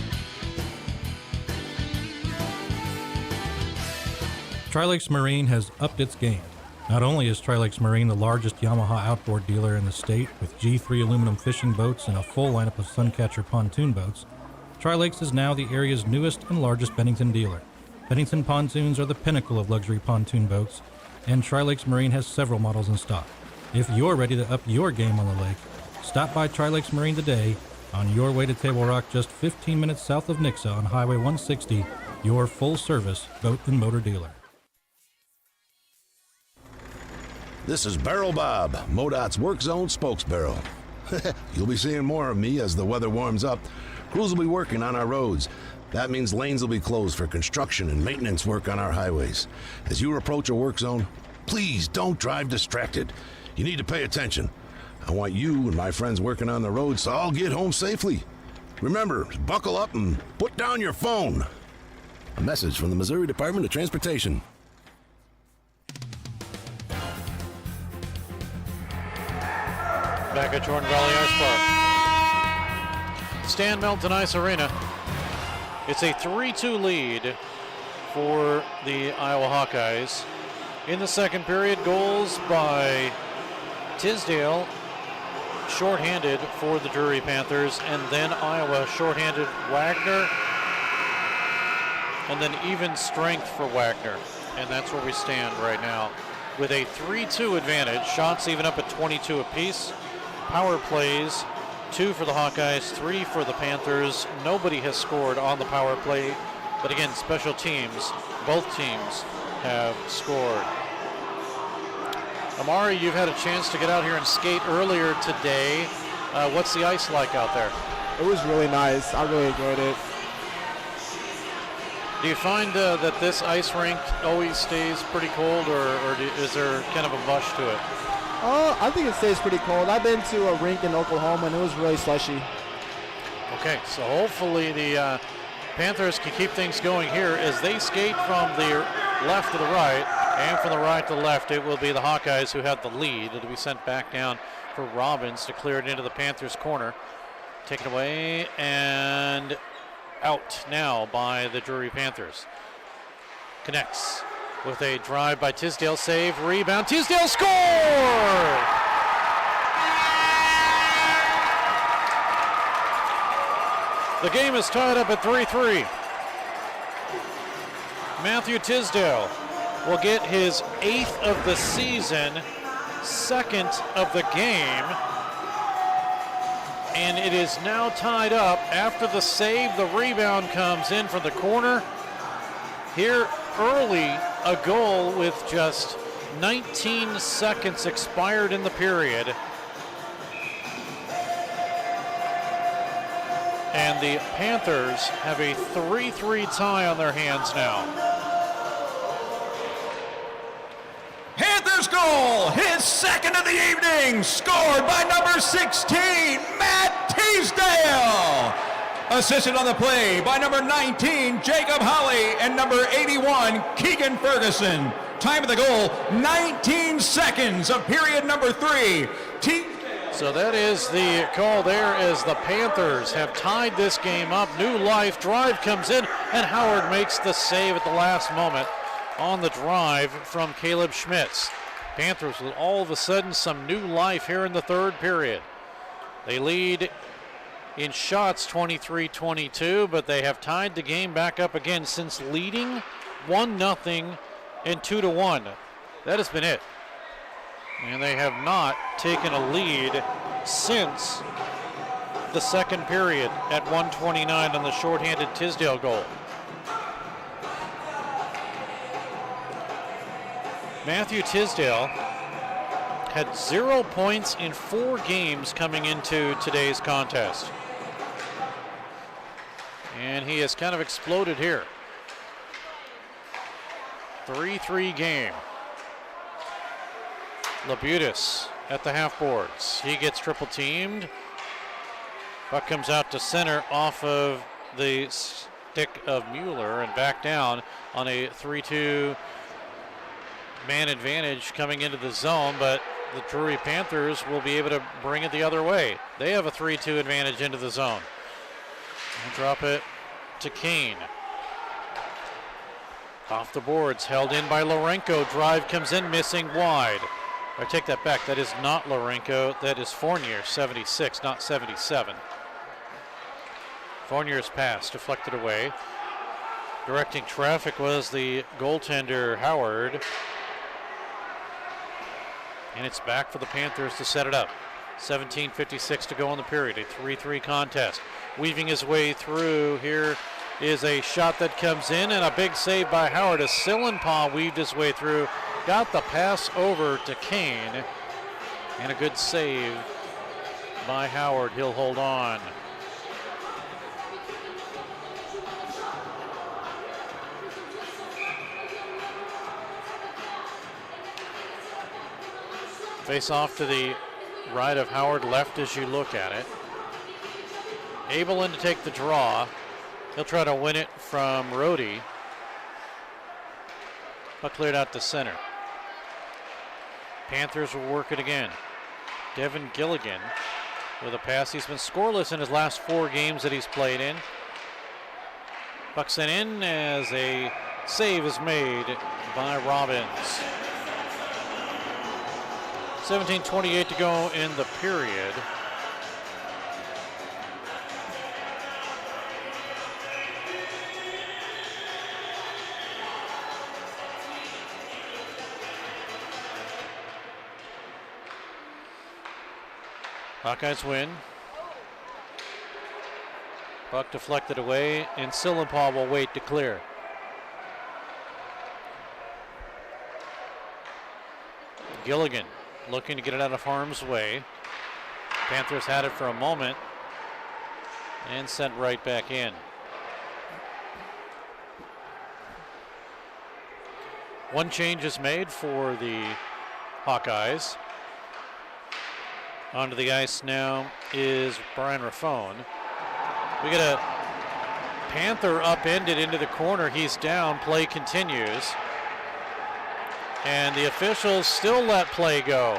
Tri-Lakes Marine has upped its game. Not only is Tri-Lakes Marine the largest Yamaha outboard dealer in the state with G3 aluminum fishing boats and a full lineup of Suncatcher pontoon boats, Tri-Lakes is now the area's newest and largest Bennington dealer. Bennington pontoons are the pinnacle of luxury pontoon boats, and Tri-Lakes Marine has several models in stock. If you're ready to up your game on the lake, stop by Tri-Lakes Marine today on your way to Table Rock, just 15 minutes south of Nixa on Highway 160, your full-service boat and motor dealer. This is Barrel Bob, MoDOT's Work Zone spokesbarrel. You'll be seeing more of me as the weather warms up. Crews will be working on our roads. That means lanes will be closed for construction and maintenance work on our highways. As you approach a work zone, please don't drive distracted. You need to pay attention. I want you and my friends working on the roads to all get home safely. Remember, buckle up and put down your phone. A message from the Missouri Department of Transportation. Back at Jordan Valley Ice Park. Stan Melton Ice Arena. It's a 3-2 lead for the Iowa Hawkeyes. In the second period, goals by Tisdale, shorthanded for the Drury Panthers, and then Iowa shorthanded Wagner, and then even strength for Wagner. And that's where we stand right now with a 3-2 advantage. Shots even up at 22 apiece. Power plays, 2 for the Hawkeyes, 3 for the Panthers. Nobody has scored on the power play, but again, special teams, both teams have scored. Amari, you've had a chance to get out here and skate earlier today. What's the ice like out there? It was really nice. I really enjoyed it. Do you find that this ice rink always stays pretty cold, or is there kind of a mush to it? I think it stays pretty cold. I've been to a rink in Oklahoma, and it was really slushy. Okay, so hopefully the Panthers can keep things going here as they skate from the left to the right. And from the right to left, it will be the Hawkeyes who have the lead. It'll be sent back down for Robbins to clear it into the Panthers' corner. Taken away and out now by the Drury Panthers. Connects with a drive by Tisdale, save, rebound, Tisdale score! The game is tied up at 3-3. Matthew Tisdale will get his 8th of the season, 2nd of the game, and it is now tied up after the save. The rebound comes in from the corner. Here early, a goal with just 19 seconds expired in the period. And the Panthers have a 3-3 tie on their hands now. Panthers goal, his 2nd of the evening, scored by number 16, Matt Teasdale. Assisted on the play by number 19, Jacob Holly, and number 81, Keegan Ferguson. Time of the goal, 19 seconds of period number 3. So that is the call there as the Panthers have tied this game up. New life, drive comes in, and Howard makes the save at the last moment on the drive from Caleb Schmitz. Panthers with all of a sudden some new life here in the 3rd period. They lead in shots 23-22, but they have tied the game back up again since leading 1-0 and 2-1. That has been it. And they have not taken a lead since the 2nd period at 1:29 on the shorthanded Tisdale goal. Matthew Tisdale had 0 points in 4 games coming into today's contest. And he has kind of exploded here. 3-3 game. Labutis at the half boards. He gets triple teamed. Puck comes out to center off of the stick of Mueller and back down on a 3-2 man advantage coming into the zone, but the Drury Panthers will be able to bring it the other way. They have a 3-2 advantage into the zone. And drop it to Kane. Off the boards, held in by Lourenco. Drive comes in, missing wide. I take that back. That is not Lourenco. That is Fournier, 76, not 77. Fournier's pass deflected away. Directing traffic was the goaltender, Howard. And it's back for the Panthers to set it up. 17:56 to go in the period. A 3-3 contest. Weaving his way through. Here is a shot that comes in and a big save by Howard as Sillenpaw weaved his way through. Got the pass over to Kane. And a good save by Howard. He'll hold on. Face off to the right of Howard, left as you look at it. Abelin to take the draw. He'll try to win it from Rhodey. But cleared out to center. Panthers will work it again. Devin Gilligan with a pass. He's been scoreless in his last 4 games that he's played in. Puck sent in as a save is made by Robbins. 17:28 to go in the period. Hawkeyes win. Puck deflected away, and Sillenpaw will wait to clear. Gilligan looking to get it out of harm's way. Panthers had it for a moment and sent right back in. One change is made for the Hawkeyes. Onto the ice now is Brian Raffone. We get a Panther upended into the corner. He's down. Play continues. and the officials still let play go.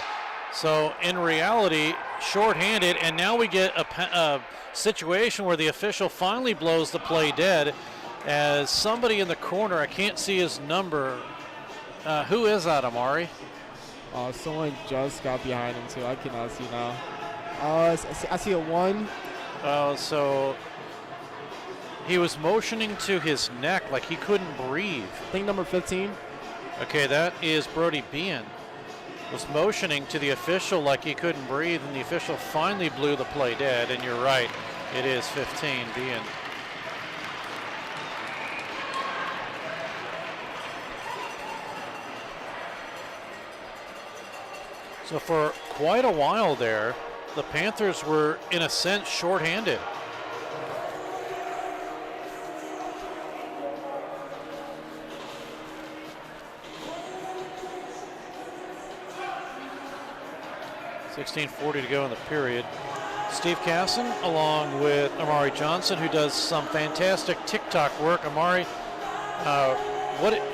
So in reality, shorthanded, and now we get a situation where the official finally blows the play dead as somebody in the corner, I can't see his number. Who is that, Amari? Someone just got behind him too. I cannot see now. I see a 1. So he was motioning to his neck like he couldn't breathe. I think number 15. Okay, that is Brody Bean. Was motioning to the official like he couldn't breathe, and the official finally blew the play dead, and you're right, it is 15, Bean. So for quite a while there, the Panthers were, in a sense, shorthanded. .40 to go in the period. Steve Casson along with Amari Johnson, who does some fantastic TikTok work. Amari,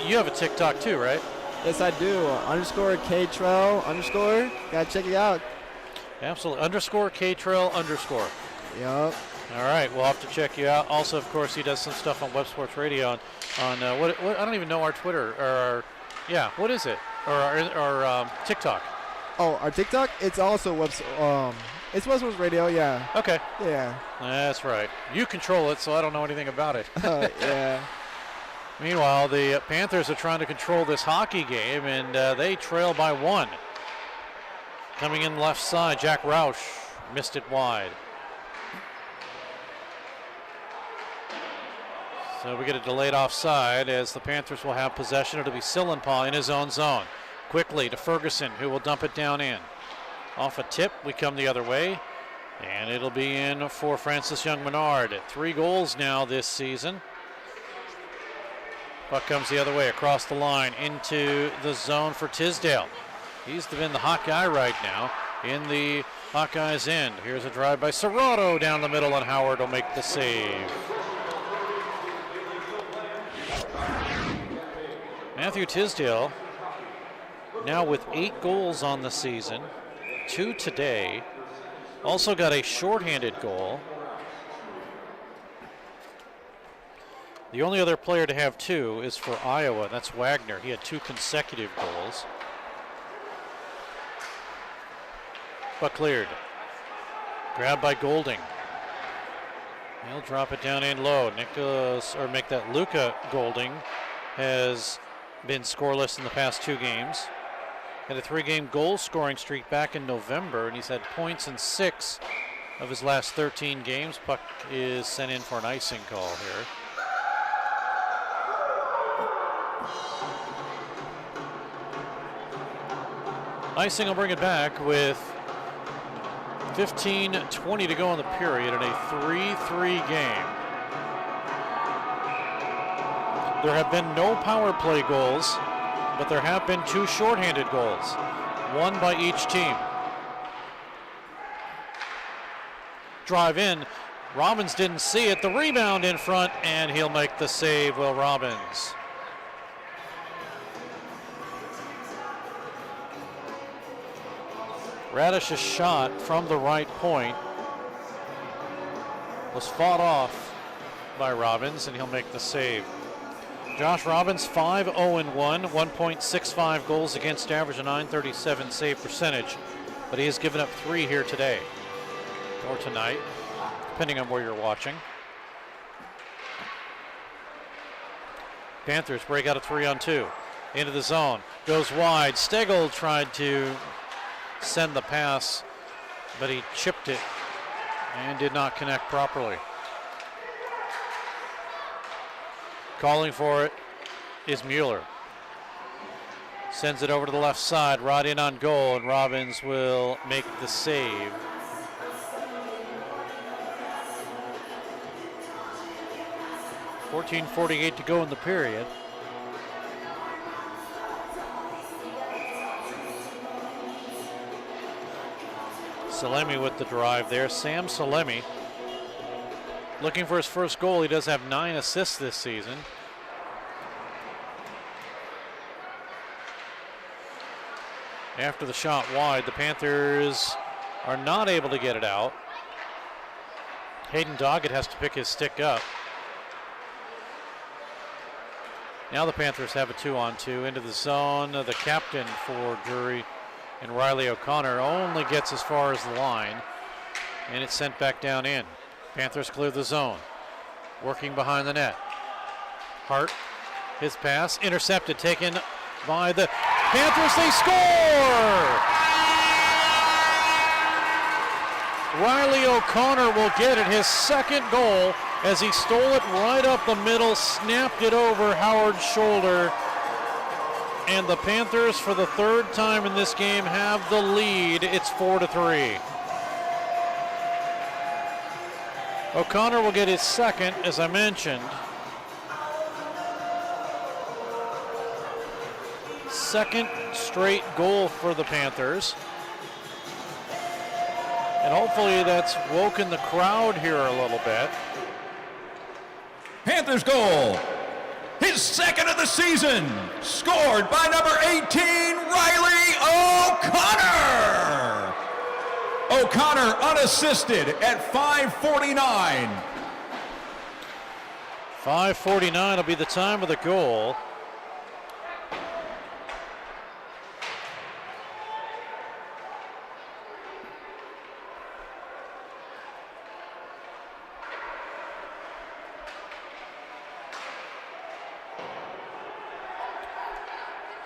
you have a TikTok too, right? Yes, I do. _K-Trail_. Gotta check it out. Absolutely. _K-Trail_. Yup. All right, we'll have to check you out. Also, of course, he does some stuff on Web Sports Radio on what I don't even know our Twitter or what is it? Or our TikTok. Oh, our TikTok? It's also it's Web Sports Radio, yeah. Okay. Yeah. That's right. You control it, so I don't know anything about it. Yeah. Meanwhile, the Panthers are trying to control this hockey game, and they trail by 1. Coming in left side, Jack Roush missed it wide. So we get a delayed offside as the Panthers will have possession. It'll be Sillenpaw in his own zone. Quickly to Ferguson, who will dump it down in. Off a tip, we come the other way, and it'll be in for Francis Young-Menard. 3 goals now this season. Puck comes the other way across the line into the zone for Tisdale. He's been the hot guy right now in the Hawkeyes end. Here's a drive by Serrato down the middle, and Howard will make the save. Matthew Tisdale now with 8 goals on the season, 2 today. Also got a shorthanded goal. The only other player to have 2 is for Iowa. That's Wagner. He had 2 consecutive goals. Puck cleared. Grabbed by Golding. He'll drop it down in low. Luca Golding has been scoreless in the past 2 games. Had a 3-game goal scoring streak back in November, and he's had points in 6 of his last 13 games. Puck is sent in for an icing call here. Icing will bring it back with 15:20 to go in the period in a 3-3 game. There have been no power play goals, but there have been 2 shorthanded goals, 1 by each team. Drive in. Robbins didn't see it. The rebound in front, and he'll make the save, Will Robbins. Radish's shot from the right point was fought off by Robbins, and he'll make the save. Josh Robbins, 5-0-1, 1.65 goals against average, a .937 save percentage, but he has given up 3 here today, or tonight, depending on where you're watching. Panthers break out a 3-on-2, into the zone, goes wide. Stegel tried to send the pass, but he chipped it and did not connect properly. Calling for it is Mueller. Sends it over to the left side, right in on goal, and Robbins will make the save. .48 to go in the period. Salemi with the drive there. Sam Salemi looking for his first goal. He does have 9 assists this season. after the shot wide. The Panthers are not able to get it out. Hayden Doggett has to pick his stick up. Now the Panthers have a 2-on-2 into the zone. The captain for Drury and Riley O'Connor only gets as far as the line, and it's sent back down in. Panthers clear the zone, working behind the net. Hart, his pass, intercepted, taken by the Panthers. They score! Riley O'Connor will get it, his second goal, as he stole it right up the middle, snapped it over Howard's shoulder. And the Panthers, for the third time in this game, have the lead. It's 4-3. O'Connor will get his second, as I mentioned. Second straight goal for the Panthers. And hopefully that's woken the crowd here a little bit. Panthers goal, his second of the season, scored by number 18, Riley O'Connor. O'Connor unassisted at 5:49. 5:49 will be the time of the goal.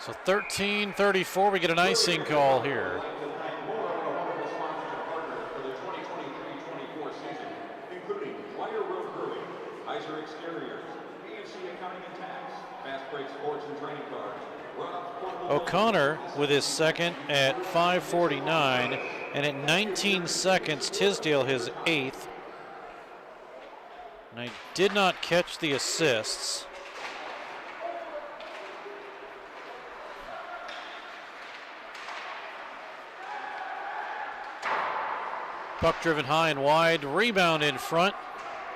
So 13:34, we get an icing call here. O'Connor with his second at 5:49, and at 19 seconds, Tisdale his eighth. And I did not catch the assists. Puck driven high and wide, rebound in front,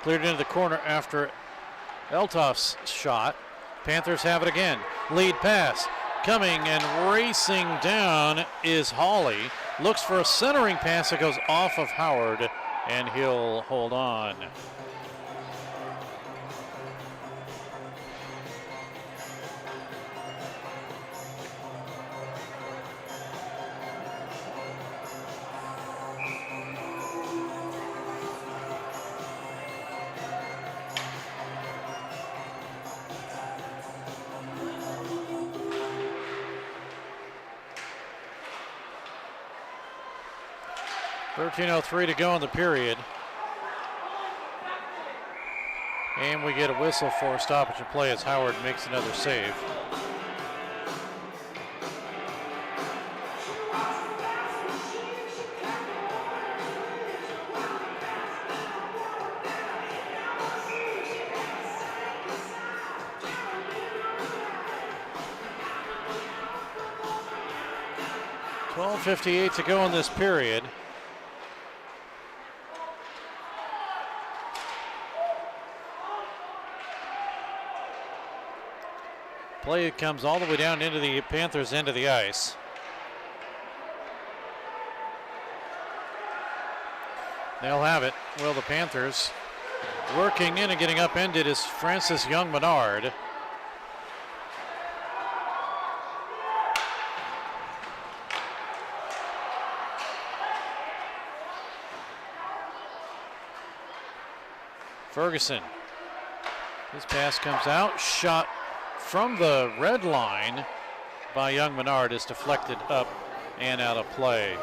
cleared into the corner after Eltoff's shot. Panthers have it again. Lead pass, coming and racing down is Hawley. Looks for a centering pass that goes off of Howard, and he'll hold on. .13:03 to go in the period. And we get a whistle for a stoppage of play as Howard makes another save. .12:58 to go in this period. Play comes all the way down into the Panthers' end of the ice. They'll have it. Well, the Panthers working in and getting upended is Francis Young-Menard. Ferguson. His pass comes out, shot from the red line by Young-Menard is deflected up and out of play.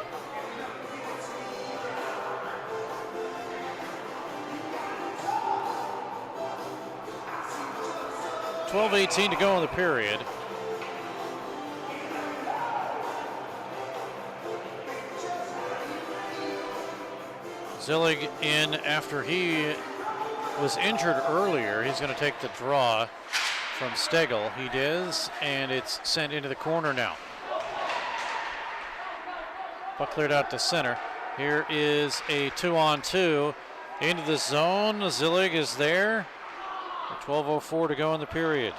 .12:18 to go in the period. Zillig in after he was injured earlier. He's going to take the draw from Stegel. He does, and it's sent into the corner now. Puck cleared out to center. Here is a 2-on-2 into the zone. Zillig is there. 12:04 to go in the period.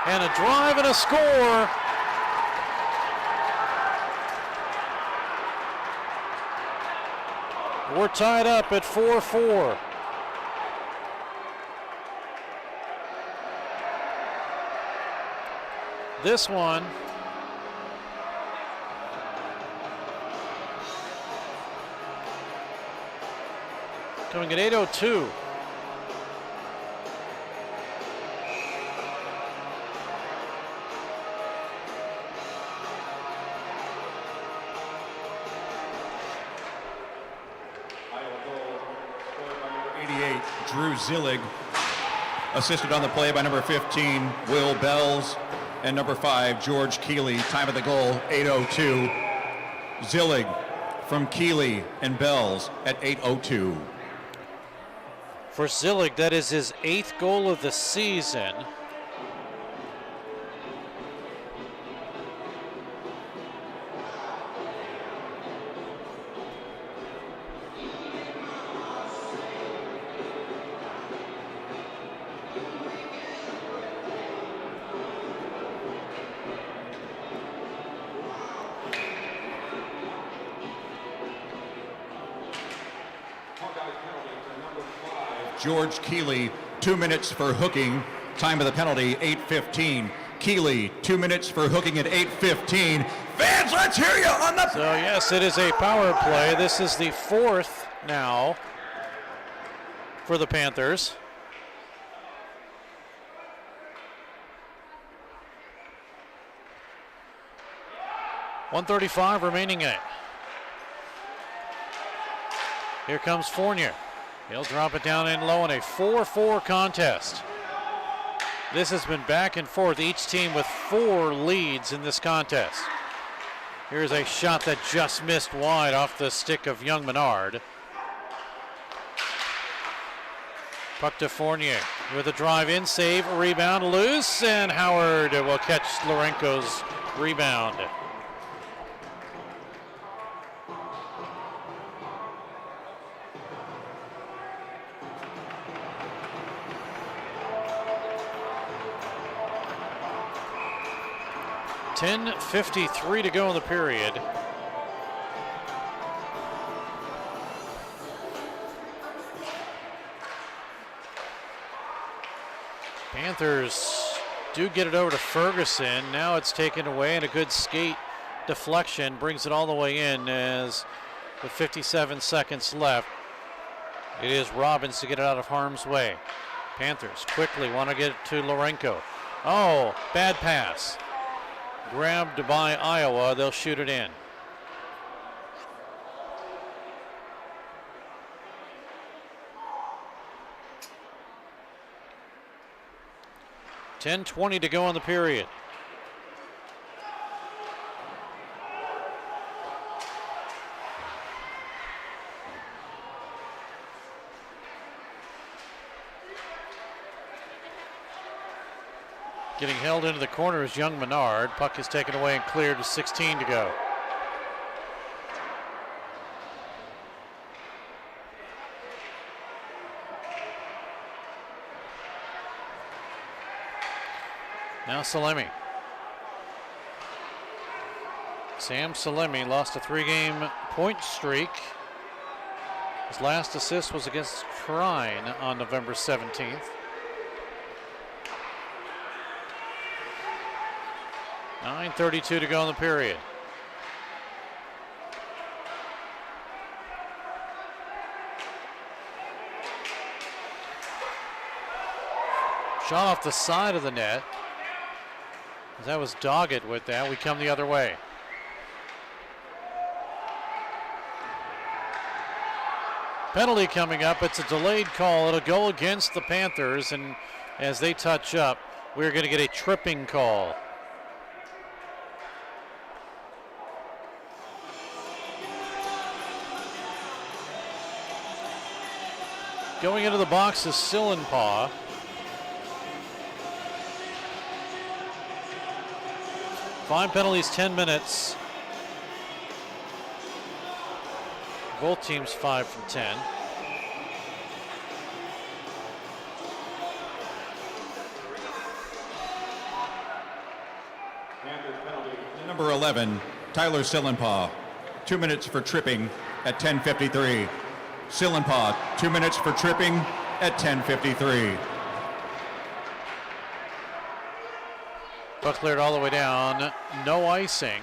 And a drive and a score. We're tied up at 4-4. This one coming at 8:02. Drew Zillig, assisted on the play by number 15, Will Bells, and number 5, George Keeley. Time of the goal, 8:02. Zillig from Keeley and Bells at 8:02. For Zillig, that is his 8th goal of the season. George Keeley, 2 minutes for hooking. Time of the penalty, 8:15. Keeley, 2 minutes for hooking at 8:15. Fans, let's hear you on the... So yes, it is a power play. This is the 4th now for the Panthers. .135 remaining in it. Here comes Fournier. He'll drop it down in low in a 4-4 contest. This has been back and forth, each team with 4 leads in this contest. Here's a shot that just missed wide off the stick of young Menard. Puck to Fournier with a drive in, save, rebound, loose, and Howard will catch Lorenko's rebound. .10:53 to go in the period. Panthers do get it over to Ferguson. Now it's taken away, and a good skate deflection brings it all the way in as with 57 seconds left. It is Robbins to get it out of harm's way. Panthers quickly want to get it to Lorenko. Oh, bad pass. Grabbed by Iowa, they'll shoot it in. .10:20 to go in the period. Getting held into the corner is young Menard. Puck is taken away and cleared to 16 to go. Now Salemi. Sam Salemi lost a 3-game point streak. His last assist was against Trine on November 17th. 9:32 to go in the period. Shot off the side of the net. That was Doggett with that. We come the other way. Penalty coming up. It's a delayed call. It'll go against the Panthers, and as they touch up, we're going to get a tripping call. Going into the box is Sillenpaw. Five penalties, 10 minutes. Both teams 5 from 10. number 11, Tyler Sillenpaw. 2 minutes for tripping at 10:53. Sillenpaw, 2 minutes for tripping at 10:53. Puck cleared all the way down. No icing.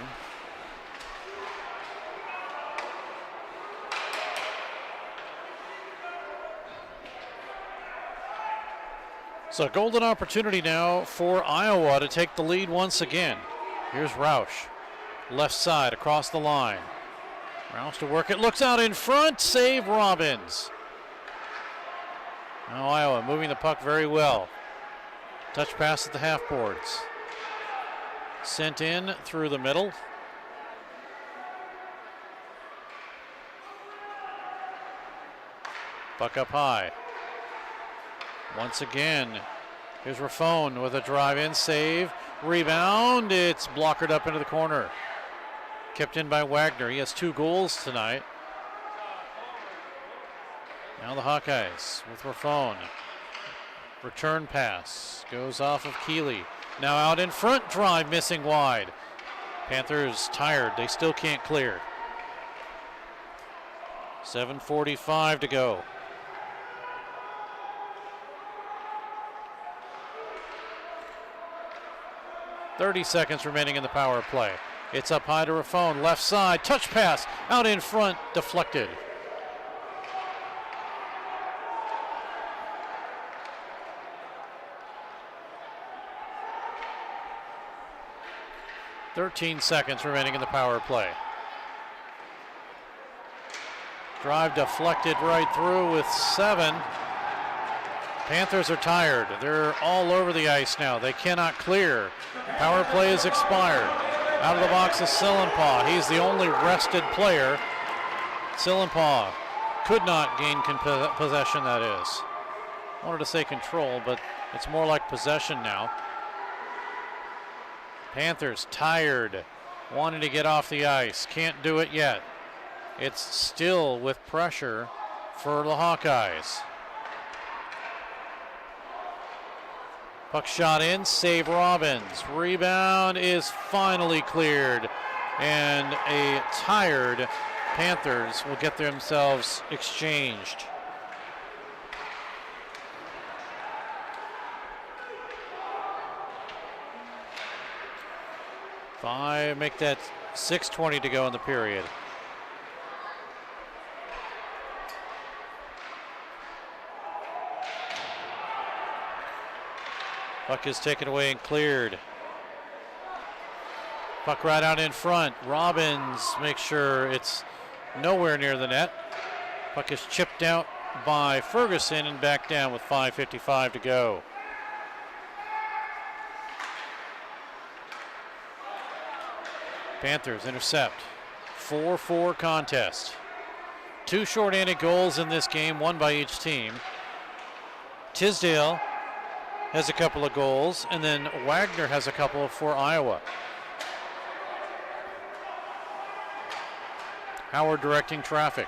So golden opportunity now for Iowa to take the lead once again. Here's Roush. Left side across the line. Roush to work it. Looks out in front. Save Robbins. Now Iowa moving the puck very well. Touch pass at the half boards. Sent in through the middle. Puck up high. Once again, here's Raffone with a drive-in save. Rebound, it's blockered up into the corner. Kept in by Wagner. He has 2 goals tonight. Now the Hawkeyes with Raffone. Return pass goes off of Keeley. Now out in front, drive missing wide. Panthers tired, they still can't clear. 7:45 to go. .30 seconds remaining in the power play. It's up high to Raffone, left side, touch pass, out in front, deflected. .13 seconds remaining in the power play. Drive deflected right through with 7. Panthers are tired. They're all over the ice now. They cannot clear. Power play is expired. Out of the box is Sillenpaw. He's the only rested player. Sillenpaw could not gain possession, that is. I wanted to say control, but it's more like possession now. Panthers tired, wanting to get off the ice. Can't do it yet. It's still with pressure for the Hawkeyes. Puck shot in, save Robbins. Rebound is finally cleared, and a tired Panthers will get themselves exchanged. Make that 6:20 to go in the period. Puck is taken away and cleared. Puck right out in front. Robbins makes sure it's nowhere near the net. Puck is chipped out by Ferguson and back down with 5:55 to go. Panthers intercept. 4-4 contest. 2 shorthanded goals in this game, 1 by each team. Tisdale has a couple of goals, and then Wagner has a couple for Iowa. Howard directing traffic.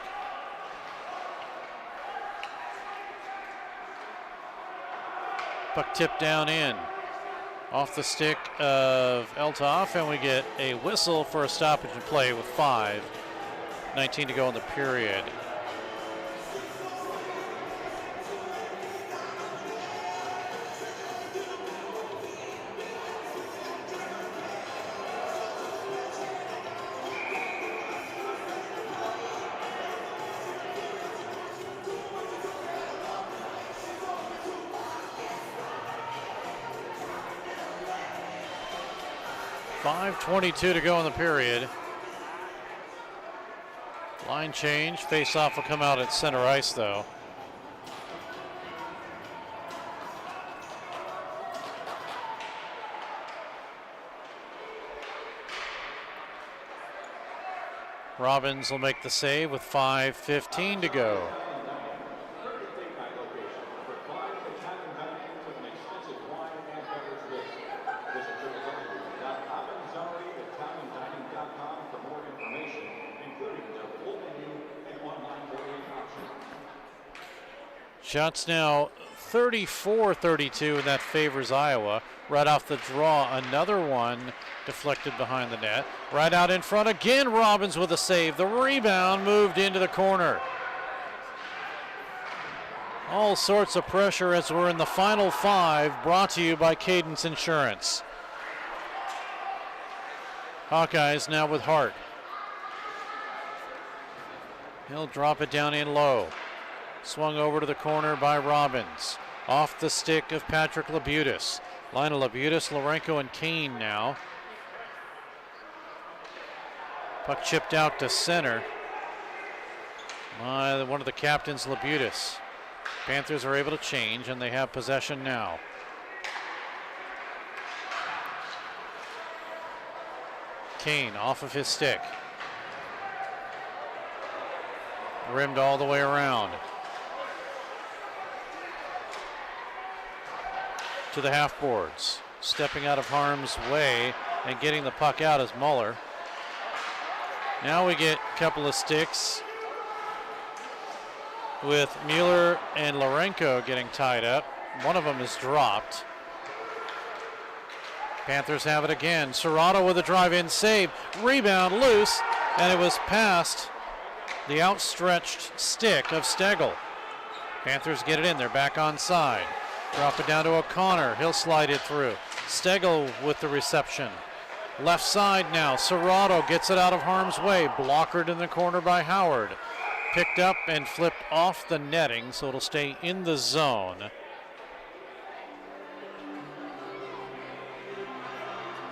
Puck tipped down in. Off the stick of Eltoff, and we get a whistle for a stoppage in play with 5:19 to go in the period. .22 to go in the period. Line change. Face-off will come out at center ice, though. Robbins will make the save with 5:15 to go. Shots now 34-32, and that favors Iowa. Right off the draw, another one deflected behind the net. Right out in front again, Robbins with a save. The rebound moved into the corner. All sorts of pressure as we're in the final 5, brought to you by Cadence Insurance. Hawkeyes now with Hart. He'll drop it down in low. Swung over to the corner by Robbins. Off the stick of Patrick Labutis. Lionel Labutis, Lourenco, and Kane now. Puck chipped out to center by one of the captains, Labutis. Panthers are able to change, and they have possession now. Kane off of his stick. Rimmed all the way around. To the half boards. Stepping out of harm's way and getting the puck out is Muller. Now we get a couple of sticks with Mueller and Lourenco getting tied up. One of them is dropped. Panthers have it again. Serrato with a drive-in save. Rebound loose, and it was past the outstretched stick of Stegel. Panthers get it in. They're back on side. Drop it down to O'Connor. He'll slide it through. Stegel with the reception. Left side now. Serrato gets it out of harm's way. Blockered in the corner by Howard. Picked up and flipped off the netting, so it'll stay in the zone.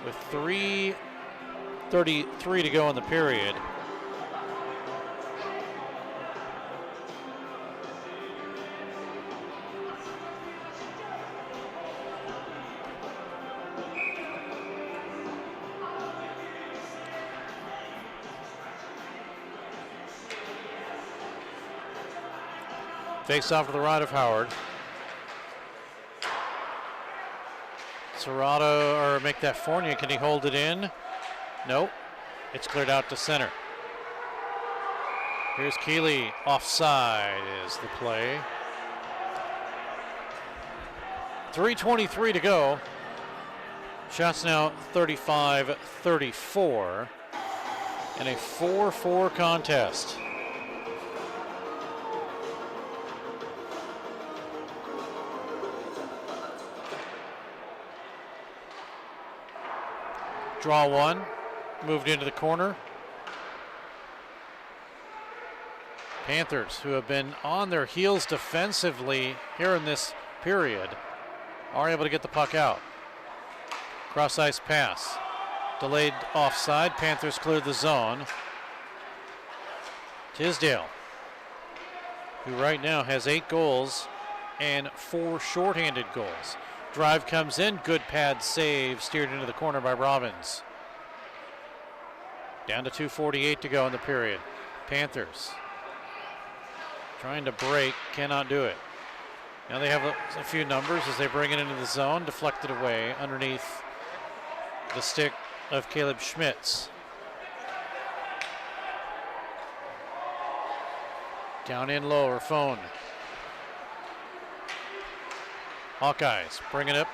With 3:33 to go in the period. Face off to the right of Howard. Serrato, or make that Fournier, can he hold it in? Nope. It's cleared out to center. Here's Keeley. Offside is the play. 3:23 to go. Shots now 35-34 in a 4-4 contest. Draw one, moved into the corner. Panthers, who have been on their heels defensively here in this period, are able to get the puck out. Cross ice pass, delayed offside. Panthers cleared the zone. Tisdale, who right now has 8 goals and 4 shorthanded goals. Drive comes in, good pad save, steered into the corner by Robbins. Down to 2:48 to go in the period. Panthers trying to break, cannot do it. Now they have a few numbers as they bring it into the zone, deflected away underneath the stick of Caleb Schmitz. Down in low, or phone. Hawkeyes bring it up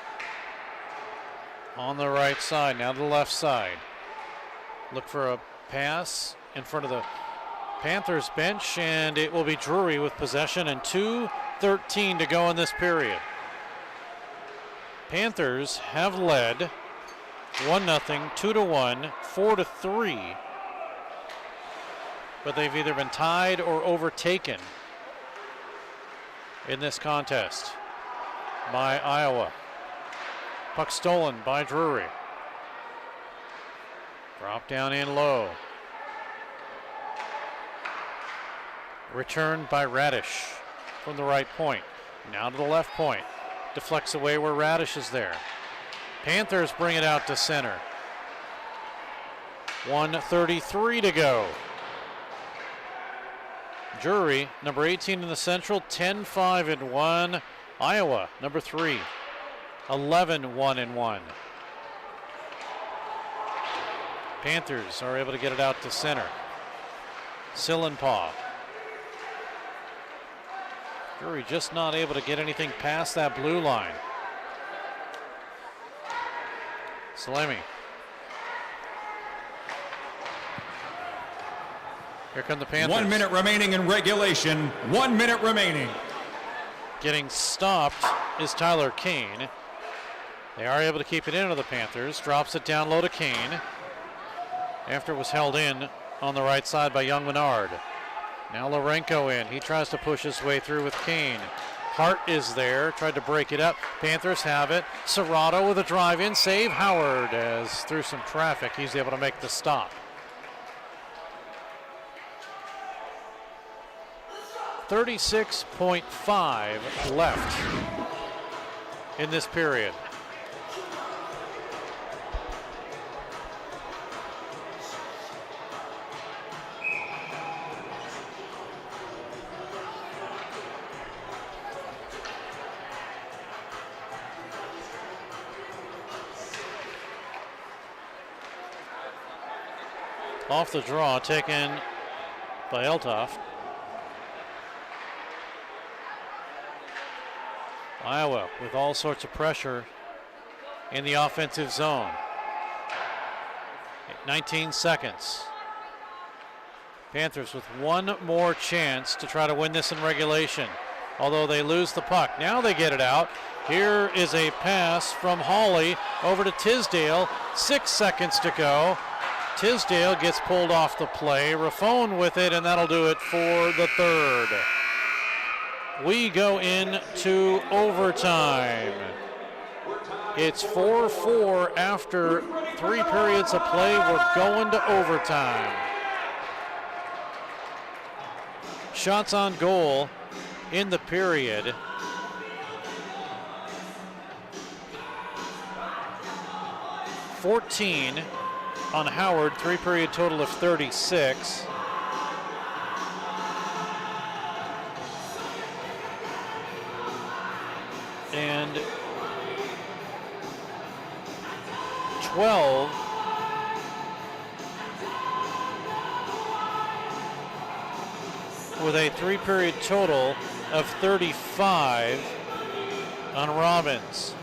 on the right side, now to the left side. Look for a pass in front of the Panthers bench, and it will be Drury with possession, and 2:13 to go in this period. Panthers have led 1-0, 2-1, 4-3, but they've either been tied or overtaken in this contest by Iowa. Puck stolen by Drury. Drop down in low. Returned by Radish from the right point. Now to the left point. Deflects away where Radish is there. Panthers bring it out to center. 1:33 to go. Drury, number 18 in the Central, 10-5-1. Iowa, number 3, 11-1-1. Panthers are able to get it out to center. Sillenpaw Drury just not able to get anything past that blue line. Salemi. Here come the Panthers. 1 minute remaining in regulation. 1 minute remaining. Getting stopped is Tyler Kane. They are able to keep it into the Panthers. Drops it down low to Kane. After it was held in on the right side by Young Menard. Now Lourenco in. He tries to push his way through with Kane. Hart is there. Tried to break it up. Panthers have it. Serrato with a drive-in save. Howard, as through some traffic, he's able to make the stop. 36.5 left in this period. Off the draw, taken by Eltoft. Iowa with all sorts of pressure in the offensive zone. 19 seconds. Panthers with one more chance to try to win this in regulation, although they lose the puck. Now they get it out. Here is a pass from Hawley over to Tisdale. 6 seconds to go. Tisdale gets pulled off the play. Raffone with it, and that'll do it for the third. We go into overtime. It's 4-4 after 3 periods of play. We're going to overtime. Shots on goal in the period. $14 on Howard, 3-period total of 36. And 12 with a 3-period total of 35 on Robbins.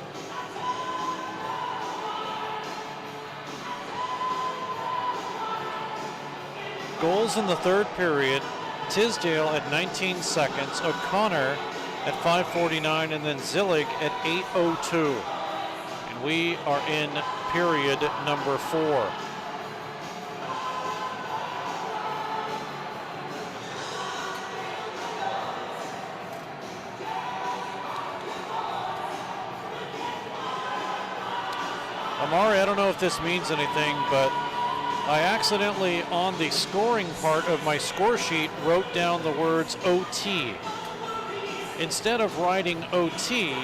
Goals in the third period, Tisdale at 19 seconds, O'Connor at 5:49, and then Zillig at 8:02. And we are in period number 4. Amari, I don't know if this means anything, but I accidentally, on the scoring part of my score sheet, wrote down the words OT. Instead of writing OT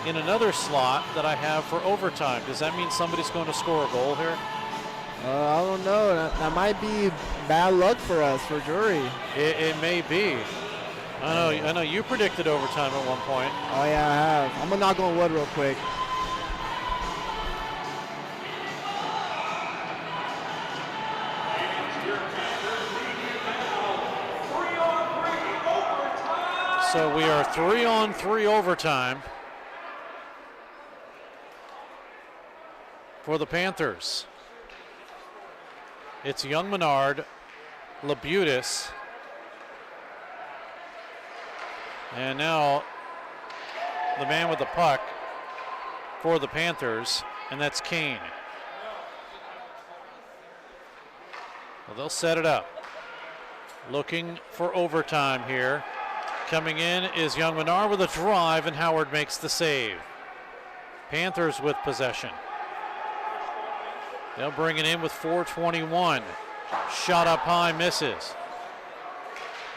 in another slot that I have for overtime. Does that mean somebody's going to score a goal here? I don't know. That might be bad luck for us, for Drury. It may be. I know you predicted overtime at one point. Oh, yeah, I have. I'm going to knock on wood real quick. So we are 3-on-3 overtime for the Panthers. It's Young Menard, Labutis, and now the man with the puck for the Panthers, and that's Kane. Well, they'll set it up. Looking for overtime here. Coming in is Young Menard with a drive, and Howard makes the save. Panthers with possession. They'll bring it in with 4:21. Shot up high, misses.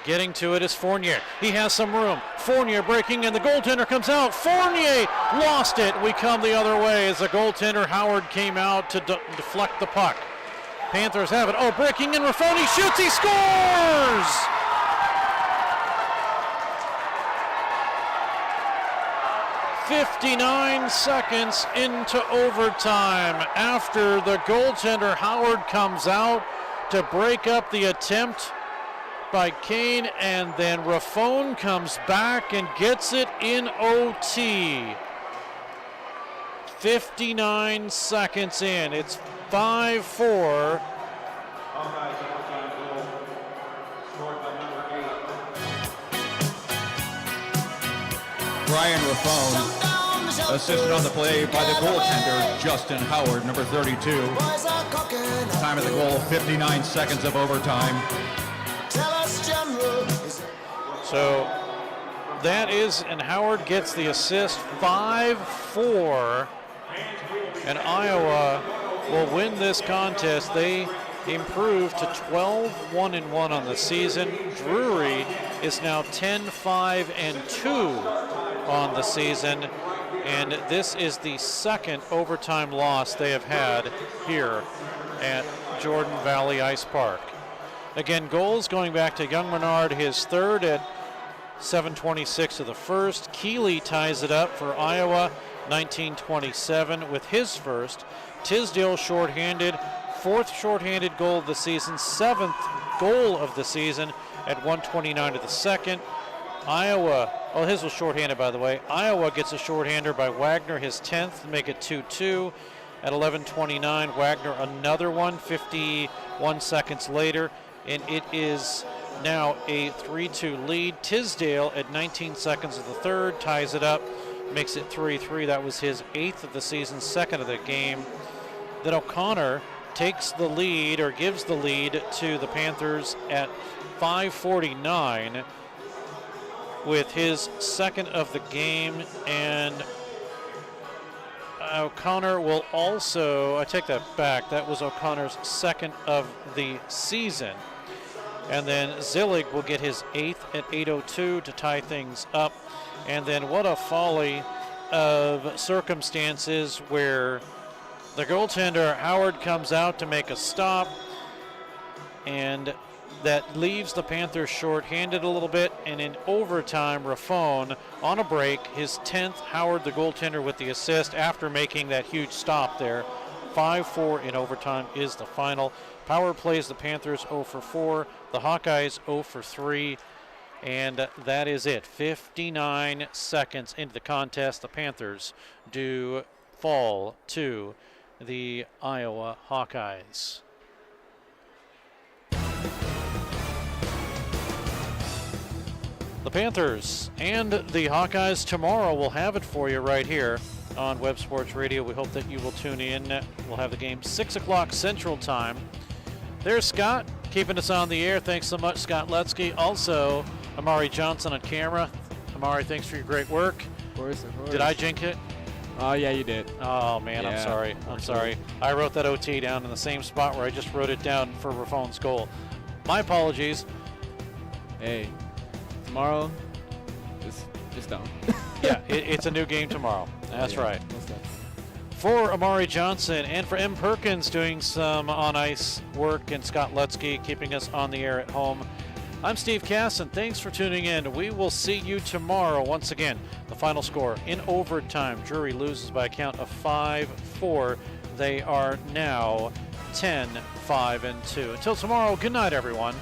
Getting to it is Fournier. He has some room. Fournier breaking, and the goaltender comes out. Fournier lost it. We come the other way as the goaltender Howard came out to deflect the puck. Panthers have it. Oh, breaking in, Raffone shoots, he scores! "59 seconds into overtime after the goaltender Howard comes out to break up the attempt by Kane, and then Raffone comes back and gets it in OT. 59 seconds in. It's 5-4. Brian Raffone, assisted on the play by the goaltender, Justin Howard, number 32. Time of the goal, 59 seconds of overtime. So that is, and Howard gets the assist, 5-4. And Iowa will win this contest. They improve to 12-1-1 on the season. Drury is now 10-5-2 on the season, and this is the second overtime loss they have had here at Jordan Valley Ice Park. Again, goals going back to Young Menard, his third at 7:26 of the first. Keeley ties it up for Iowa, 19:27 with his first. Tisdale shorthanded, fourth shorthanded goal of the season, seventh goal of the season at 1:29 of the second. Iowa, oh, his was shorthanded, by the way. Iowa gets a shorthander by Wagner, his 10th, to make it 2-2. At 11:29, Wagner another one, 51 seconds later, and it is now a 3-2 lead. Tisdale at 19 seconds of the third ties it up, makes it 3-3. That was his 8th of the season, 2nd of the game. Then O'Connor takes the lead, or gives the lead to the Panthers at 5:49 with his 2nd of the game, and O'Connor will also, I take that back, that was O'Connor's 2nd of the season. And then Zillig will get his 8th at 8:02 to tie things up. And then what a folly of circumstances where the goaltender Howard comes out to make a stop, and that leaves the Panthers short-handed a little bit, and in overtime, Raffone on a break, his 10th, Howard the goaltender with the assist after making that huge stop there. 5-4 in overtime is the final. Power plays the Panthers 0 for 4, the Hawkeyes 0 for 3, and that is it. 59 seconds into the contest, the Panthers do fall to the Iowa Hawkeyes. The Panthers and the Hawkeyes tomorrow will have it for you right here on Web Sports Radio. We hope that you will tune in. We'll have the game 6 o'clock Central Time. There's Scott keeping us on the air. Thanks so much, Scott Lutzke. Also, Amari Johnson on camera. Amari, thanks for your great work. Of course. Did I jinx it? Oh, yeah, you did. Oh, man, yeah, I'm sorry. I wrote that OT down in the same spot where I just wrote it down for Raffone's goal. My apologies. Hey, tomorrow, just don't. Yeah, it's a new game tomorrow. That's right. For Amari Johnson and for M. Perkins doing some on-ice work, and Scott Lutzke keeping us on the air at home, I'm Steve Casson. Thanks for tuning in. We will see you tomorrow. Once again, the final score in overtime. Drury loses by a count of 5-4. They are now 10-5-2. Until tomorrow, good night, everyone.